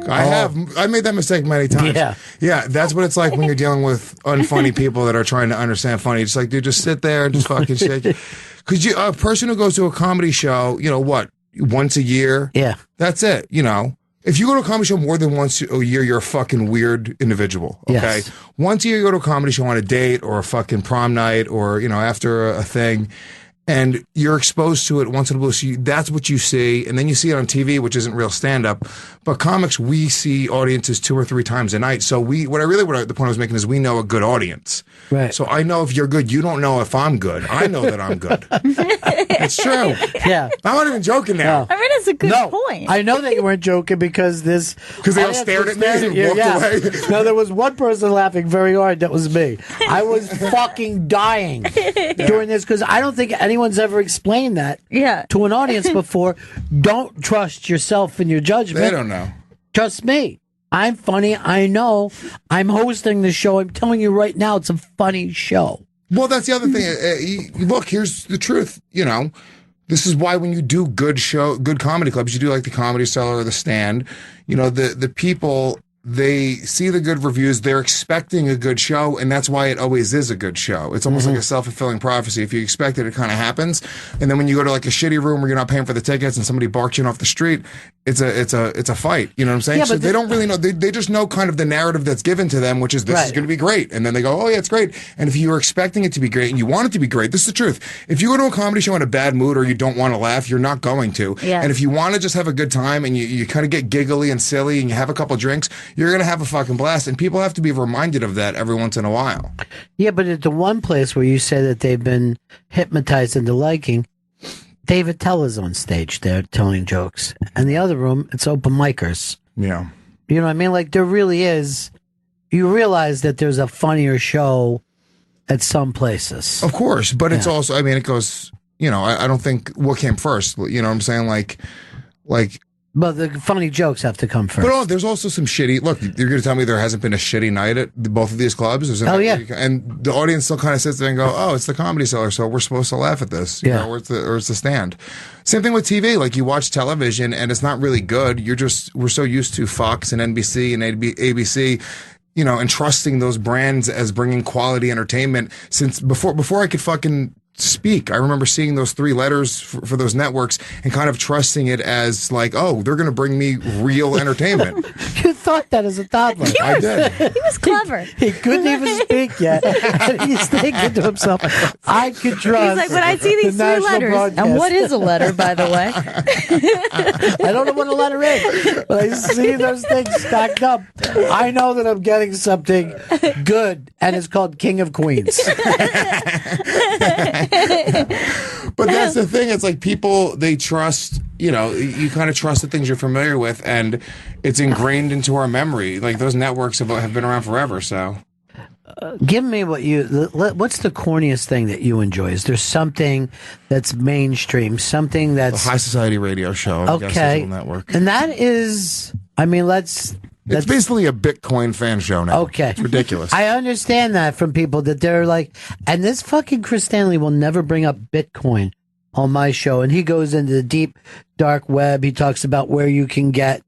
Fuck. I made that mistake many times. Yeah, that's what it's like when you're dealing with unfunny people that are trying to understand funny. It's like, dude, just sit there and just fucking shake it. Because a person who goes to a comedy show, once a year? Yeah. That's it, If you go to a comedy show more than once a year, you're a fucking weird individual, okay? Yes. Once a year, you go to a comedy show on a date or a fucking prom night or, after a thing, and you're exposed to it once in a blue. So that's what you see, and then you see it on TV, which isn't real stand-up. But comics, we see audiences 2 or 3 times a night. So the point I was making is we know a good audience. Right. So I know if you're good. You don't know if I'm good. I know that I'm good. It's true. Yeah. I'm not even joking now. I mean, it's a good point. I know that you weren't joking because they all stared at me and walked away. No, there was one person laughing very hard. That was me. I was fucking dying during this because I don't think anyone's ever explained that to an audience before. Don't trust yourself in your judgment. They don't know. Trust me. I'm funny. I know. I'm hosting the show. I'm telling you right now, it's a funny show. Well, that's the other thing. Look, here's the truth. This is why when you do good comedy clubs, you do like the Comedy Cellar or the Stand. The people, they see the good reviews. They're expecting a good show, and that's why it always is a good show. It's almost like a self-fulfilling prophecy. If you expect it, it kind of happens. And then when you go to like a shitty room where you're not paying for the tickets and somebody barks you off the street, it's a fight. You know what I'm saying? Yeah, so but they don't really know. They just know kind of the narrative that's given to them, which is this is going to be great. And then they go, oh yeah, it's great. And if you're expecting it to be great and you want it to be great, this is the truth. If you go to a comedy show in a bad mood or you don't want to laugh, you're not going to. Yeah. And if you want to just have a good time and you kind of get giggly and silly and you have a couple drinks, you're going to have a fucking blast. And people have to be reminded of that every once in a while. Yeah, but at the one place where you say that they've been hypnotized into liking, David Teller's on stage there telling jokes. And the other room, it's open micers. Yeah. You know what I mean? Like, there really is. You realize that there's a funnier show at some places. Of course. But it's also, it goes, I don't think what came first. You know what I'm saying? Like. But the funny jokes have to come first. But there's also some shitty. Look, you're going to tell me there hasn't been a shitty night at both of these clubs? Yeah. And the audience still kind of sits there and go, "Oh, it's the Comedy Cellar, so we're supposed to laugh at this." Or it's the Stand. Same thing with TV. Like you watch television and it's not really good. We're so used to Fox and NBC and ABC. And trusting those brands as bringing quality entertainment since before I could fucking speak. I remember seeing those 3 letters for those networks and kind of trusting it as like, oh, they're going to bring me real entertainment. You thought that as a toddler. I did. He was clever. He couldn't even speak yet. And he's thinking to himself, I could trust. He's like, when I see these 3 letters, and what is a letter, by the way? I don't know what a letter is, but I see those things stacked up. I know that I'm getting something good, and it's called King of Queens. But that's the thing. It's like people, they trust, you kind of trust the things you're familiar with, and it's ingrained into our memory. Like those networks have been around forever, so. Give me what's the corniest thing that you enjoy? Is there something that's mainstream, something that's... A high society radio show. Okay. Network. And that is, it's basically a Bitcoin fan show now. Okay. It's ridiculous. I understand that from people that they're like, and this fucking Chris Stanley will never bring up Bitcoin on my show. And he goes into the deep dark web. He talks about where you can get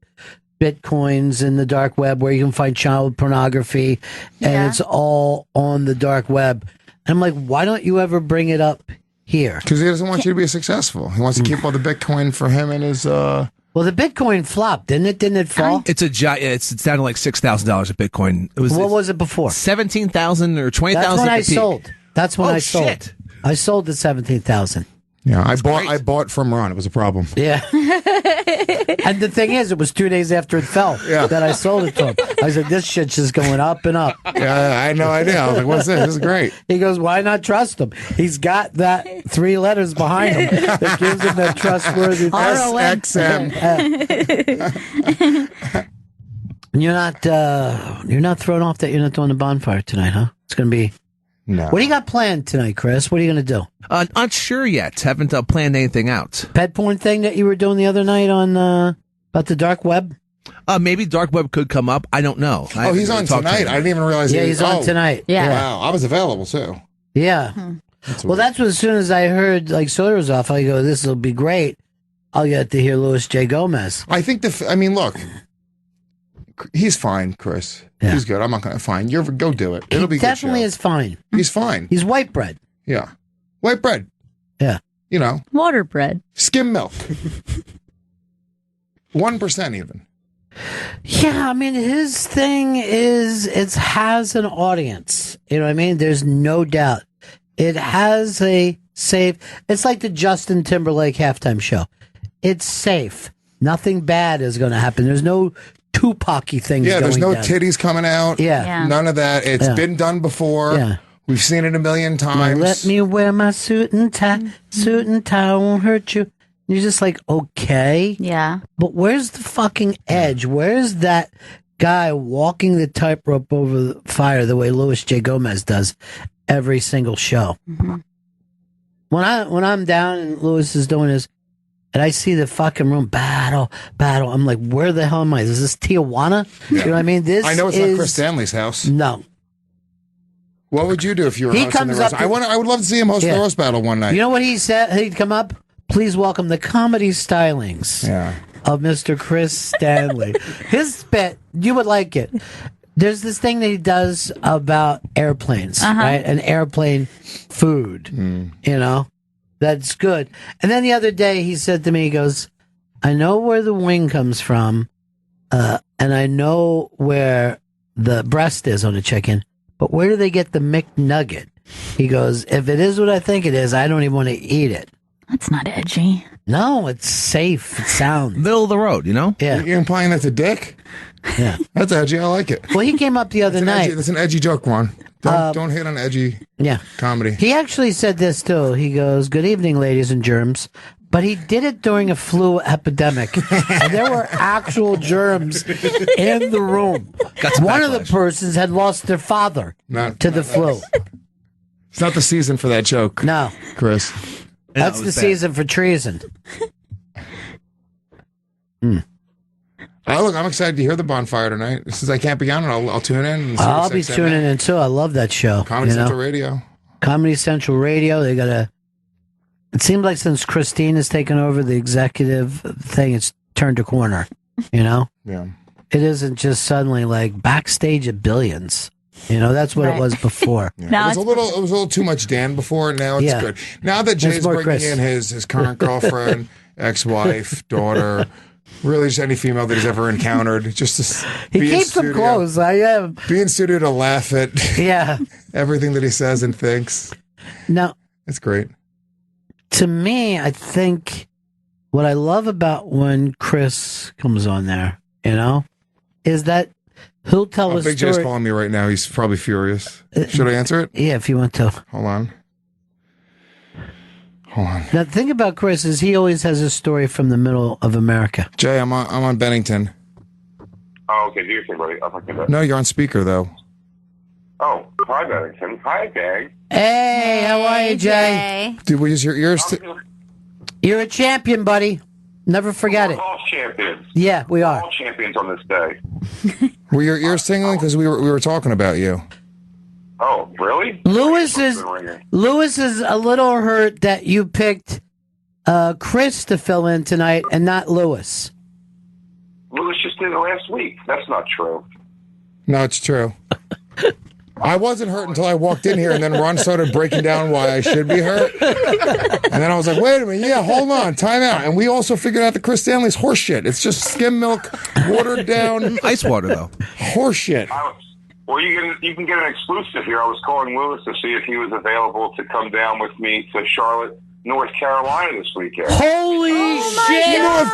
Bitcoins in the dark web, where you can find child pornography, and it's all on the dark web. And I'm like, why don't you ever bring it up here? Because he doesn't want you to be successful. He wants to keep all the Bitcoin for him and his... Well, the Bitcoin flopped, didn't it? Didn't it fall? It's it's down to like $6,000 a Bitcoin. What was it before? 17,000 or 20,000. That's when I sold. That's when I sold. Shit. I sold at 17,000. Yeah, I bought from Ron. It was a problem. Yeah. And the thing is, it was 2 days after it fell that I sold it to him. I said, this shit's just going up and up. Yeah, I had no idea. I was like, what's this? This is great. He goes, why not trust him? He's got that 3 letters behind him that gives him that trustworthy SXM. You're not thrown off that you're not doing the bonfire tonight, huh? It's going to be... No. What do you got planned tonight, Chris? What are you going to do? Not sure yet. Haven't planned anything out. Pet porn thing that you were doing the other night on about the dark web? Maybe dark web could come up. I don't know. He's on tonight. I didn't even realize. He's on tonight. Yeah. Wow, I was available too. Yeah. That's what. As soon as I heard like Soda was off, I go, "This will be great." I'll get to hear Louis J. Gomez. I think look. He's fine, Chris. He's good. I'm not going to fine. Go do it. It'll be definitely good. Is fine. He's fine. He's white bread. Yeah. White bread. Yeah. You know. Water bread. Skim milk. 1% even. Yeah, I mean, his thing is it has an audience. You know what I mean? There's no doubt. It has a safe. It's like the Justin Timberlake halftime show. It's safe. Nothing bad is going to happen. There's no Tupac-y things going there's no down. titties coming out. Yeah. None of that. It's been done before. Yeah. We've seen it a million times. Now let me wear my suit and tie. Suit and tie won't hurt you. You're just like, okay. Yeah. But where's the fucking edge? Where's that guy walking the tightrope over the fire the way Louis J. Gomez does every single show? Mm-hmm. When I'm down and Louis is doing his, and I see the fucking room battle, I'm like, where the hell am I? Is this Tijuana? You know what I mean? I know it's not Chris Stanley's house. No. What would you do if you were He hosting the comes roast? up I would love to see him host the roast battle one night. You know what he said? He'd come up. Please welcome the comedy stylings of Mr. Chris Stanley. His bit, you would like it. There's this thing that he does about airplanes, right? And airplane food, you know? That's good. And then the other day he said to me, he goes, I know where the wing comes from, and I know where the breast is on a chicken, but where do they get the McNugget? He goes, if it is what I think it is, I don't even want to eat it. That's not edgy. No, it's safe. It's sound. Middle of the road, you know? Yeah. You're implying that's a dick? Yeah. That's edgy. I like it. Well, he came up the other night. That's an edgy joke, Ron. Don't hit on edgy comedy. He actually said this, too. He goes, good evening, ladies and germs. But he did it during a flu epidemic. And there were actual germs in the room. One of the persons had lost their father to the flu. It's not the season for that joke. No. Chris. That's the season for treason. Look, I'm excited to hear the bonfire tonight. Since I can't be on it, I'll tune in. And see I'll what's be XM. tuning in, too. I love that show. Comedy Central Radio. Comedy Central Radio. They got a... It seems like since Christine has taken over the executive thing, it's turned a corner, you know? Yeah. It isn't just suddenly like backstage at Billions. You know, that's what it was before. Yeah. It was a little too much Dan before. Now it's good. Now that Jay's more bringing Chris. in his current girlfriend, ex-wife, daughter, really just any female that he's ever encountered, just to He be in keeps them studio, close. I am. Be in studio to laugh at everything that he says and thinks. Now, it's great. To me, I think what I love about when Chris comes on there, you know, is that he'll tell a Big story. J's calling me right now. He's probably furious. Should I answer it? Yeah, if you want to. Hold on. Now, the thing about Chris is he always has a story from the middle of America. Jay, I'm on Bennington. Oh, okay. Do your thing, buddy. I'll talk to you about it. No, you're on speaker, though. Oh, hi, Bennington. Hi, gang. Hey, how are you, Jay? Dude, we use your ears. You're a champion, buddy. Never forget We're it. all champions. Yeah, we are. All champions on this day. Were your ears tingling? Because we were talking about you. Oh, really? Lewis is a little hurt that you picked Chris to fill in tonight and not Lewis. Lewis just did it last week. That's not true. No, it's true. I wasn't hurt until I walked in here, and then Ron started breaking down why I should be hurt. And then I was like, wait a minute, hold on, time out. And we also figured out that Chris Stanley's horse shit. It's just skim milk, watered down. Ice water, though. Horse shit. Well, you can get an exclusive here. I was calling Lewis to see if he was available to come down with me to Charlotte, North Carolina this weekend. Holy shit! North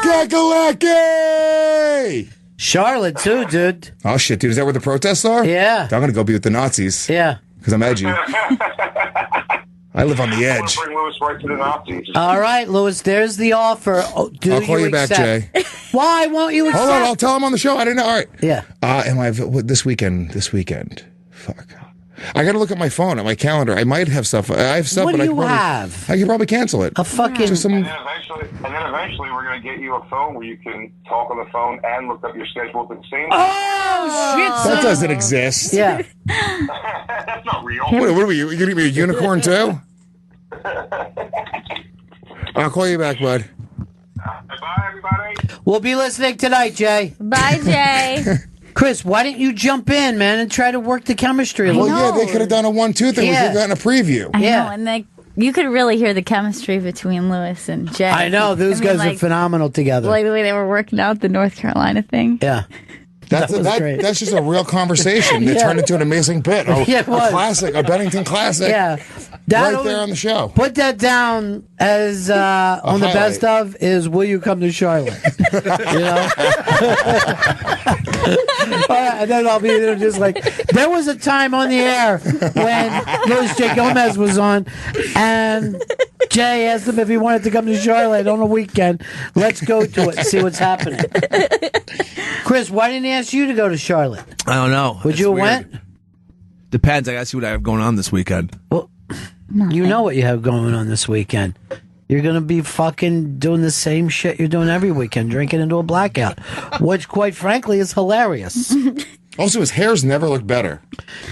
Kakalaki! Charlotte, too, dude. Oh, shit, dude. Is that where the protests are? Yeah. I'm going to go be with the Nazis. Yeah. Because I'm edgy. I live on the I edge. want to bring Lewis right to the Nazis. All right, Lewis, there's the offer. Oh, I'll call you back, accept? Jay. Why won't you accept? Hold on, I'll tell him on the show. I didn't know. All right. Yeah. Am I this weekend? Fuck. I got to look at my phone, at my calendar. I might have stuff. I have stuff. What but do I you could probably, have? I could probably cancel it. A fucking. Just some. And then eventually we're going to get you a phone where you can talk on the phone and look up your schedule at the same time. Oh, shit, That doesn't exist. Yeah. That's not real. What are we? You going to give me a unicorn too? I'll call you back, bud. Bye, everybody. We'll be listening tonight, Jay. Bye, Jay. Chris, why didn't you jump in, man, and try to work the chemistry? Well, yeah, they could have done a 1-2 thing. We could have gotten a preview. I know, and you could really hear the chemistry between Lewis and Jay. I know, those guys are phenomenal together. Like the way they were working out the North Carolina thing. Yeah. That's just a real conversation. It turned into an amazing bit. A classic, a Bennington classic. Yeah. Right there on the show. Put that down as on the best of is will you come to Charlotte? You know? And then I'll be just like, there was a time on the air when Louis J. Gomez was on and Jay asked him if he wanted to come to Charlotte on a weekend. Let's go to it and see what's happening. Chris, why didn't he ask you to go to Charlotte? I don't know. Would you have went? Depends. I gotta see what I have going on this weekend. Well, you know what you have going on this weekend. You're going to be fucking doing the same shit you're doing every weekend, drinking into a blackout, which, quite frankly, is hilarious. Also, his hair's never looked better.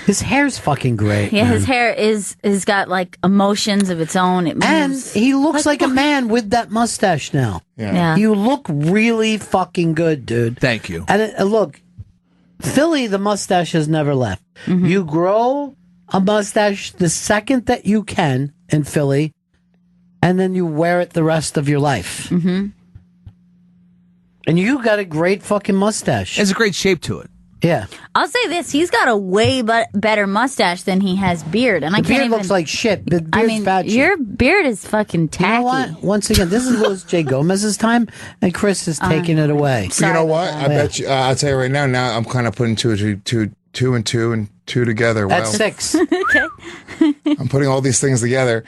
His hair's fucking great. Yeah, man. his hair is got like emotions of its own. It And moves. he looks like a man with that mustache now. Yeah. You look really fucking good, dude. Thank you. And look, Philly, the mustache has never left. Mm-hmm. You grow a mustache the second that you can in Philly, and then you wear it the rest of your life. Mm-hmm. And you got a great fucking mustache. It's a great shape to it. Yeah. I'll say this: he's got a way better mustache than he has beard, and The I can't beard even. looks like shit. The beard's I mean, bad shit. your beard is fucking tacky. You know what? Once again, this is Louis J. Gomez's time, and Chris is taking it away. You know what? I bet you. I'll tell you right now. Now I'm kind of putting two and two together. That's 6. Okay. I'm putting all these things together,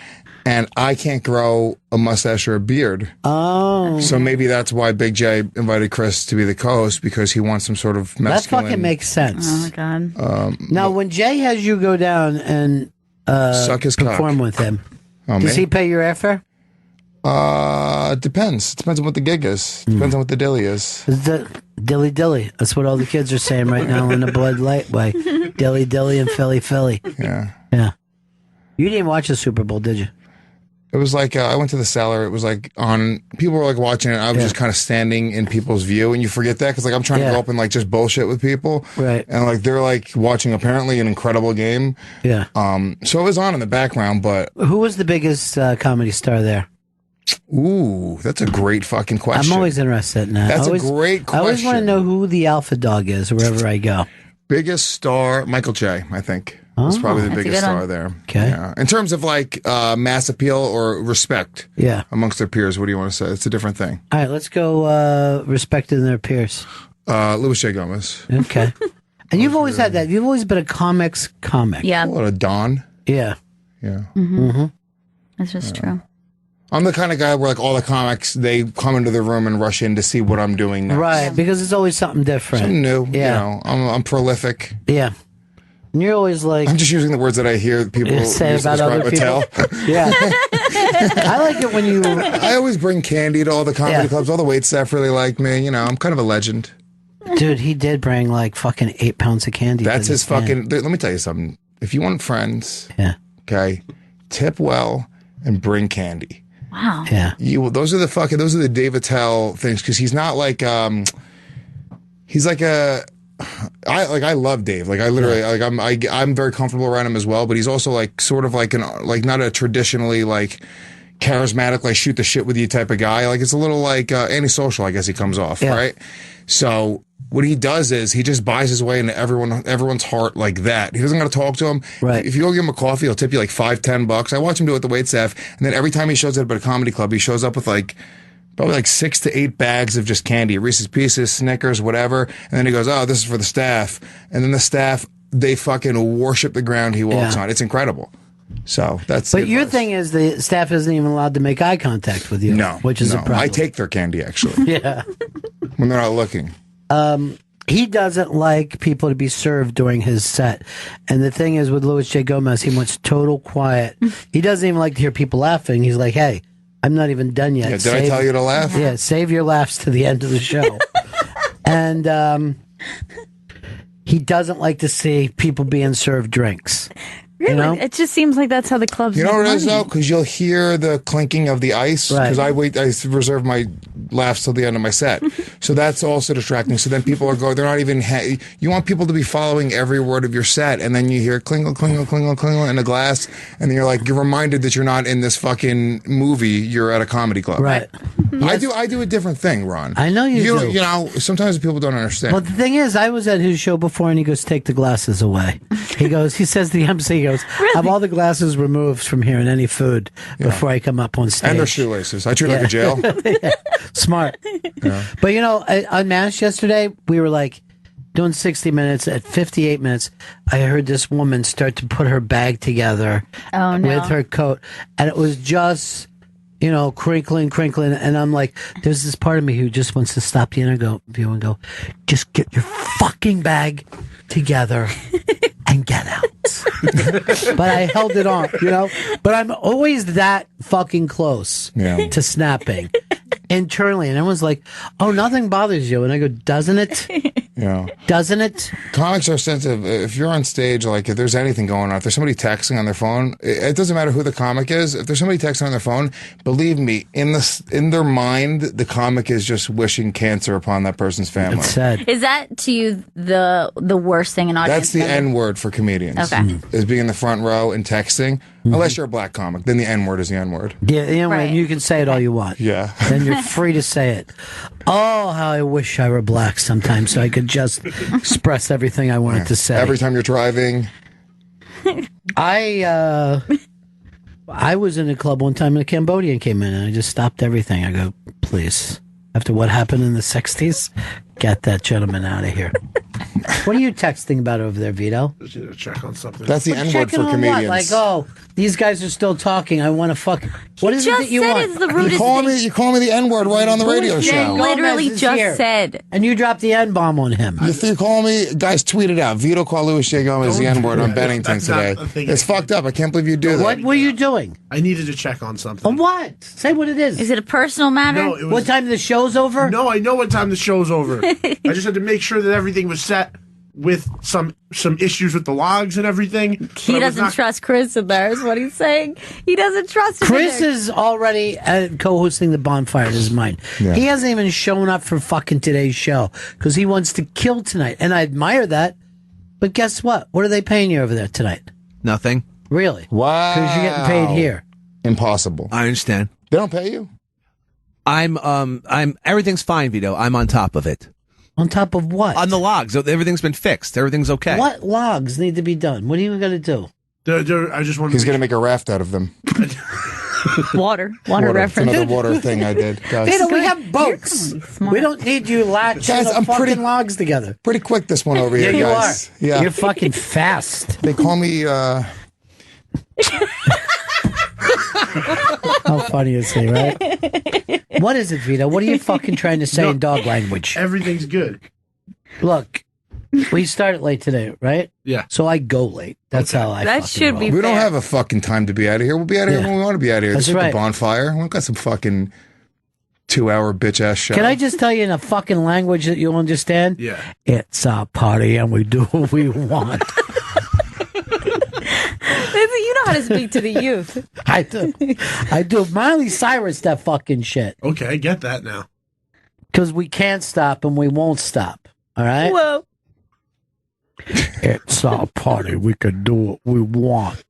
and I can't grow a mustache or a beard. Oh. So maybe that's why Big J invited Chris to be the co-host, because he wants some sort of masculine. That fucking makes sense. Oh my god. Now, when Jay has you go down and Suck his cock. perform with him, Oh, does me? he pay your airfare? Depends. Depends on what the gig is. Depends on what the dilly is. Dilly dilly. That's what all the kids are saying right now in the Blood Light way. Dilly dilly and Philly Philly. Yeah. Yeah. You didn't watch the Super Bowl, did you? It was like I went to the cellar. It was like on. People were like watching it. I was just kind of standing in people's view, and you forget that because like I'm trying to go up and like just bullshit with people, right? And like they're like watching apparently an incredible game. Yeah. So it was on in the background, but Who was the biggest comedy star there? ooh, that's a great fucking question. I'm always interested in that. That's I always, a great I always want to question. know who the alpha dog is wherever I go. Biggest star, Michael J. I think is probably the that's a biggest good star one. there. Okay. Yeah. In terms of like mass appeal or respect, Yeah. amongst their peers. What do you want to say? It's a different thing. All right, let's go respecting their peers. Louis J. Gomez. Okay. And you've always had that. You've always been a comics comic. Yeah. What a Don. Yeah. Yeah. Mm-hmm. That's just true. I'm the kind of guy where like all the comics, they come into the room and rush in to see what I'm doing next. Right, because it's always something different. Something new. Yeah. You know, I'm prolific. Yeah. And you're always like... I'm just using the words that I hear people say use to about other describe people. Attell. Yeah. I like it when you... I always bring candy to all the comedy clubs. All the wait staff really like me. You know, I'm kind of a legend. Dude, he did bring like fucking 8 pounds of candy. That's to his this man. fucking... Let me tell you something. If you want friends, okay, tip well and bring candy. Wow. Yeah. Those are the Dave Attell things, because he's not like he's like I love Dave. Like I literally I'm very comfortable around him as well, but he's also like sort of like not a traditionally like charismatic, like shoot the shit with you type of guy. Like it's a little like antisocial, I guess he comes off, right? So what he does is he just buys his way into everyone's heart like that. He doesn't got to talk to him. Right. If you go give him a coffee, he'll tip you like $5-10. I watch him do it with the wait staff, and then every time he shows up at a comedy club, he shows up with like probably like 6 to 8 bags of just candy, Reese's Pieces, Snickers, whatever. And then he goes, "Oh, this is for the staff." And then the staff, they fucking worship the ground he walks on. It's incredible. So that's. But your thing is the staff isn't even allowed to make eye contact with you. No, which is a problem. I take their candy actually. Yeah. When they're not looking. He doesn't like people to be served during his set. And the thing is with Louis J. Gomez, he wants total quiet. He doesn't even like to hear people laughing. He's like, "Hey, I'm not even done yet. Yeah, did I tell you to laugh? Yeah, save your laughs to the end of the show." And he doesn't like to see people being served drinks. Really? You know? It just seems like that's how the clubs You know make what it is money. though? Because you'll hear the clinking of the ice. Because I reserve my laughs till the end of my set. So that's also distracting. So then people are going, they're not even, you want people to be following every word of your set, and then you hear clingle, clingle, clingle, clingle in a glass, and then you're like, you're reminded that you're not in this fucking movie, you're at a comedy club. Right. I do a different thing, Ron. I know you do. You know, sometimes people don't understand. Well, the thing is, I was at his show before, and he goes, "Take the glasses away." He says to the MC, he goes, "Have all the glasses removed from here and any food before I come up on stage." And their shoelaces. I treat it like a jail. Yeah. Smart. Yeah. But you know, on MASH yesterday, we were like doing 60 minutes. At 58 minutes, I heard this woman start to put her bag together with her coat, and it was just, you know, crinkling, and I'm like, there's this part of me who just wants to stop the interview and go, just get your fucking bag together and get out. But I held it on, you know. But I'm always that fucking close to snapping internally, and everyone's like, "Oh, nothing bothers you," and I go, "Doesn't it? Yeah. Doesn't it?" Comics are sensitive. If you're on stage, like if there's anything going on, if there's somebody texting on their phone, it doesn't matter who the comic is. If there's somebody texting on their phone, believe me, in their mind, the comic is just wishing cancer upon that person's family. It's sad. Is that to you the worst thing an audience? That's the N word for comedians. Okay. Is being in the front row and texting. Unless you're a black comic, then the N word is the N word. Yeah, you know, you can say it all you want. Yeah. Then you're free to say it. Oh, how I wish I were black sometimes so I could just express everything I wanted to say. Every time you're driving. I was in a club one time and a Cambodian came in and I just stopped everything. I go, please, after what happened in the 60s, get that gentleman out of here. What are you texting about over there, Vito? Just check on something. That's the N word for comedians. What? Like, oh, these guys are still talking. I want to fuck. What is it that you want? You call me the N word right on the radio show. Literally just said. And you dropped the N bomb on him. You call me, guys, tweet it out. Vito called Louis J. Gomez the N word on Bennington today. It's fucked up. I can't believe you do that. What were you doing? I needed to check on something. On what? Say what it is. Is it a personal matter? No, it was, what time the show's over? No, I know what time the show's over. I just had to make sure that everything was set with some issues with the logs and everything. He doesn't trust Chris, and there's what he's saying. He doesn't trust him. Chris is already co-hosting the bonfire in his mind. Yeah. He hasn't even shown up for fucking today's show because he wants to kill tonight. And I admire that. But guess what? What are they paying you over there tonight? Nothing. Really? Wow. Because you're getting paid here. Impossible. I understand. They don't pay you? I'm everything's fine, Vito. I'm on top of it. On top of what? On the logs. Everything's been fixed. Everything's okay. What logs need to be done? What are you going to do? I just want. He's going to make a raft out of them. Water reference. It's another water thing I did. Guys. Vito, we have boats. We don't need you latching fucking logs together. Pretty quick this one over here, guys. You are. Yeah, you're fucking fast. They call me. How funny is he, right? What is it, Vito? What are you fucking trying to say in dog language? Everything's good. Look, we started late today, right? Yeah. So I go late. That's how I That fucking should roll. be We don't have a fucking time to be out of here. We'll be out of here when we want to be out of here. That's This is right. the bonfire. We've got some fucking 2-hour bitch ass show. Can I just tell you in a fucking language that you'll understand? Yeah. It's our party and we do what we want. You know how to speak to the youth. I do. I do. Miley Cyrus, that fucking shit. Okay, I get that now. Because we can't stop and we won't stop. All right? Whoa. It's our party. We can do what we want.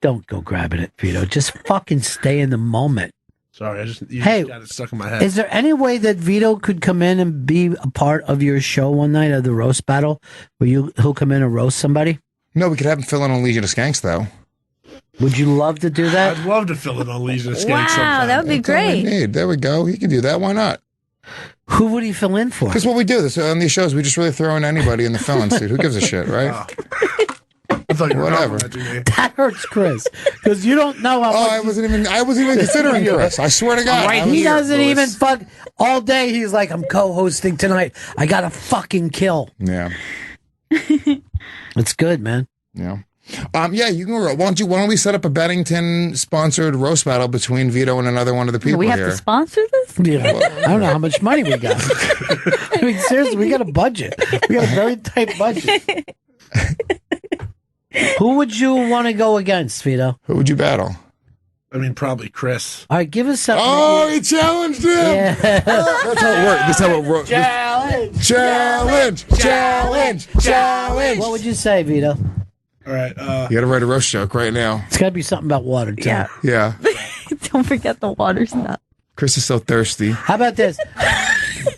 Don't go grabbing it, Vito. Just fucking stay in the moment. Sorry, you Hey, just got it stuck in my head. Is there any way that Vito could come in and be a part of your show one night of the roast battle where he'll come in and roast somebody? No, we could have him fill in on Legion of Skanks, though. Would you love to do that? I'd love to fill in on Legion of Skanks Wow, sometime. that would be That's all we great. need. There we go. He can do that. Why not? Who would he fill in for? Because what we do on these shows, we just really throw in anybody in the felon suit. Who gives a shit, right? I thought you were Whatever. complimenting me. That hurts Chris because you don't know how. I wasn't even considering Chris. I swear to God. Right, he doesn't even fuck all day. He's like, I'm co-hosting tonight. I got to fucking kill. Yeah. It's good, man. Yeah. Yeah, you can. Why don't we set up a Bennington sponsored roast battle between Vito and another one of the people We have here? to sponsor this? Yeah. I don't know how much money we got. I mean, seriously, we got a budget. We got a very tight budget. Who would you want to go against, Vito? Who would you battle? I mean, probably Chris. All right, give us something. Oh, he challenged him. Yeah. That's how it works. That's how it works. Challenge. What would you say, Vito? All right. You got to write a roast joke right now. It's got to be something about water, too. Yeah. Don't forget the water stuff. Chris is so thirsty. How about this?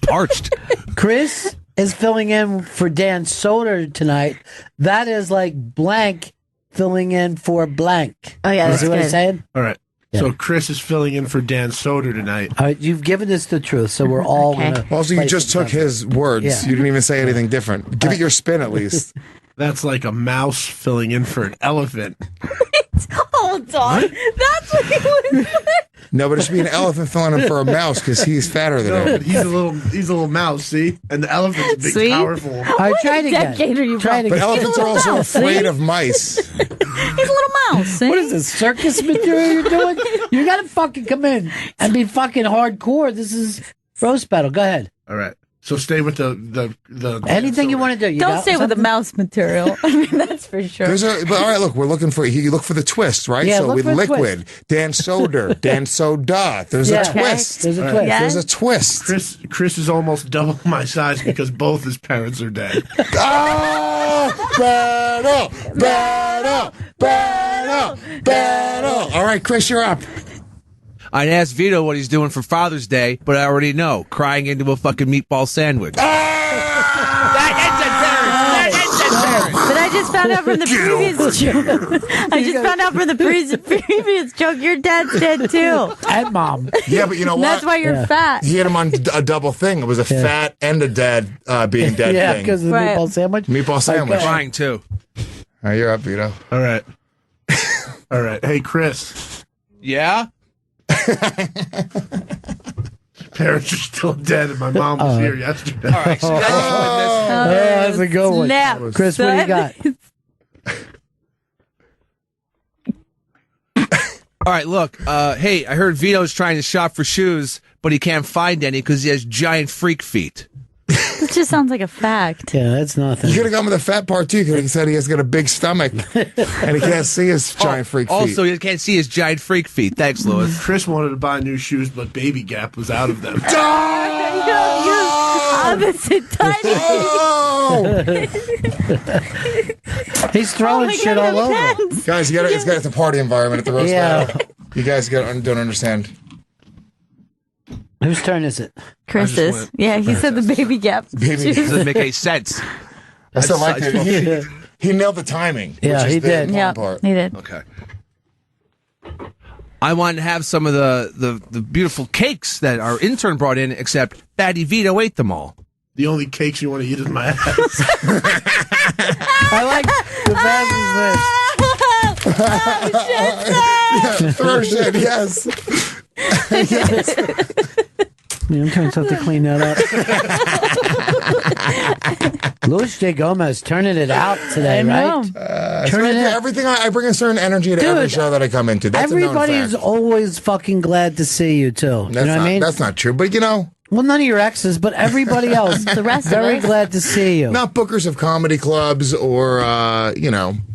Parched. Chris is filling in for Dan Soder tonight. That is like blank filling in for blank. Oh, yeah, Is that's what I'm good. saying? All right. So Chris is filling in for Dan Soder tonight. All right, you've given us the truth, so we're all going to. Also, you just took his words. Yeah. You didn't even say anything different. Give it your spin, at least. That's like a mouse filling in for an elephant. Hold on. That's what he was. No, but it should be an elephant filling in for a mouse because he's fatter than No, him. but he's a little mouse, see? And the elephant's big, See? powerful. All right, try it again. Decade are you Try it from? again. But elephants are also mouse, afraid see? of mice. He's a little mouse. See? What is this, circus material you're doing? You got to fucking come in and be fucking hardcore. This is roast battle. Go ahead. All right. So stay with the Anything you want to do. You Don't got stay with the something? mouse material. I mean, that's for sure. But all right, look, we're looking for. You look for the twist, right? Yeah, so look with for a liquid, Dan Soder, Dan Soda. There's Yeah. a twist. There's a All twist. right. There's a twist. Chris is almost double my size because both his parents are dead. Battle. All right, Chris, you're up. I asked Vito what he's doing for Father's Day, but I already know. Crying into a fucking meatball sandwich. But I just found out from the previous joke. I just found out from the previous joke. Your dad's dead too. And mom. Yeah, but you know what? That's why you're fat. He hit him on a double thing. It was a fat and a dead being dead Yeah, thing. because of the Right. meatball sandwich. Meatball sandwich. Crying too. All right, you're up, Vito. All right. All right. Hey, Chris. Yeah? Parents are still dead, and my mom was here yesterday. All right, so that's a good one. Snap, Chris, what do you got? All right, look. Hey, I heard Vito's trying to shop for shoes, but he can't find any because he has giant freak feet. It just sounds like a fact. Yeah, that's nothing. You could have gone with the fat part too, because he said he has got a big stomach and he can't see his giant freak feet. Also, you can't see his giant freak feet. Thanks, Louis. Chris wanted to buy new shoes, but Baby Gap was out of them. Opposite tiny. He's throwing shit all over. Guys, it's a party environment at the roast battle. You guys don't understand. Whose turn is it? Chris's. Yeah, he said the Baby Gap. Baby Doesn't make any sense. I still like it. He nailed the timing. Yeah, which is he the did. important Yeah, part. he did. Okay. I wanted to have some of the beautiful cakes that our intern brought in, except Fatty Vito ate them all. The only cakes you want to eat is my ass. I like the Yeah, throw shit, yes. I'm trying to clean that up. Luis J. Gomez turning it out today, right? Everything I bring a certain energy to every show that I come into. That's everybody a known is fact. always fucking glad to see you too. That's you know what I mean? That's not true, but you know. Well, none of your exes, but everybody else. The rest of very us. glad to see you. Not bookers of comedy clubs or,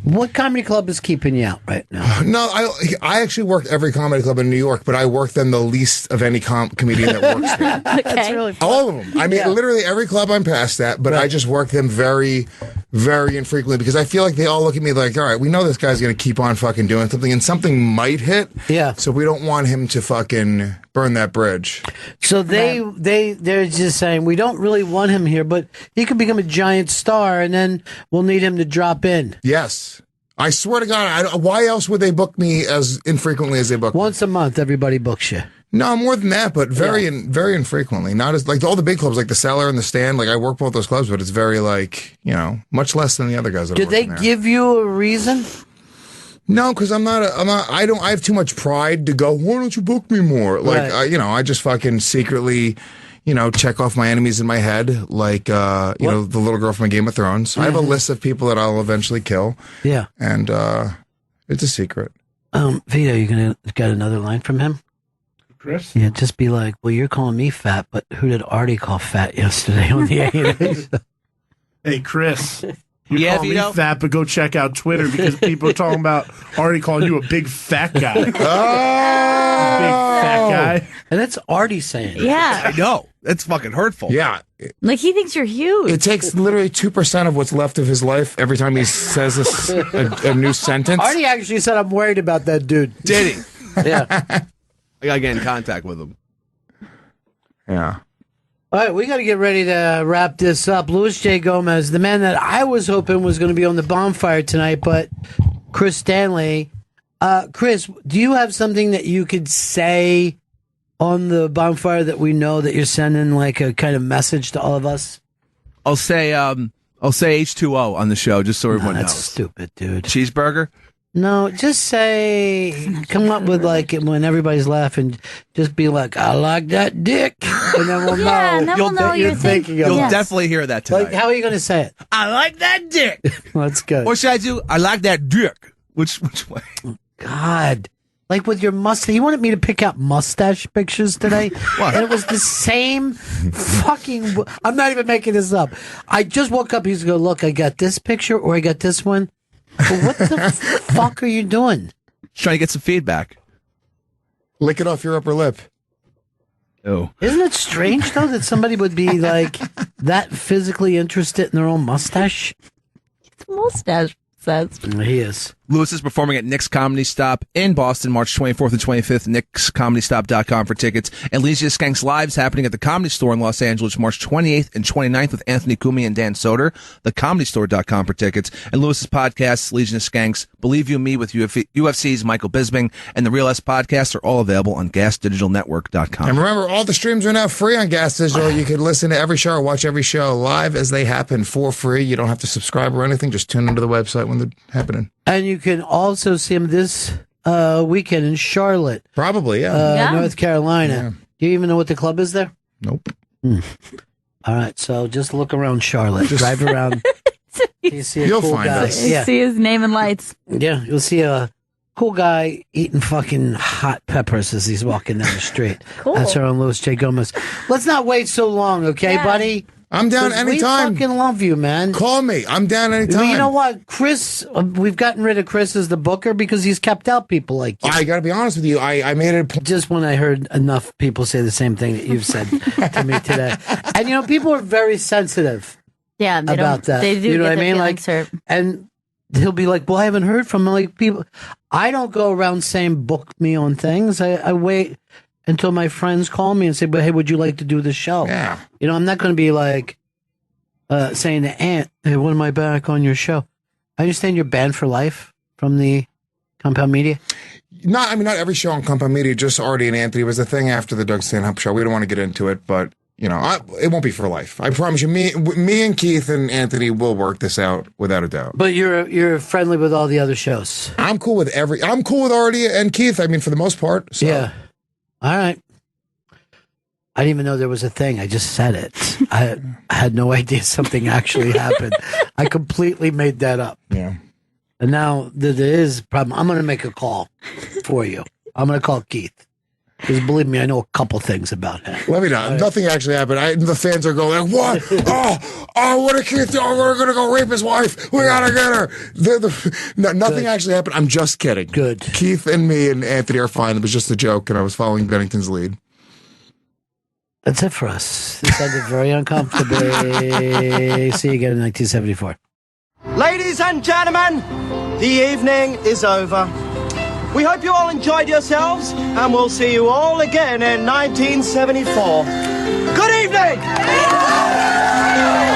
What comedy club is keeping you out right now? No, I actually worked every comedy club in New York, but I worked them the least of any comedian that works there. That's really fun. All of them. I mean, Yeah. literally every club I'm past at, but I just work them very, very infrequently because I feel like they all look at me like, all right, we know this guy's going to keep on fucking doing something and something might hit. Yeah. So we don't want him to fucking burn that bridge. So they're just saying we don't really want him here, but he could become a giant star, and then we'll need him to drop in Yes. I swear to God, why else would they book me as infrequently as they book me? once a month. Everybody books you. No, more than that, but very infrequently. Not as like all the big clubs, like the Cellar and the Stand. Like I work both those clubs, but it's very much less than the other guys. That Did they give you a reason? No, because I have too much pride to go, why don't you book me more? Like, Right. I just fucking secretly, check off my enemies in my head, like, the little girl from Game of Thrones. I have a list of people that I'll eventually kill. Yeah. And, it's a secret. Vito, you gonna get another line from him? Chris? Yeah, just be like, well, you're calling me fat, but who did Artie call fat yesterday on the 8? Hey, Chris. You call me fat, but go check out Twitter because people are talking about Artie calling you a big fat guy. Oh! Big fat guy. And that's Artie saying it. Yeah. I know. That's fucking hurtful. Yeah. Like he thinks you're huge. It takes literally 2% of what's left of his life every time he says a new sentence. Artie actually said, I'm worried about that dude. Did he? Yeah. I gotta get in contact with him. Yeah. All right, we got to get ready to wrap this up. Luis J. Gomez, the man that I was hoping was going to be on the bonfire tonight, but Chris Stanley. Chris, do you have something that you could say on the bonfire that we know that you're sending like a kind of message to all of us? I'll say H2O on the show just so everyone knows. That's stupid, dude. Cheeseburger? No, just say, come up with like when everybody's laughing, just be like, I like that dick. And then we'll know. And then we'll know you're you're thinking of You'll it. definitely hear that tonight. Like, how are you going to say it? I like that dick. That's good. Or should I do, I like that dick? Which way? God. Like with your mustache. He wanted me to pick out mustache pictures today. What? And it was the same fucking. I'm not even making this up. I just woke up. He's going to look, I got this picture or I got this one. But what the fuck are you doing? Just trying to get some feedback. Lick it off your upper lip. Oh. Isn't it strange, though, that somebody would be like that physically interested in their own mustache? Mustache says. He is. Lewis is performing at Nick's Comedy Stop in Boston, March 24th and 25th. NicksComedyStop.com for tickets. And Legion of Skanks Live's happening at the Comedy Store in Los Angeles, March 28th and 29th with Anthony Cumia and Dan Soder. TheComedyStore.com for tickets. And Lewis's podcasts, Legion of Skanks, Believe You Me with UFC's Michael Bisping, and the Real S podcasts are all available on GasDigitalNetwork.com. And remember, all the streams are now free on Gas Digital. You can listen to every show or watch every show live as they happen for free. You don't have to subscribe or anything. Just tune into the website when they're happening. And you can also see him this weekend in Charlotte. Probably, yeah. North Carolina. Yeah. Do you even know what the club is there? Nope. All right, so just look around Charlotte. Drive around. You see a You'll cool find guy. us. You see his name and lights. Yeah, you'll see a cool guy eating fucking hot peppers as he's walking down the street. Cool. That's our own Luis J. Gomez. Let's not wait so long, okay, Yeah. buddy? I'm down 'Cause anytime. We fucking love you, man. Call me. I'm down anytime. Well, you know what? Chris, we've gotten rid of Chris as the booker because he's kept out people like you. I got to be honest with you. I made it a point. Just when I heard enough people say the same thing that you've said to me today. And, you know, people are very sensitive Yeah, they about that. They do You know get what I their mean? Like, feelings hurt. and he'll be like, well, I haven't heard from him. Like, people, I don't go around saying book me on things. I wait until my friends call me and say, but hey, would you like to do the show? Yeah. You know, I'm not going to be like saying to Aunt, hey, when am I back on your show? I understand you're banned for life from the Compound Media. Not every show on Compound Media, just Artie and Anthony was the thing after the Doug Stanhope show. We don't want to get into it, but, you know, it won't be for life. I promise you, me and Keith and Anthony will work this out without a doubt. But you're friendly with all the other shows. I'm cool with Artie and Keith, I mean, for the most part. So. Yeah. All right. I didn't even know there was a thing. I just said it. I had no idea something actually happened. I completely made that up. Yeah. And now that there is a problem, I'm going to make a call for you. I'm going to call Keith. Because believe me, I know a couple things about him. Let me know. Nothing actually happened. The fans are going, like, what? What did Keith do? We're going to go rape his wife. We got to get her. No, nothing actually happened. I'm just kidding. Good. Keith and me and Anthony are fine. It was just a joke, and I was following Bennington's lead. That's it for us. This ended very uncomfortably. See you again in 1974. Ladies and gentlemen, the evening is over. We hope you all enjoyed yourselves, and we'll see you all again in 1974. Good evening!